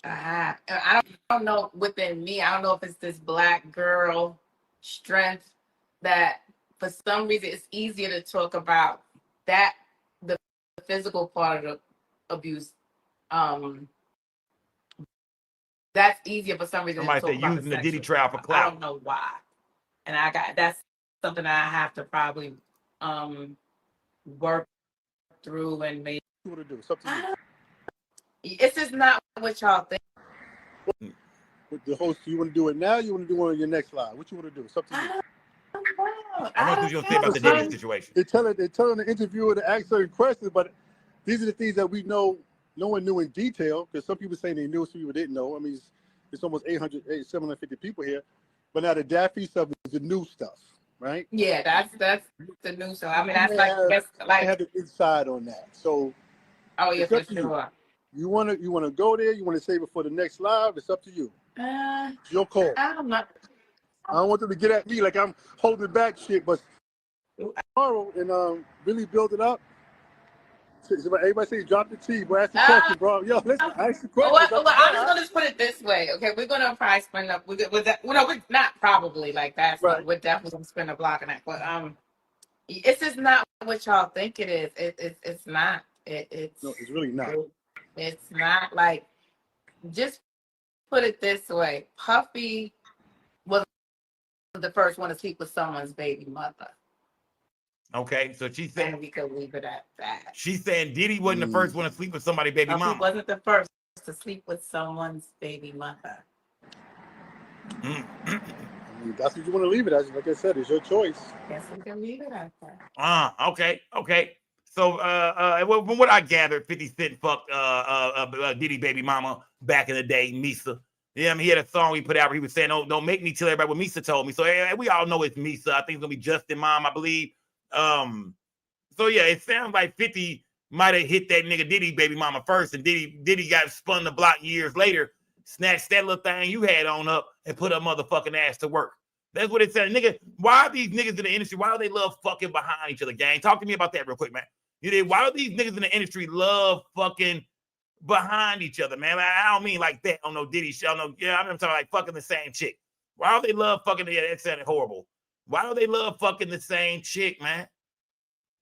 I don't know within me. I don't know if it's this Black girl strength that for some reason it's easier to talk about that, the physical part of the abuse. That's easier for some reason. Somebody said using the Diddy trial for clout. I don't know why. And that's something that I have to probably work through and maybe. What to do? It's up to you. It's just not what y'all think. With the host, you want to do it now? You want to do it on your next live? What you want to do? It's up to you. I want to say about the Diddy situation. They're telling the interviewer to ask certain questions, but these are the things that we know no one knew in detail, because some people saying they knew, some people didn't know. I mean, it's almost 750 people here. But now the Daffy stuff is the new stuff, right? Yeah, that's the new stuff. I mean, that's I have the inside on that. So, oh yeah, for sure. You want to go there? You want to save it for the next live? It's up to you. It's your call. I don't want them to get at me like I'm holding back shit, but tomorrow and really build it up. Everybody say drop the T, bro. Ask the question, bro. Yo, let's ask the question. Well, I'm just gonna put it this way, okay? We're gonna probably spend up with that. Well, no, we're not probably like that. Right. We're definitely gonna spend a block on that, but it's just not what y'all think it is. It's not. No, it's really not. It's not. Like, just put it this way: Puffy was the first one to sleep with someone's baby mother. Okay, so she's saying we could leave it at that. She's saying Diddy wasn't the first one to sleep with somebody's baby mama. He wasn't the first to sleep with someone's baby mother. I mean, that's what you want to leave it as. Like I said, it's your choice. Guess we can leave it at that. Okay. So, from what I gathered, 50 Cent fucked Diddy baby mama back in the day, Misa. Yeah, I mean, he had a song he put out where he was saying, "Don't make me tell everybody what Misa told me." So we all know it's Misa. I think it's gonna be Justin Mom, I believe. So yeah, it sounds like 50 might have hit that nigga Diddy baby mama first, and Diddy got spun the block years later, snatched that little thing you had on up, and put her motherfucking ass to work. That's what it said. Nigga, why are these niggas in the industry? Why do they love fucking behind each other, gang? Talk to me about that real quick, man. Why do these niggas in the industry love fucking behind each other, man? Like, I don't mean like that on no Diddy show. No, yeah, I'm talking like fucking the same chick. Why do they love fucking? Yeah, that sounded horrible. Why do they love fucking the same chick, man?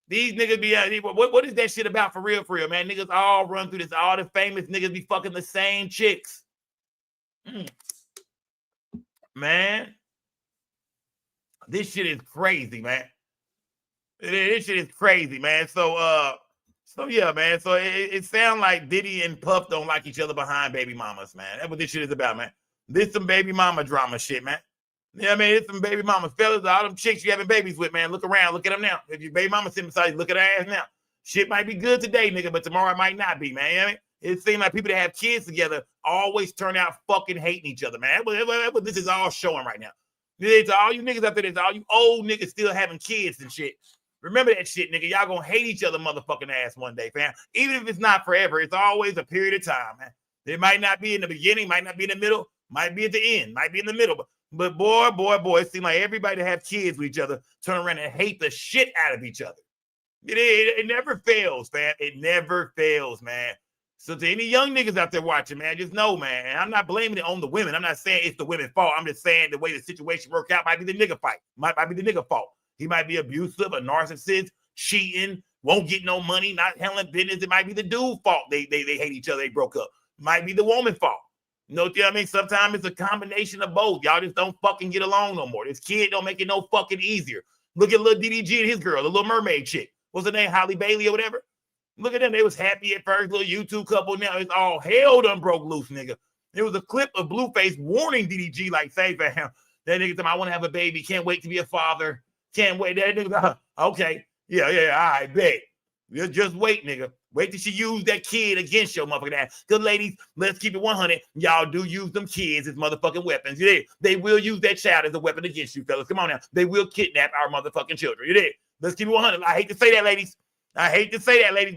These niggas be what is that shit about for real, man? Niggas all run through this. All the famous niggas be fucking the same chicks. Man. This shit is crazy, man. This shit is crazy, man. So yeah, man. So it sounds like Diddy and Puff don't like each other behind baby mamas, man. That's what this shit is about, man. This some baby mama drama shit, man. Yeah, I mean, it's some baby mamas, fellas. All them chicks you having babies with, man. Look around, look at them now. If your baby mama sitting beside you, look at her ass now. Shit might be good today, nigga, but tomorrow it might not be, man. You know what I mean? It seems like people that have kids together always turn out fucking hating each other, man. That's what this is all showing right now. It's all you niggas out there, it's all you old niggas still having kids and shit. Remember that shit, nigga. Y'all gonna hate each other motherfucking ass one day, fam. Even if it's not forever, it's always a period of time, man. It might not be in the beginning, might not be in the middle, might be at the end, might be in the middle. But boy, it seems like everybody that have kids with each other turn around and hate the shit out of each other. It never fails, fam. It never fails, man. So to any young niggas out there watching, man, just know, man, I'm not blaming it on the women. I'm not saying it's the women's fault. I'm just saying the way the situation worked out might be the nigga fight. Might be the nigga fault. He might be abusive, a narcissist, cheating, won't get no money, not handling business. It might be the dude fault. They hate each other. They broke up. Might be the woman fault. You know what I mean? Sometimes it's a combination of both. Y'all just don't fucking get along no more. This kid don't make it no fucking easier. Look at little Diddy Did and his girl, the Little Mermaid chick. What's her name? Halle Bailey or whatever. Look at them. They was happy at first, little YouTube couple. Now it's all hell done broke loose, nigga. There was a clip of Blueface warning Diddy G, like, say for him. That nigga said, I want to have a baby. Can't wait to be a father. Can't wait. That nigga, okay. Yeah, all right, bet. Just wait, nigga. Wait till she use that kid against your motherfucking ass. Good ladies, let's keep it 100. Y'all do use them kids as motherfucking weapons. You did. They will use that child as a weapon against you, fellas. Come on now. They will kidnap our motherfucking children. You did. Let's keep it 100. I hate to say that, ladies. But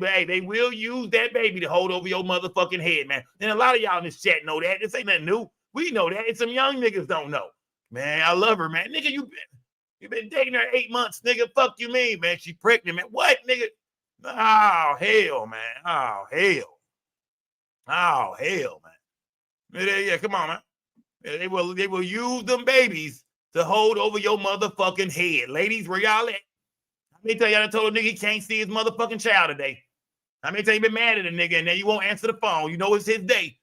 hey, they will use that baby to hold over your motherfucking head, man. And a lot of y'all in this chat know that. This ain't nothing new. We know that. It's some young niggas don't know. Man, I love her, man. Nigga, you been dating her 8 months, nigga. Fuck you mean, man? She pregnant, man. What, nigga? Oh, hell, man. Oh, hell, man. Yeah, come on, man. They will use them babies to hold over your motherfucking head. Ladies, where y'all at? How many tell y'all told a nigga he can't see his motherfucking child today? How many tell you been mad at a nigga and then you won't answer the phone? You know it's his day.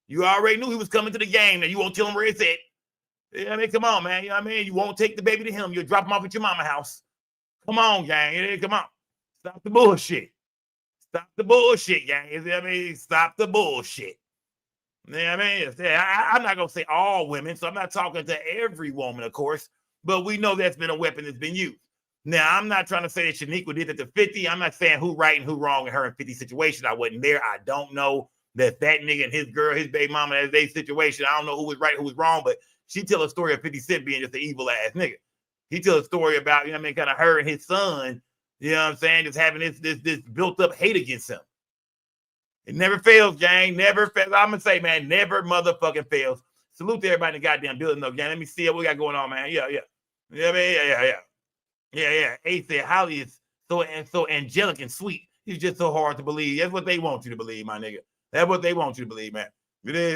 You already knew he was coming to the game. Now you won't tell him where it's at. Yeah, I mean, come on, man. You know what I mean? You won't take the baby to him. You'll drop him off at your mama's house. Come on, gang. Come on. Stop the bullshit. Stop the bullshit, gang. You know what I mean? Stop the bullshit. You know what I mean? I'm not going to say all women, so I'm not talking to every woman, of course, but we know that's been a weapon that's been used. Now, I'm not trying to say that Shaniqua did it to 50. I'm not saying who right and who wrong in her and 50 situation. I wasn't there. I don't know that nigga and his girl, his baby mama, as their situation. I don't know who was right, who was wrong, but she tell a story of 50 Cent being just an evil ass nigga. He tell a story about, you know what I mean, kind of her and his son, you know what I'm saying, just having this built up hate against him. It never fails, gang. Never fails. I'm going to say, man, never motherfucking fails. Salute to everybody in the goddamn building, though, gang. Let me see what we got going on, man. Yeah. You know what I mean? Yeah. Ace said, Holly is so angelic and sweet. He's just so hard to believe. That's what they want you to believe, my nigga. That's what they want you to believe, man.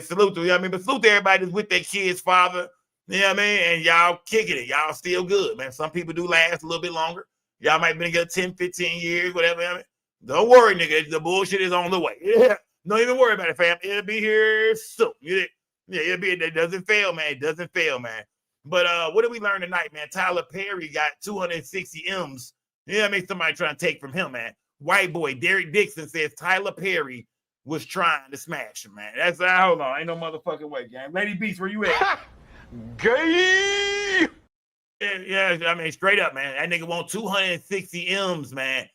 Salute to you know what I mean? But salute to everybody that's with their kid's father. You know what I mean? And y'all kicking it. Y'all still good, man. Some people do last a little bit longer. Y'all might been together 10, 15 years, whatever. I mean, don't worry, nigga. The bullshit is on the way. Yeah. Don't even worry about it, fam. It'll be here soon. Yeah, it doesn't fail, man. It doesn't fail, man. But what did we learn tonight, man? Tyler Perry got 260 M's. You know what I mean? Somebody trying to take from him, man. White boy Derek Dixon says Tyler Perry was trying to smash him, man. That's hold on. Ain't no motherfucking way, gang. Lady Beast, where you at? Gay. Yeah, I mean, straight up, man. That nigga want 260 M's, man.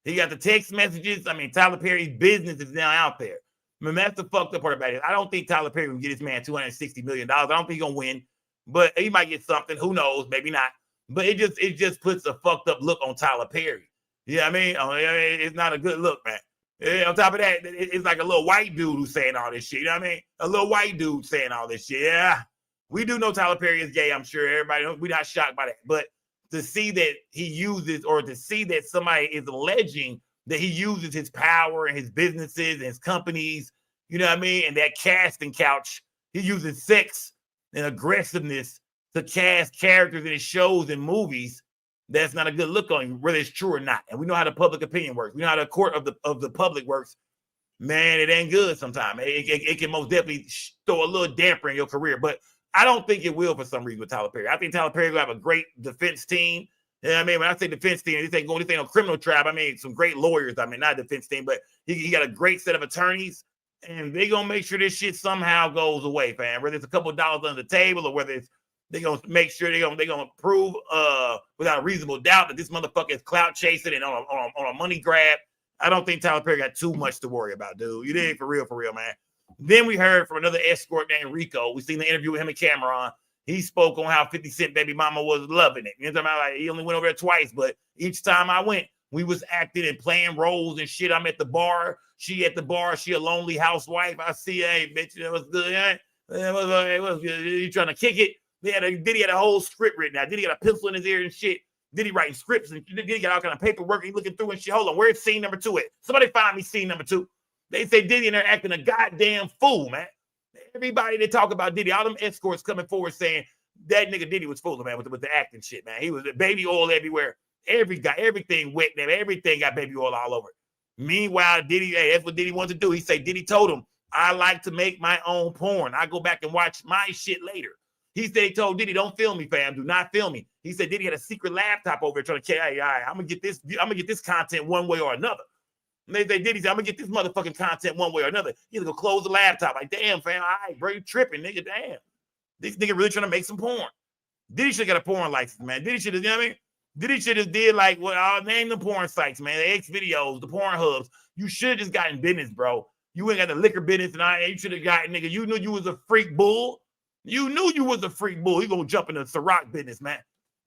He got the text messages. I mean, Tyler Perry's business is now out there. I mean, that's the fucked up part about it. I don't think Tyler Perry will get this man $260 million. I don't think he's gonna win, but he might get something. Who knows? Maybe not. But it just puts a fucked up look on Tyler Perry. Yeah, I mean, it's not a good look, man. Yeah, on top of that, it's like a little white dude who's saying all this shit. You know what I mean? A little white dude saying all this shit. Yeah, we do know Tyler Perry is gay. I'm sure everybody, we're not shocked by that. But to see that he uses, or to see that somebody is alleging that he uses his power and his businesses and his companies, you know what I mean? And that casting couch, he uses sex and aggressiveness to cast characters in his shows and movies. That's not a good look on you, whether it's true or not. And we know how the public opinion works. We know how the court of the public works. Man, it ain't good sometimes. It can most definitely throw a little damper in your career. But I don't think it will for some reason with Tyler Perry. I think Tyler Perry will have a great defense team. You know what I mean? When I say defense team, this ain't no criminal trial. I mean, some great lawyers. I mean, not a defense team, but he got a great set of attorneys. And they going to make sure this shit somehow goes away, fam. Whether it's a couple of dollars under the table or whether it's they're going to make sure they're going to prove without a reasonable doubt that this motherfucker is clout chasing and on a money grab. I don't think Tyler Perry got too much to worry about, dude. You did for real, man. Then we heard from another escort named Rico. We seen the interview with him and Cameron. He spoke on how 50 Cent baby mama was loving it. You know what I'm saying? Like, he only went over there twice, but each time I went, we was acting and playing roles and shit. I'm at the bar. She at the bar. She a lonely housewife. I see, hey, bitch, that was good. It was good. You trying to kick it? Diddy had a whole script written out. Diddy got a pencil in his ear and shit. Diddy writing scripts and Diddy got all kind of paperwork. He looking through and shit. Hold on, where's scene number 2 at? Somebody find me scene number 2. They say Diddy in there acting a goddamn fool, man. Everybody that talk about Diddy, all them escorts coming forward saying that nigga Diddy was fooling, man, with the acting shit, man. He was baby oil everywhere. Everything wet, man. Everything got baby oil all over it. Meanwhile, Diddy, hey, that's what Diddy wanted to do. He said Diddy told him, I like to make my own porn. I go back and watch my shit later. He said he told Diddy, don't film me, fam. Do not film me. He said Diddy had a secret laptop over there trying to hey, all right, I'm gonna get this content one way or another. And they say Diddy said, I'm gonna get this motherfucking content one way or another. He's gonna close the laptop. Like, damn, fam, all right, bro, you tripping, nigga. Damn. This nigga really trying to make some porn. Diddy should have got a porn license, man. Diddy should have, you know what I mean? Diddy should have did like what I'll name the porn sites, man. The X videos, the porn hubs. You should have just gotten business, bro. You ain't got the liquor business and all that. You should have gotten, nigga. You knew you was a freak bull. You knew you was a freak bull. You gonna jump in the Ciroc business, man.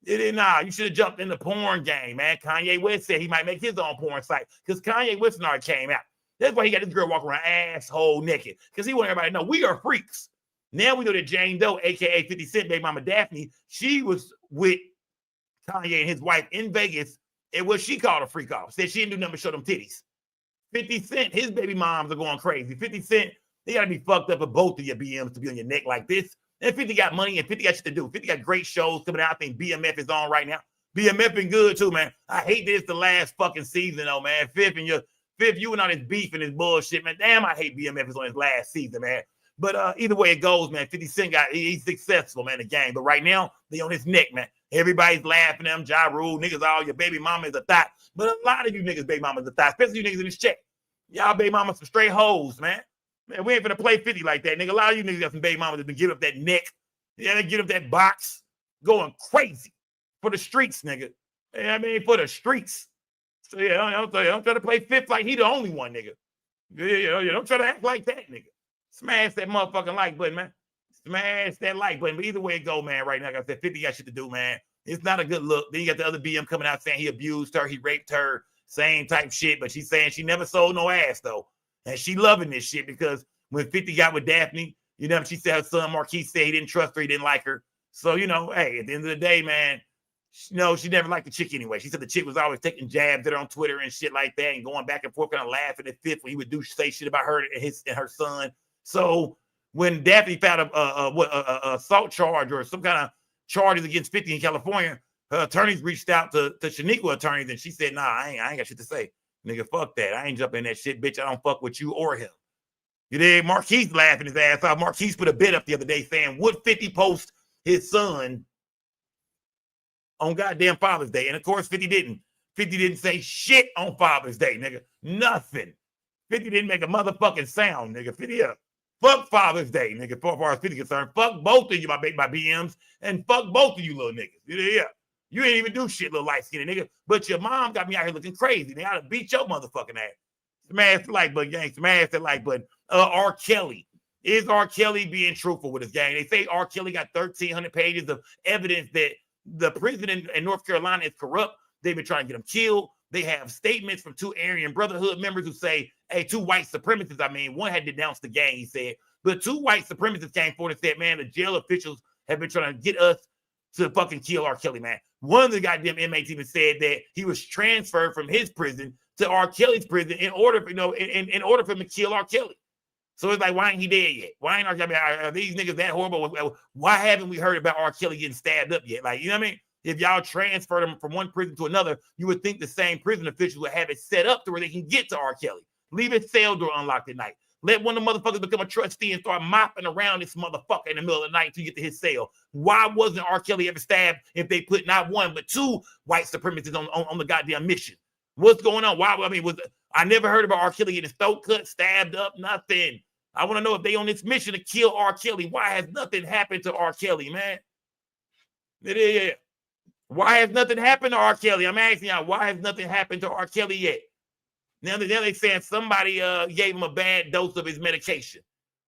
You should have jumped in the porn game, man. Kanye West said he might make his own porn site because Kanye West already came out. That's why he got this girl walking around asshole naked because he want everybody to know we are freaks. Now we know that Jane Doe, aka 50 Cent baby mama Daphne, she was with Kanye and his wife in Vegas and what she called a freak off. Said she didn't do nothing but show them titties. 50 Cent, his baby moms are going crazy. 50 Cent, they got to be fucked up for both of your BMs to be on your neck like this. And 50 got money and 50 got shit to do. 50 got great shows coming out. I think BMF is on right now. BMF been good too, man. I hate this the last fucking season, though, man. Fifth, you and all this beef and this bullshit, man. Damn, I hate BMF is on his last season, man. But either way it goes, man, 50 Cent he's successful, man, the game. But right now, they on his neck, man. Everybody's laughing at him. Ja Rule, niggas, all your baby mama is a thot. But a lot of you niggas, baby mama is a thot, especially you niggas in this check. Y'all baby mama some straight hoes, man. Man, we ain't finna play 50 like that, nigga. A lot of you niggas got some baby mamas that been giving up that neck. Yeah, they get up that box, going crazy for the streets, nigga. You know what I mean? For the streets. So, yeah, don't try to play fifth like he the only one, nigga. Yeah, don't try to act like that, nigga. Smash that motherfucking like button, man. Smash that like button. But either way it go, man, right now, like I said, 50 got shit to do, man. It's not a good look. Then you got the other BM coming out saying he abused her, he raped her, same type shit. But she's saying she never sold no ass, though. And she loving this shit because when 50 got with Daphne, you know, she said her son Marquise said he didn't trust her, he didn't like her. So, you know, hey, at the end of the day, man, she never liked the chick anyway. She said the chick was always taking jabs at her on Twitter and shit like that and going back and forth, kind of laughing at Fifth when he would say shit about her and her son. So when Daphne found a assault charge or some kind of charges against 50 in California, her attorneys reached out to Shaniqua attorneys and she said, nah, I ain't got shit to say. Nigga, fuck that. I ain't jumping in that shit, bitch. I don't fuck with you or him. You did. Marquise laughing his ass off. Marquise put a bid up the other day saying, would 50 post his son on goddamn Father's Day? And of course, 50 didn't. 50 didn't say shit on Father's Day, nigga. Nothing. 50 didn't make a motherfucking sound, nigga. 50 up. Fuck Father's Day, nigga, as far as 50 concerned. Fuck both of you, my BMs, and fuck both of you little niggas. Yeah. You ain't even do shit, little light-skinned nigga. But your mom got me out here looking crazy. They ought to beat your motherfucking ass. Smash the like button, gang. Smash the like button. R. Kelly. Is R. Kelly being truthful with his gang? They say R. Kelly got 1,300 pages of evidence that the prison in North Carolina is corrupt. They've been trying to get him killed. They have statements from 2 Aryan Brotherhood members who say, hey, 2 white supremacists, I mean, one had denounced the gang, he said, but 2 white supremacists came forward and said, man, the jail officials have been trying to get us to fucking kill R. Kelly, man. One of the goddamn inmates even said that he was transferred from his prison to R. Kelly's prison in order for, in order for him to kill R. Kelly. So it's like, why ain't he dead yet? Why ain't R. Kelly? Are these niggas that horrible? Why haven't we heard about R. Kelly getting stabbed up yet? Like, you know what I mean? If y'all transferred him from one prison to another, you would think the same prison officials would have it set up to where they can get to R. Kelly. Leave his cell door unlocked at night. Let one of the motherfuckers become a trustee and start mopping around this motherfucker in the middle of the night until you get to his cell. Why wasn't R. Kelly ever stabbed if they put not 1 but 2 white supremacists on the goddamn mission? What's going on? Why? I mean, I never heard about R. Kelly getting his throat cut, stabbed up, nothing. I want to know if they on this mission to kill R. Kelly. Why has nothing happened to R. Kelly, man? Yeah. Why has nothing happened to R. Kelly? I'm asking y'all, why has nothing happened to R. Kelly yet? Now they're saying somebody gave him a bad dose of his medication.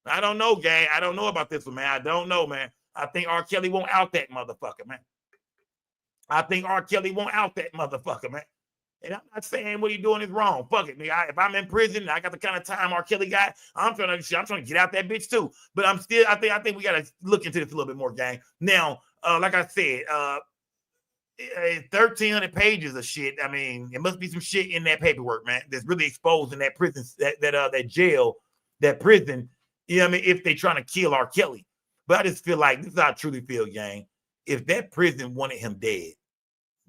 I don't know, gang. I don't know about this one, man. I don't know, man. I think R. Kelly won't out that motherfucker, man. I think R. Kelly won't out that motherfucker, man. And I'm not saying what he's doing is wrong. Fuck it, nigga. If I'm in prison, I got the kind of time R. Kelly got. I'm trying to get out that bitch too. But I think we gotta look into this a little bit more, gang. Now, like I said, 1,300 pages of shit. I mean, it must be some shit in that paperwork, man, that's really exposed in that prison, that jail, that prison. You know what I mean? If they trying to kill R. Kelly. But I just feel like, this is how I truly feel, gang. If that prison wanted him dead,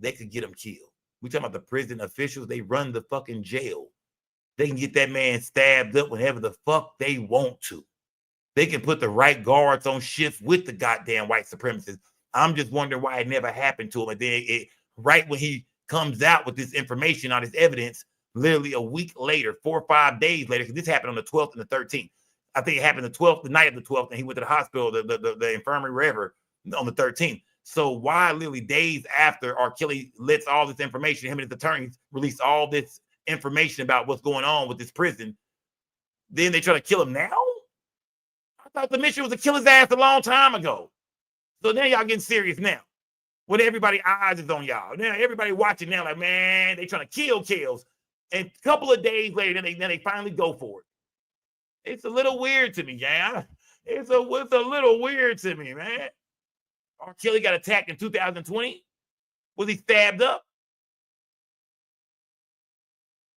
they could get him killed. We talking about the prison officials. They run the fucking jail. They can get that man stabbed up whenever the fuck they want to. They can put the right guards on shift with the goddamn white supremacists. I'm just wondering why it never happened to him. And then right when he comes out with this information, on this evidence, literally a week later, 4 or 5 days later, because this happened on the 12th and the 13th. I think it happened the 12th, the night of the 12th, and he went to the hospital, the infirmary, wherever, on the 13th. So why literally days after R. Kelly lets all this information, him and his attorneys release all this information about what's going on with this prison, then they try to kill him now? I thought the mission was to kill his ass a long time ago. So now y'all getting serious now. When everybody's eyes is on y'all. Now everybody watching now like, man, they trying to kill Kills. And a couple of days later, then they finally go for it. It's a little weird to me, gang. It's a little weird to me, man. R. Kelly got attacked in 2020. Was he stabbed up?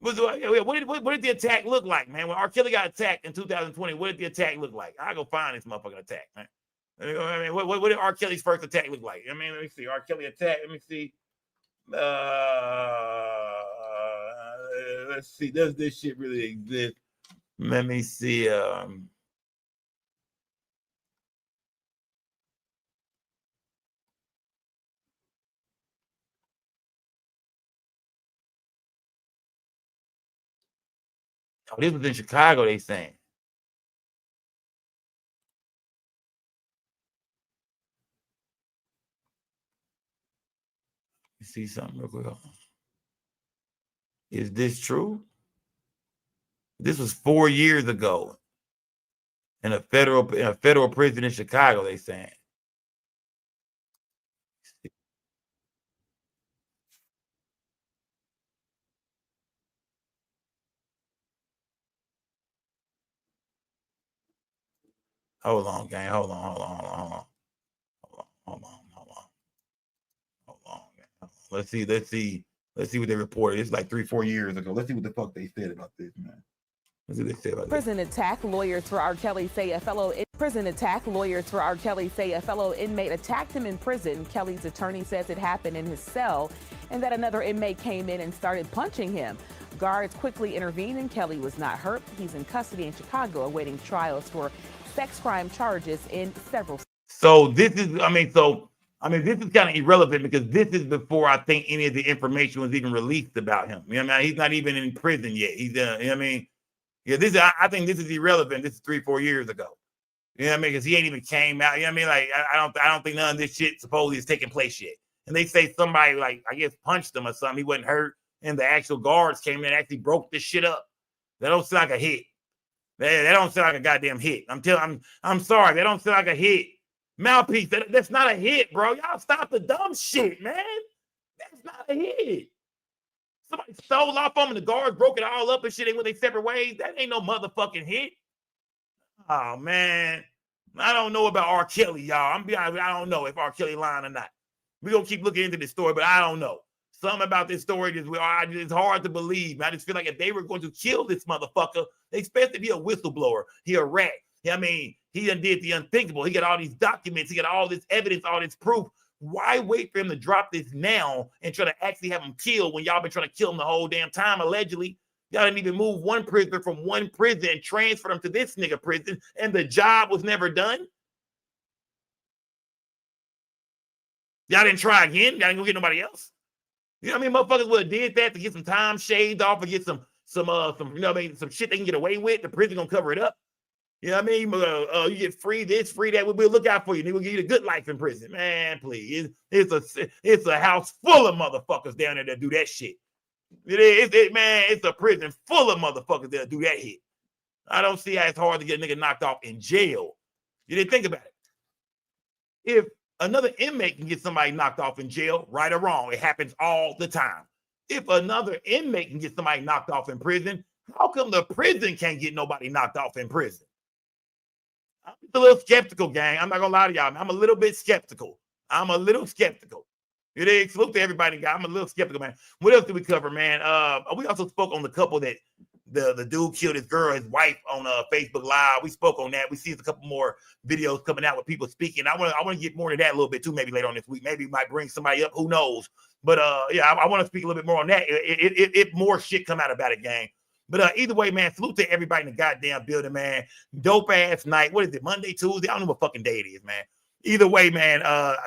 What did the attack look like, man? When R. Kelly got attacked in 2020, what did the attack look like? I go find this motherfucking attack, man. I mean, what did R. Kelly's first attack look like? I mean, let me see. R. Kelly attack. Let me see. Let's see. Does this shit really exist? Let me see. Oh, this was in Chicago, they saying. You see something real quick. Is this true? This was 4 years ago in a federal prison in Chicago, they saying. Hold on, gang. Hold on. Let's see what they reported. It's like 3-4 years ago. Let's see what the fuck they said about this, man. Let's see what they said about Prison attack. Lawyers for R. Kelly say a fellow inmate attacked him in prison. Kelly's attorney says it happened in his cell and that another inmate came in and started punching him. Guards quickly intervened and Kelly was not hurt. He's in custody in Chicago awaiting trials for sex crime charges in several. So this is, this is kind of irrelevant because this is before I think any of the information was even released about him. You know what I mean? He's not even in prison yet. He's, you know what I mean? Yeah, I think this is irrelevant. This is 3-4 years ago. You know what I mean? Because he ain't even came out. You know what I mean? Like, I don't think none of this shit supposedly is taking place yet. And they say somebody, like, I guess punched him or something. He wasn't hurt. And the actual guards came in and actually broke this shit up. That don't sound like a hit. That don't sound like a goddamn hit. I'm sorry. That don't sound like a hit. Mouthpiece, that's not a hit, bro. Y'all stop the dumb shit, man. That's not a hit. Somebody stole off on him, the guards broke it all up and shit. They went their separate ways. That ain't no motherfucking hit. Oh, man. I don't know about R. Kelly, y'all. I don't know if R. Kelly lying or not. We're going to keep looking into this story, but I don't know. Something about this story it's hard to believe. I just feel like if they were going to kill this motherfucker, they expect to be a whistleblower. He a rat. I mean, he done did the unthinkable. He got all these documents. He got all this evidence, all this proof. Why wait for him to drop this now and try to actually have him killed when y'all been trying to kill him the whole damn time, allegedly? Y'all didn't even move one prisoner from one prison and transfer him to this nigga prison, and the job was never done? Y'all didn't try again? Y'all didn't go get nobody else? You know what I mean? Motherfuckers would have did that to get some time shaved off or get some you know what I mean, some shit they can get away with. The prison gonna cover it up. You know what I mean? You get free this, free that. We'll look out for you. We'll give you a good life in prison. Man, please. It's a house full of motherfuckers down there that do that shit. Man, it's a prison full of motherfuckers that do that shit. I don't see how it's hard to get a nigga knocked off in jail. You didn't think about it. If another inmate can get somebody knocked off in jail, right or wrong, it happens all the time. If another inmate can get somebody knocked off in prison, how come the prison can't get nobody knocked off in prison? I'm a little skeptical, gang. I'm not gonna lie to y'all. I'm a little bit skeptical. It is salute to everybody, guy. I'm a little skeptical, man. What else did we cover, man? We also spoke on the couple that the dude killed his girl, his wife, on Facebook Live. We spoke on that. We see a couple more videos coming out with people speaking. I want to get more to that a little bit too, maybe later on this week. Maybe we might bring somebody up. Who knows? But yeah, I want to speak a little bit more on that. If more shit come out about it, gang. But either way, man, salute to everybody in the goddamn building, man. Dope ass night. What is it? Monday, Tuesday? I don't know what fucking day it is, man. Either way, man.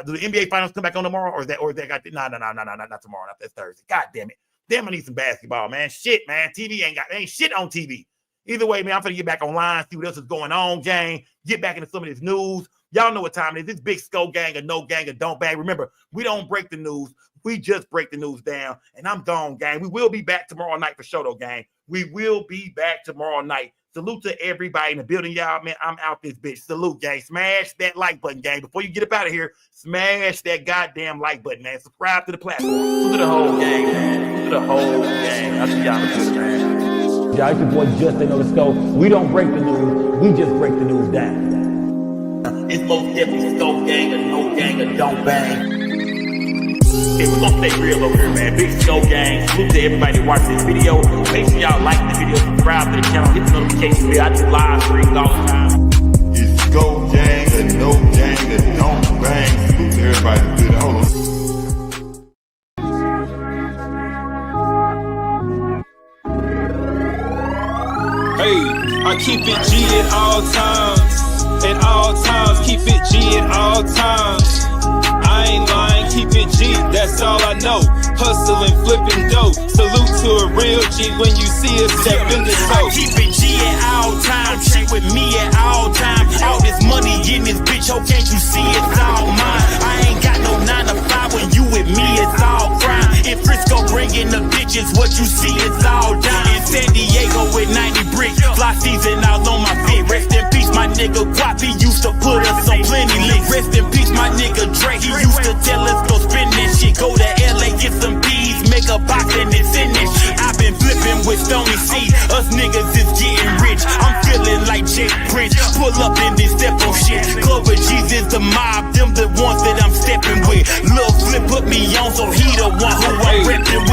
Do the NBA finals come back on tomorrow, or is that got no, not tomorrow. Not this Thursday. God damn it. Damn, I need some basketball, man. Shit, man. TV ain't shit on TV. Either way, man, I'm finna get back online, see what else is going on, gang. Get back into some of this news. Y'all know what time it is. This big Skull Gang or No Gang or Don't Bang. Remember, we don't break the news. We just break the news down. And I'm gone, gang. We will be back tomorrow night for show, though, gang. We will be back tomorrow night. Salute to everybody in the building, y'all, man. I'm out this bitch. Salute, gang. Smash that like button, gang. Before you get up out of here, smash that goddamn like button, man. Subscribe to the platform. Salute to the whole gang, man. Salute to the whole gang. I'll see y'all in the future, man. Yeah, it's your boy Justin on the scope. We don't break the news. We just break the news down. It's most definitely Skull Gang or No Gang or Don't Bang. Hey, we're gonna stay real over here, man. Big Skull Gang. Salute to everybody watching this video. Make sure y'all like the video, subscribe to the channel, hit the notification bell. I do live streams all the time. It's Skull Gang or No Gang or Don't Bang. Salute to everybody. Good. Hold on. Hey, I keep it G at all times. At all times, keep it G at all times. I ain't lying, keep it G, that's all I know. Hustling, flipping dope. Salute to a real G when you see us step in the toe. I keep it G at all times. She with me at all times. All this money in this bitch, oh, can't you see it's all mine? I ain't got no 9 to 5 when you with me, it's all crime. In Frisco bringing the bitches, what you see is all dime. In San Diego with 90 bricks, fly season all on my feet. Rest in peace, my nigga Guap, he used to put us on plenty links. Rest in peace, my nigga Drake, he used to tell us go spin this shit. Go to LA, get some bees, make a box and it's in this shit. I've been flipping with Stony C, us niggas is getting rich. I'm feeling like Jake Prince, pull up in this step on shit. Clover G's is the mob, them the ones that I'm stepping with. Lil Flip put me on, so he the one who I'm repping